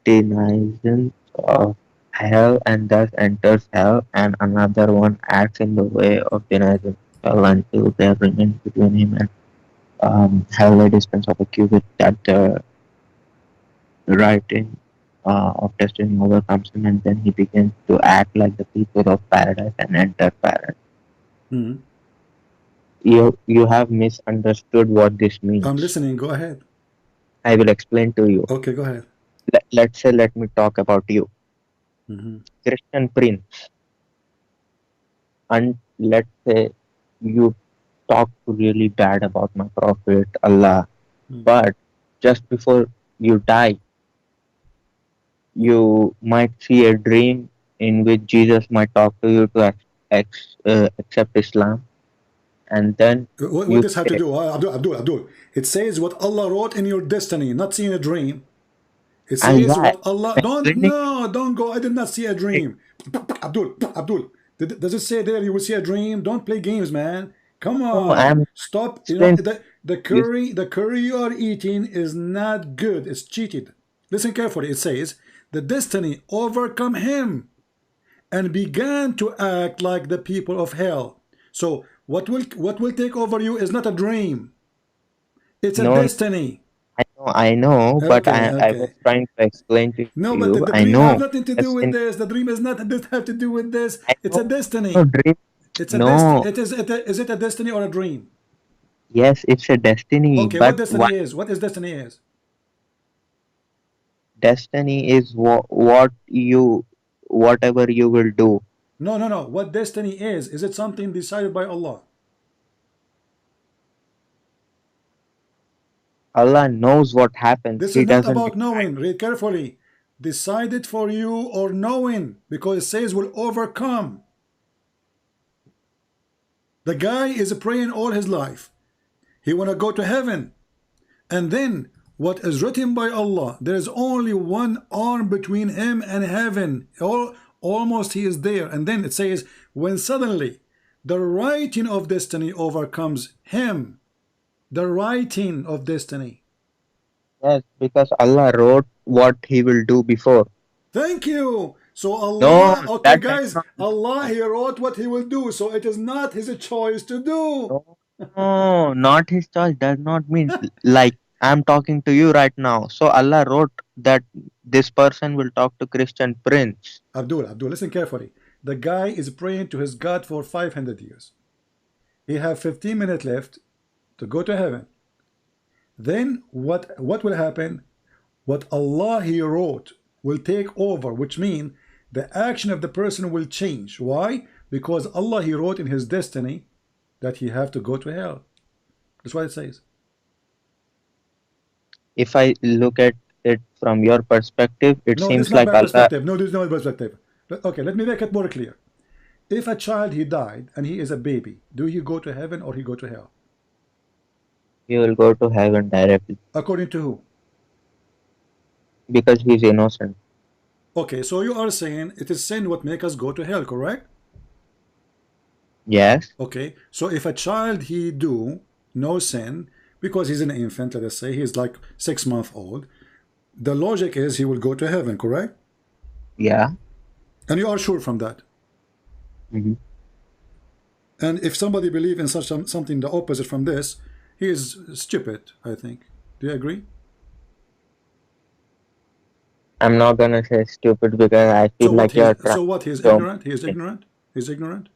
denizens of hell, and thus enters hell, and another one acts in the way of denizing hell, until there remains between him and hell a distance of a cubit, that the writing of destiny overcomes him, and then he begins to act like the people of paradise and enter paradise. You have misunderstood what this means. I'm listening. Go ahead. I will explain to you. Okay, go ahead. Let me talk about you. Christian Prince. And let's say you talk really bad about my prophet, Allah, but just before you die, you might see a dream in which Jesus might talk to you to accept Islam, and then what does this have to do? Abdul, it says what Allah wrote in your destiny, not seeing a dream. It says what Allah. Don't go. I did not see a dream. Abdul, does it say there you will see a dream? Don't play games, man. Come on, stop. You know, the curry you are eating is not good. It's cheated. Listen carefully. It says the destiny overcome him and began to act like the people of hell. So what will take over you is not a dream. It's a destiny. I know, but I was trying to explain to you. No, but the dream has nothing to do with this. The dream is not have to do with this. It's a destiny. No, dream. It's a destiny. Is it a destiny or a dream? Yes, it's a destiny. Okay, what destiny is? What is destiny is? Destiny is whatever you will do. No. What destiny is? Is it something decided by Allah? Allah knows what happens. This is not about knowing. Read carefully. decided for you or knowing, because it says will overcome. The guy is praying all his life. He want to go to heaven. And then what is written by Allah, there is only one arm between him and heaven. Almost he is there. And then it says, when suddenly the writing of destiny overcomes him. The writing of destiny. Yes, because Allah wrote what he will do before. Thank you. So Allah, No, okay that guys, does not. Allah, he wrote what he will do. So it is not his choice to do. No, not his choice does not mean like I'm talking to you right now. So Allah wrote that this person will talk to Christian Prince. Abdul, listen carefully. The guy is praying to his God for 500 years. He have 15 minutes left to go to heaven. Then what will happen? What Allah he wrote will take over, which means the action of the person will change. Why? Because Allah he wrote in his destiny that he have to go to hell. That's what it says. If I look at it from your perspective, it No, this seems is not like my Allah. perspective. No, this is not my perspective. Okay, let me make it more clear. If a child he died and he is a baby, do he go to heaven or he go to hell? He will go to heaven directly According to who? because he's innocent. Okay, so you are saying it is sin what make us go to hell, correct? Yes. Okay, so if a child he do no sin because he's an infant, let us say he's like 6 months old, the logic is he will go to heaven, correct? Yeah. And you are sure from that? Mm-hmm. And if somebody believe in such something the opposite from this, he is stupid, I think. Do you agree? I'm not gonna say stupid because I feel like you're trying. So what? He is to ignorant? He is ignorant? He's ignorant?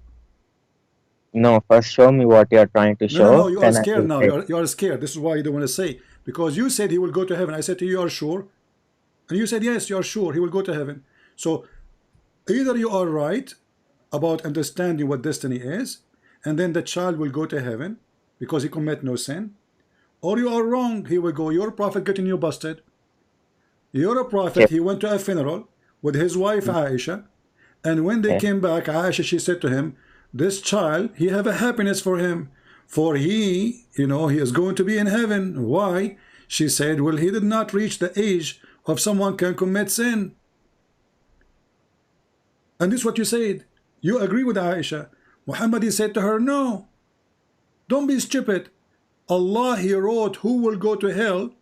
No, first show me what you're trying to show. No, you are then I scared will now. say. You are scared. This is why you don't want to say. Because you said he will go to heaven. I said to you, you are sure? And you said, yes, you are sure he will go to heaven. So either you are right about understanding what destiny is, and then the child will go to heaven because he commit no sin, or you are wrong. He will go. Your prophet getting you busted. You're a prophet. Okay. He went to a funeral with his wife Aisha, and when they Okay. came back, Aisha, she said to him, this child, he have a happiness for him, for he, he is going to be in heaven. Why? She said, well, he did not reach the age of someone can commit sin. And this is what you said. You agree with Aisha. Muhammad, he said to her, no, don't be stupid. Allah, he wrote who will go to hell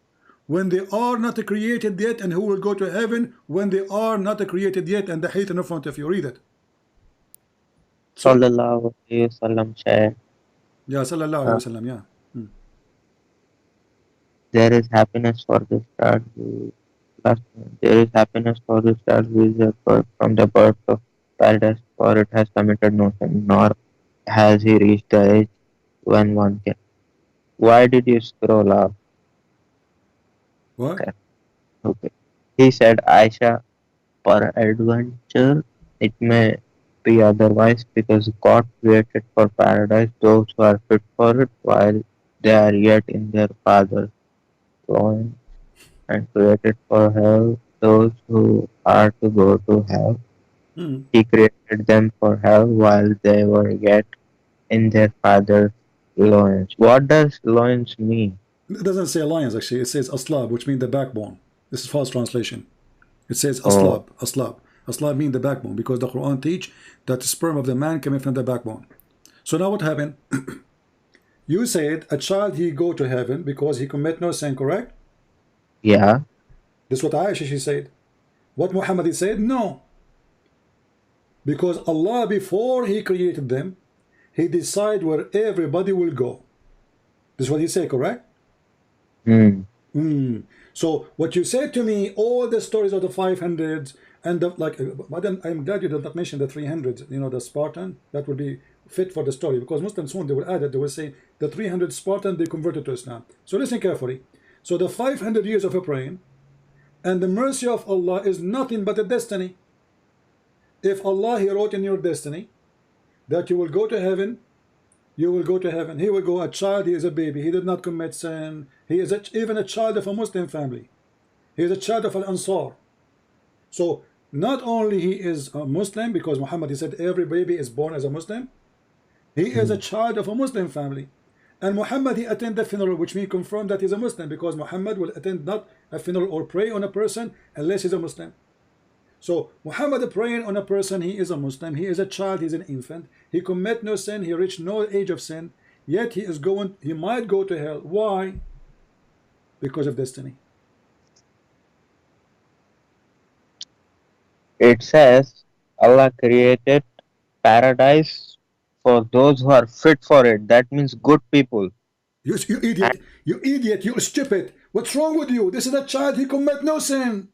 when they are not created yet, and who will go to heaven when they are not created yet. And the hadith in front of you, read it. So, Sallallahu Alaihi Wasallam said, yeah, sallallahu alayhi wasallam, yeah. there is happiness for this child who there is happiness for this child who is a birth from the birth of paradise, for it has committed no sin, nor has he reached the age when one can. Why did you scroll up? What? Okay. He said, Aisha, for adventure, it may be otherwise, because God created for paradise those who are fit for it while they are yet in their father's womb, and created for hell those who are to go to hell. He created them for hell while they were yet in their father's loins. What does loins mean? It doesn't say lions, actually. It says aslab, which means the backbone. This is false translation. It says aslab, aslab. Aslab means the backbone, because the Quran teach that the sperm of the man coming from the backbone. So now what happened? You said a child he go to heaven because he commit no sin, correct? Yeah. This is what Aisha she said. What Muhammad he said? No. Because Allah, before he created them, he decide where everybody will go. This is what he said, correct? So what you said to me, all the stories of the 500s and the, like, but then I'm glad you did not mention the 300s, the Spartan. That would be fit for the story, because Muslims soon they will add it. They will say the 300 Spartan, they converted to Islam. So listen carefully. So the 500 years of a praying and the mercy of Allah is nothing but a destiny. If Allah he wrote in your destiny that you will go to heaven, you will go to heaven. He will go. A child, he is a baby, he did not commit sin, he is even a child of a Muslim family, he is a child of an Ansar, So not only he is a Muslim, because Muhammad, he said every baby is born as a Muslim, he is a child of a Muslim family. And Muhammad, he attend the funeral, which means confirm that he's a Muslim, because Muhammad will attend not a funeral or pray on a person unless he's a Muslim. So Muhammad praying on a person, he is a Muslim, he is a child, he's an infant, he commit no sin, he reached no age of sin, yet he might go to hell. Why? Because of destiny. It says Allah created paradise for those who are fit for it. That means good people. You idiot, you idiot, you stupid. What's wrong with you? This is a child, he commit no sin.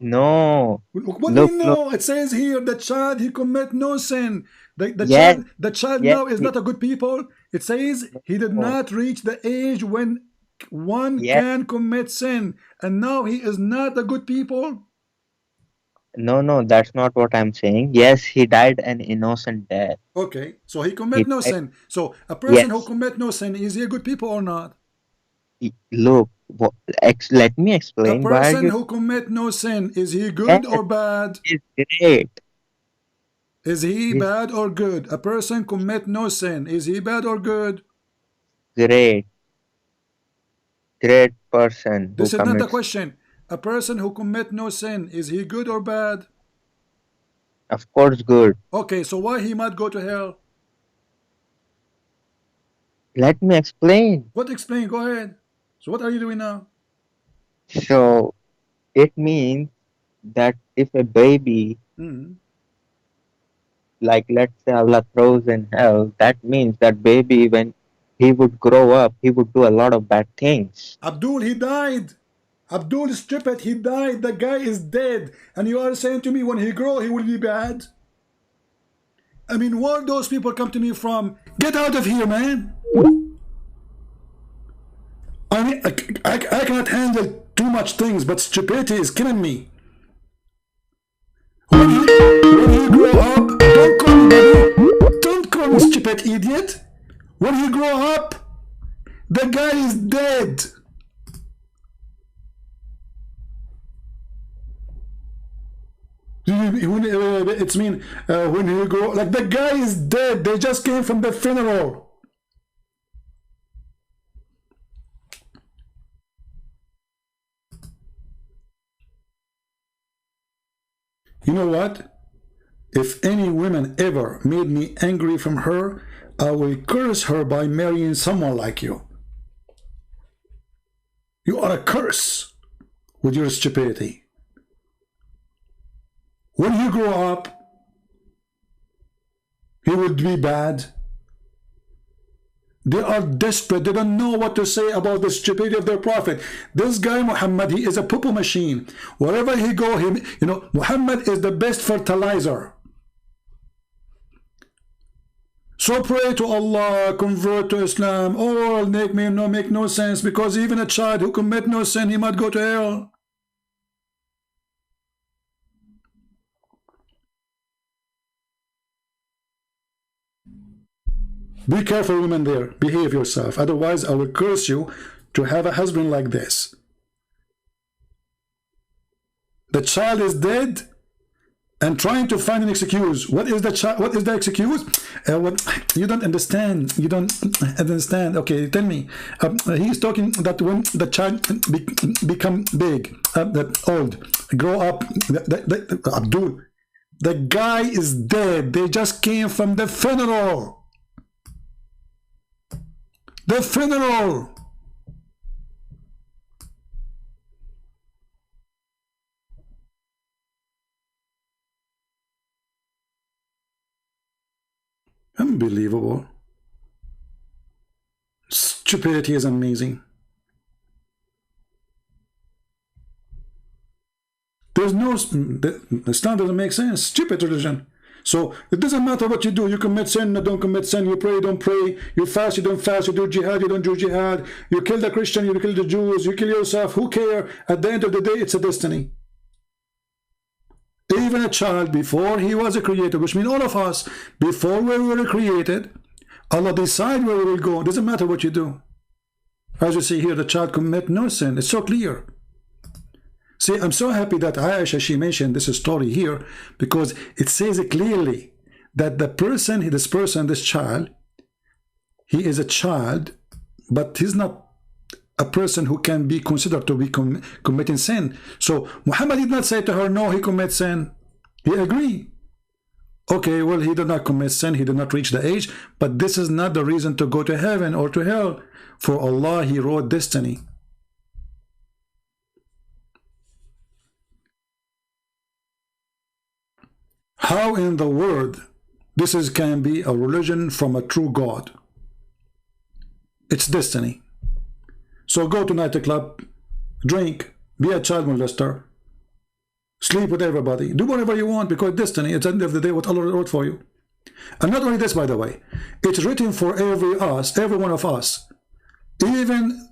No. What do you know? It says here, the child, he commit no sin. The child now is not a good people. It says he did not reach the age when one can commit sin. And now he is not a good people. No, that's not what I'm saying. Yes, he died an innocent death. Okay, so he commit no sin. So a person who commit no sin, is he a good people or not? Look, let me explain. A person who commit no sin, is he good or bad? He's great. Is he bad or good? A person commit no sin, is he bad or good? Great person. This is not the question. A person who commit no sin, is he good or bad? Of course good. Okay, so why he might go to hell? Let me explain. What explain? Go ahead. So what are you doing now? So it means that if a baby, like let's say Allah throws in hell, that means that baby, when he would grow up, he would do a lot of bad things. Abdul, he died. Abdul is stupid, he died. The guy is dead. And you are saying to me when he grow, he will be bad? I mean, where those people come to me from? Get out of here, man. I mean, I cannot handle too much things, but stupidity is killing me. When he grow up, don't call me stupid idiot. When he grow up, the guy is dead. It's mean when he grow, like the guy is dead. They just came from the funeral. You know what? If any woman ever made me angry from her, I will curse her by marrying someone like you. You are a curse with your stupidity. When he grow up, he will be bad. They are desperate. They don't know what to say about the stupidity of their prophet. This guy Muhammad, he is a poo-poo machine. Wherever he go, Muhammad is the best fertilizer. So pray to Allah, convert to Islam. All make no sense, because even a child who commit no sin, he might go to hell. Be careful, women there. Behave yourself. Otherwise, I will curse you to have a husband like this. The child is dead and trying to find an excuse. What is the child? What is the excuse? You don't understand. You don't understand. Okay, tell me. He's talking that when the child become big, old, grow up. Abdul, the guy is dead. They just came from the funeral. The funeral. Unbelievable. Stupidity is amazing. There's no, Islam doesn't make sense. Stupid religion. So it doesn't matter what you do. You commit sin, don't commit sin. You pray, don't pray. You fast, you don't fast. You do jihad, you don't do jihad. You kill the Christian, you kill the Jews. You kill yourself. Who cares? At the end of the day, it's a destiny. Even a child, before he was created, which means all of us, before we were created, Allah decide where we will go. It doesn't matter what you do. As you see here, the child commit no sin. It's so clear. See, I'm so happy that Aisha, she mentioned this story here, because it says clearly that this child, he is a child, but he's not a person who can be considered to be committing sin. So Muhammad did not say to her, no, he commits sin. He agreed. Okay, well, he did not commit sin, he did not reach the age, but this is not the reason to go to heaven or to hell. For Allah, He wrote destiny. How in the world this can be a religion from a true God? It's destiny. So go to nightclub, drink, be a child molester, sleep with everybody, do whatever you want, because destiny, at the end of the day, what Allah wrote for you. And not only this, by the way, it's written for every one of us. Even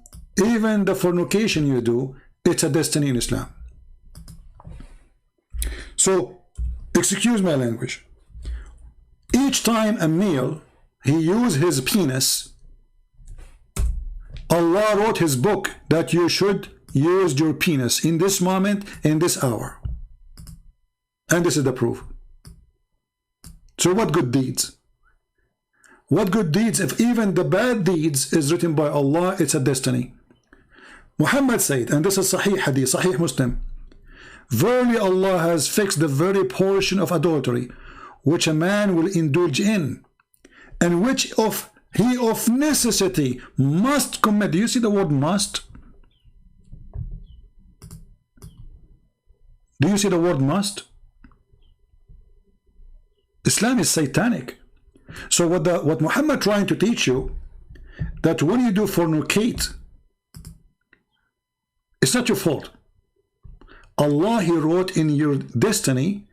the fornication you do, it's a destiny in Islam. So, excuse my language. Each time a male, he used his penis, Allah wrote His book that you should use your penis in this moment, in this hour. And this is the proof. So what good deeds? What good deeds, if even the bad deeds is written by Allah, it's a destiny. Muhammad said, and this is Sahih Hadith, Sahih Muslim, verily Allah has fixed the very portion of adultery which a man will indulge in, and which he of necessity must commit. Do you see the word must? Do you see the word must? Islam is satanic. So what Muhammad trying to teach you, that when you do fornicate, it's not your fault. Allah, He wrote in your destiny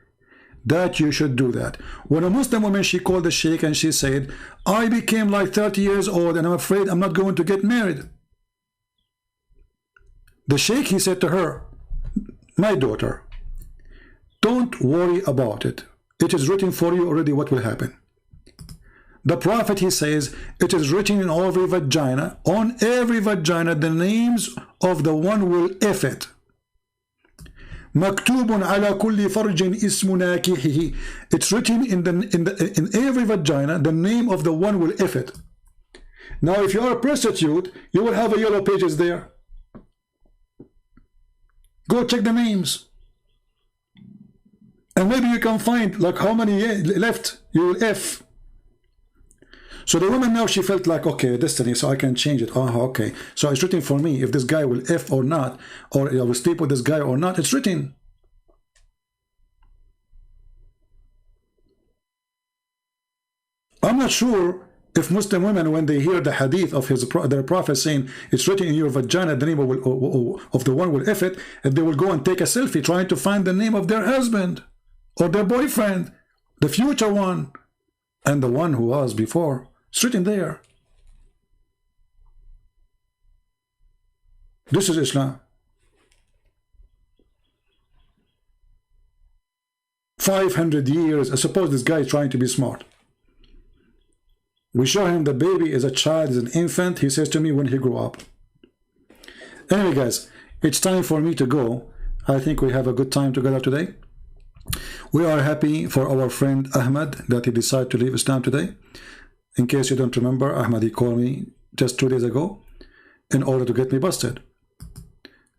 that you should do that. When a Muslim woman, she called the sheikh and she said, I became like 30 years old and I'm afraid I'm not going to get married. The sheikh, he said to her, my daughter, don't worry about it. It is written for you already what will happen. The Prophet, he says, it is written in every vagina, on every vagina, the names of the one will if it. Maktubun ala kulli farjin ismu nakihihi. It's written in every vagina, the name of the one will if it. Now, if you are a prostitute, you will have a yellow pages there. Go check the names. And maybe you can find like how many left you will F. So the woman now, she felt like, okay, destiny, so I can change it. Oh, okay. So it's written for me if this guy will F or not, or I will sleep with this guy or not. It's written. I'm not sure if Muslim women, when they hear the hadith of their prophet saying it's written in your vagina, the name of the one will F it, and they will go and take a selfie trying to find the name of their husband or their boyfriend, the future one, and the one who was before. It's written there. This is Islam. 500 years. I suppose this guy is trying to be smart. We show him the baby is a child, is an infant. He says to me when he grew up. Anyway, guys, it's time for me to go. I think we have a good time together today. We are happy for our friend Ahmad that he decided to leave Islam today. In case you don't remember, Ahmad, he called me just 2 days ago in order to get me busted.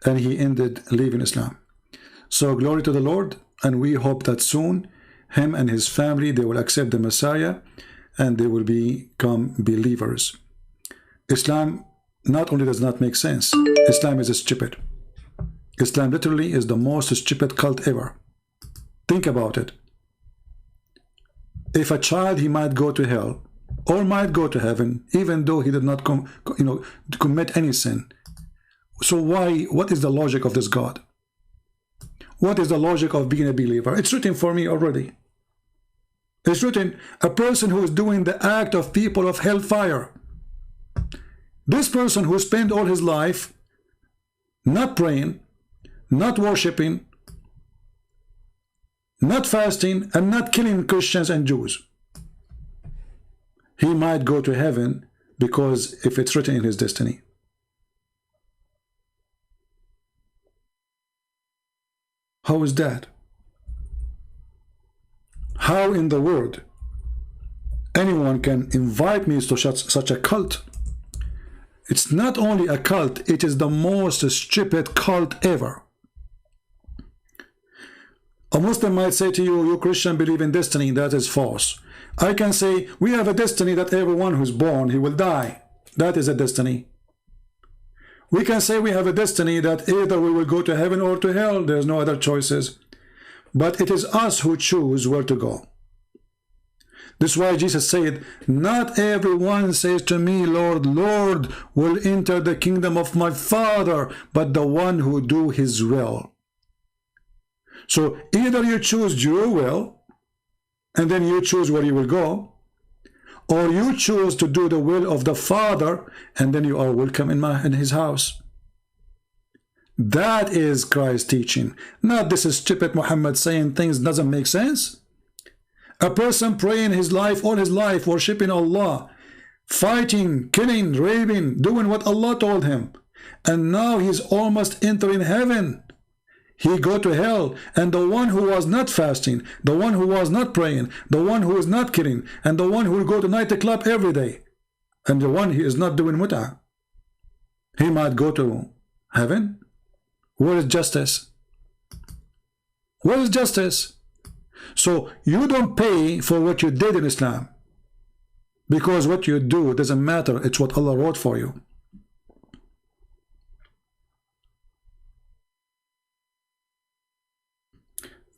And he ended leaving Islam. So glory to the Lord, and we hope that soon him and his family, they will accept the Messiah and they will become believers. Islam not only does not make sense, Islam is stupid. Islam literally is the most stupid cult ever. Think about it. If a child, he might go to hell or might go to heaven, even though he did not commit any sin. So what is the logic of this God? What is the logic of being a believer? It's written for me already. It's written, a person who is doing the act of people of hellfire. This person who spent all his life not praying, not worshiping, not fasting, and not killing Christians and Jews, he might go to heaven because if it's written in his destiny. How is that? How in the world anyone can invite me to such a cult? It's not only a cult, it is the most stupid cult ever. A Muslim might say to you, you Christian believe in destiny. That is false. I can say, we have a destiny that everyone who's born, he will die. That is a destiny. We can say we have a destiny that either we will go to heaven or to hell. There's no other choices. But it is us who choose where to go. This is why Jesus said, not everyone says to me, Lord, Lord, will enter the kingdom of my Father, but the one who do his will. So either you choose your will, and then you choose where you will go, or you choose to do the will of the Father, and then you are welcome in his house. That is Christ's teaching, not this stupid Muhammad saying things doesn't make sense. A person praying his life, all his life, worshipping Allah, fighting, killing, raping, doing what Allah told him, and now he's almost entering heaven. He go to hell, and the one who was not fasting, the one who was not praying, the one who is not killing, and the one who will go to nightclub every day, and the one who is not doing mut'ah, he might go to heaven. Where is justice? Where is justice? So you don't pay for what you did in Islam, because what you do doesn't matter. It's what Allah wrote for you.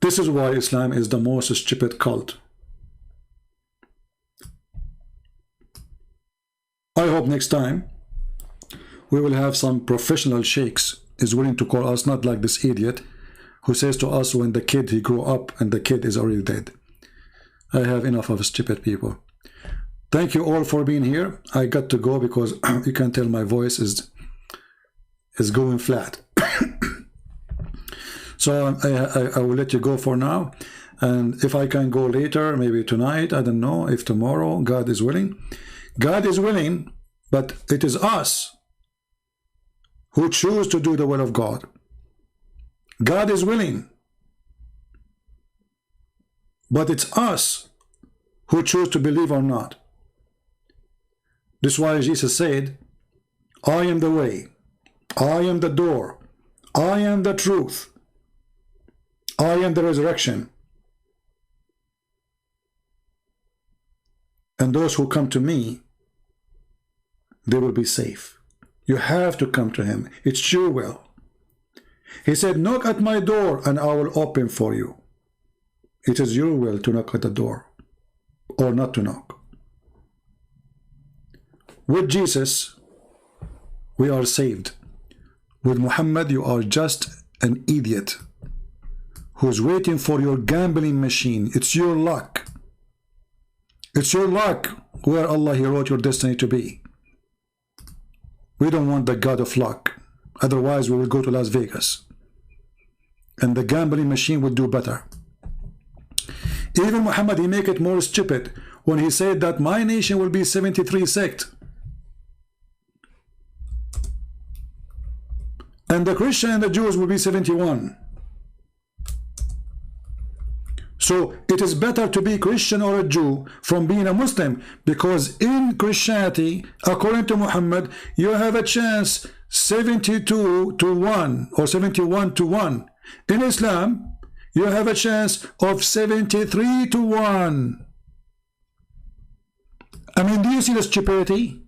This is why Islam is the most stupid cult. I hope next time we will have some professional sheikhs is willing to call us, not like this idiot who says to us when the kid he grew up and the kid is already dead. I have enough of stupid people. Thank you all for being here. I got to go because you can tell my voice is going flat. So I will let you go for now, and if I can go later, maybe tonight, I don't know, if tomorrow, God is willing. God is willing, but it is us who choose to do the will of God. God is willing, but it's us who choose to believe or not. This is why Jesus said, I am the way, I am the door, I am the truth, I am the resurrection. And those who come to me, they will be safe. You have to come to him. It's your will. He said, knock at my door and I will open for you. It is your will to knock at the door or not to knock. With Jesus, we are saved. With Muhammad, you are just an idiot who's waiting for your gambling machine. It's your luck. It's your luck where Allah He wrote your destiny to be. We don't want the God of luck. Otherwise, we will go to Las Vegas. And the gambling machine will do better. Even Muhammad, he make it more stupid when he said that my nation will be 73 sects. And the Christian and the Jews will be 71. So it is better to be Christian or a Jew from being a Muslim, because in Christianity, according to Muhammad, you have a chance 72 to 1 or 71 to 1. In Islam, you have a chance of 73 to 1. I mean, do you see the stupidity?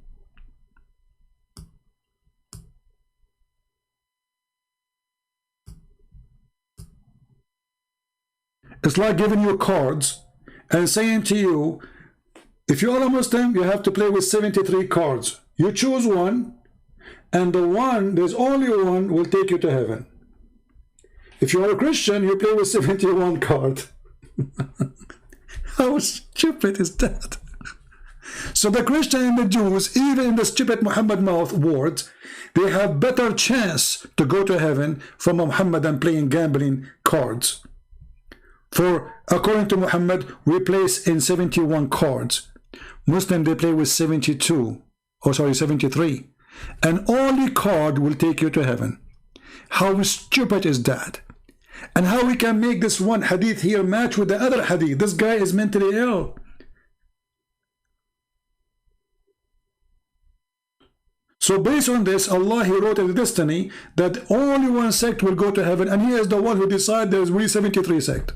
It's like giving you cards and saying to you, if you are a Muslim, you have to play with 73 cards. You choose one, and the one, there's only one, will take you to heaven. If you are a Christian, you play with 71 cards. How stupid is that? So the Christian and the Jews, even in the stupid Muhammad mouth words, they have better chance to go to heaven from Muhammad than playing gambling cards. For according to Muhammad, we place in 71 cards. Muslim, they play with 72, or sorry, 73. And only card will take you to heaven. How stupid is that? And how we can make this one hadith here match with the other hadith? This guy is mentally ill. So based on this, Allah, He wrote in the destiny that only one sect will go to heaven, and He is the one who decided there's we 73 sect.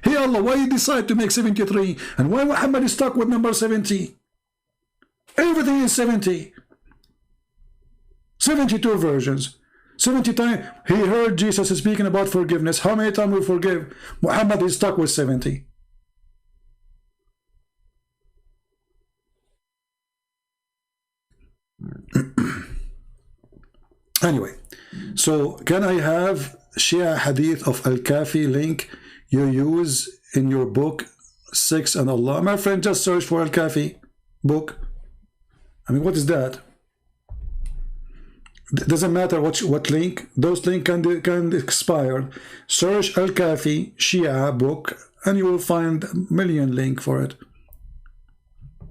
Hey Allah, why you decide to make 73? And why Muhammad is stuck with number 70? Everything is 70. 72 versions. 70 times he heard Jesus speaking about forgiveness. How many times we forgive? Muhammad is stuck with 70. Anyway, so can I have Shia Hadith of Al-Kafi link you use in your book 6 and Allah? My friend, just search for Al-Kafi book. I mean, what is that? Doesn't matter what link. Those links can expire. Search Al-Kafi Shia book and you will find a million link for it.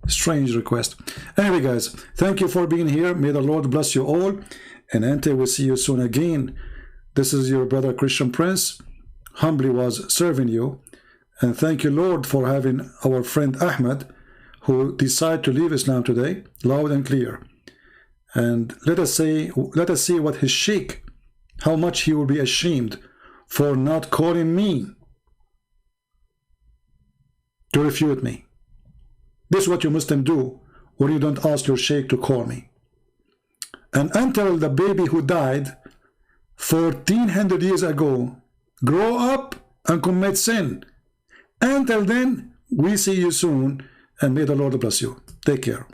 Strange request. Anyway, guys, thank you for being here. May the Lord bless you all, and until we see you soon again, this is your brother Christian Prince, humbly was serving you. And thank you, Lord, for having our friend Ahmed, who decided to leave Islam today, loud and clear. And let us see what his sheikh, how much he will be ashamed for not calling me to refute me. This is what you Muslims do when you don't ask your sheikh to call me. And until the baby who died 1400 years ago grow up and commit sin, until then, we see you soon, and may the Lord bless you. Take care.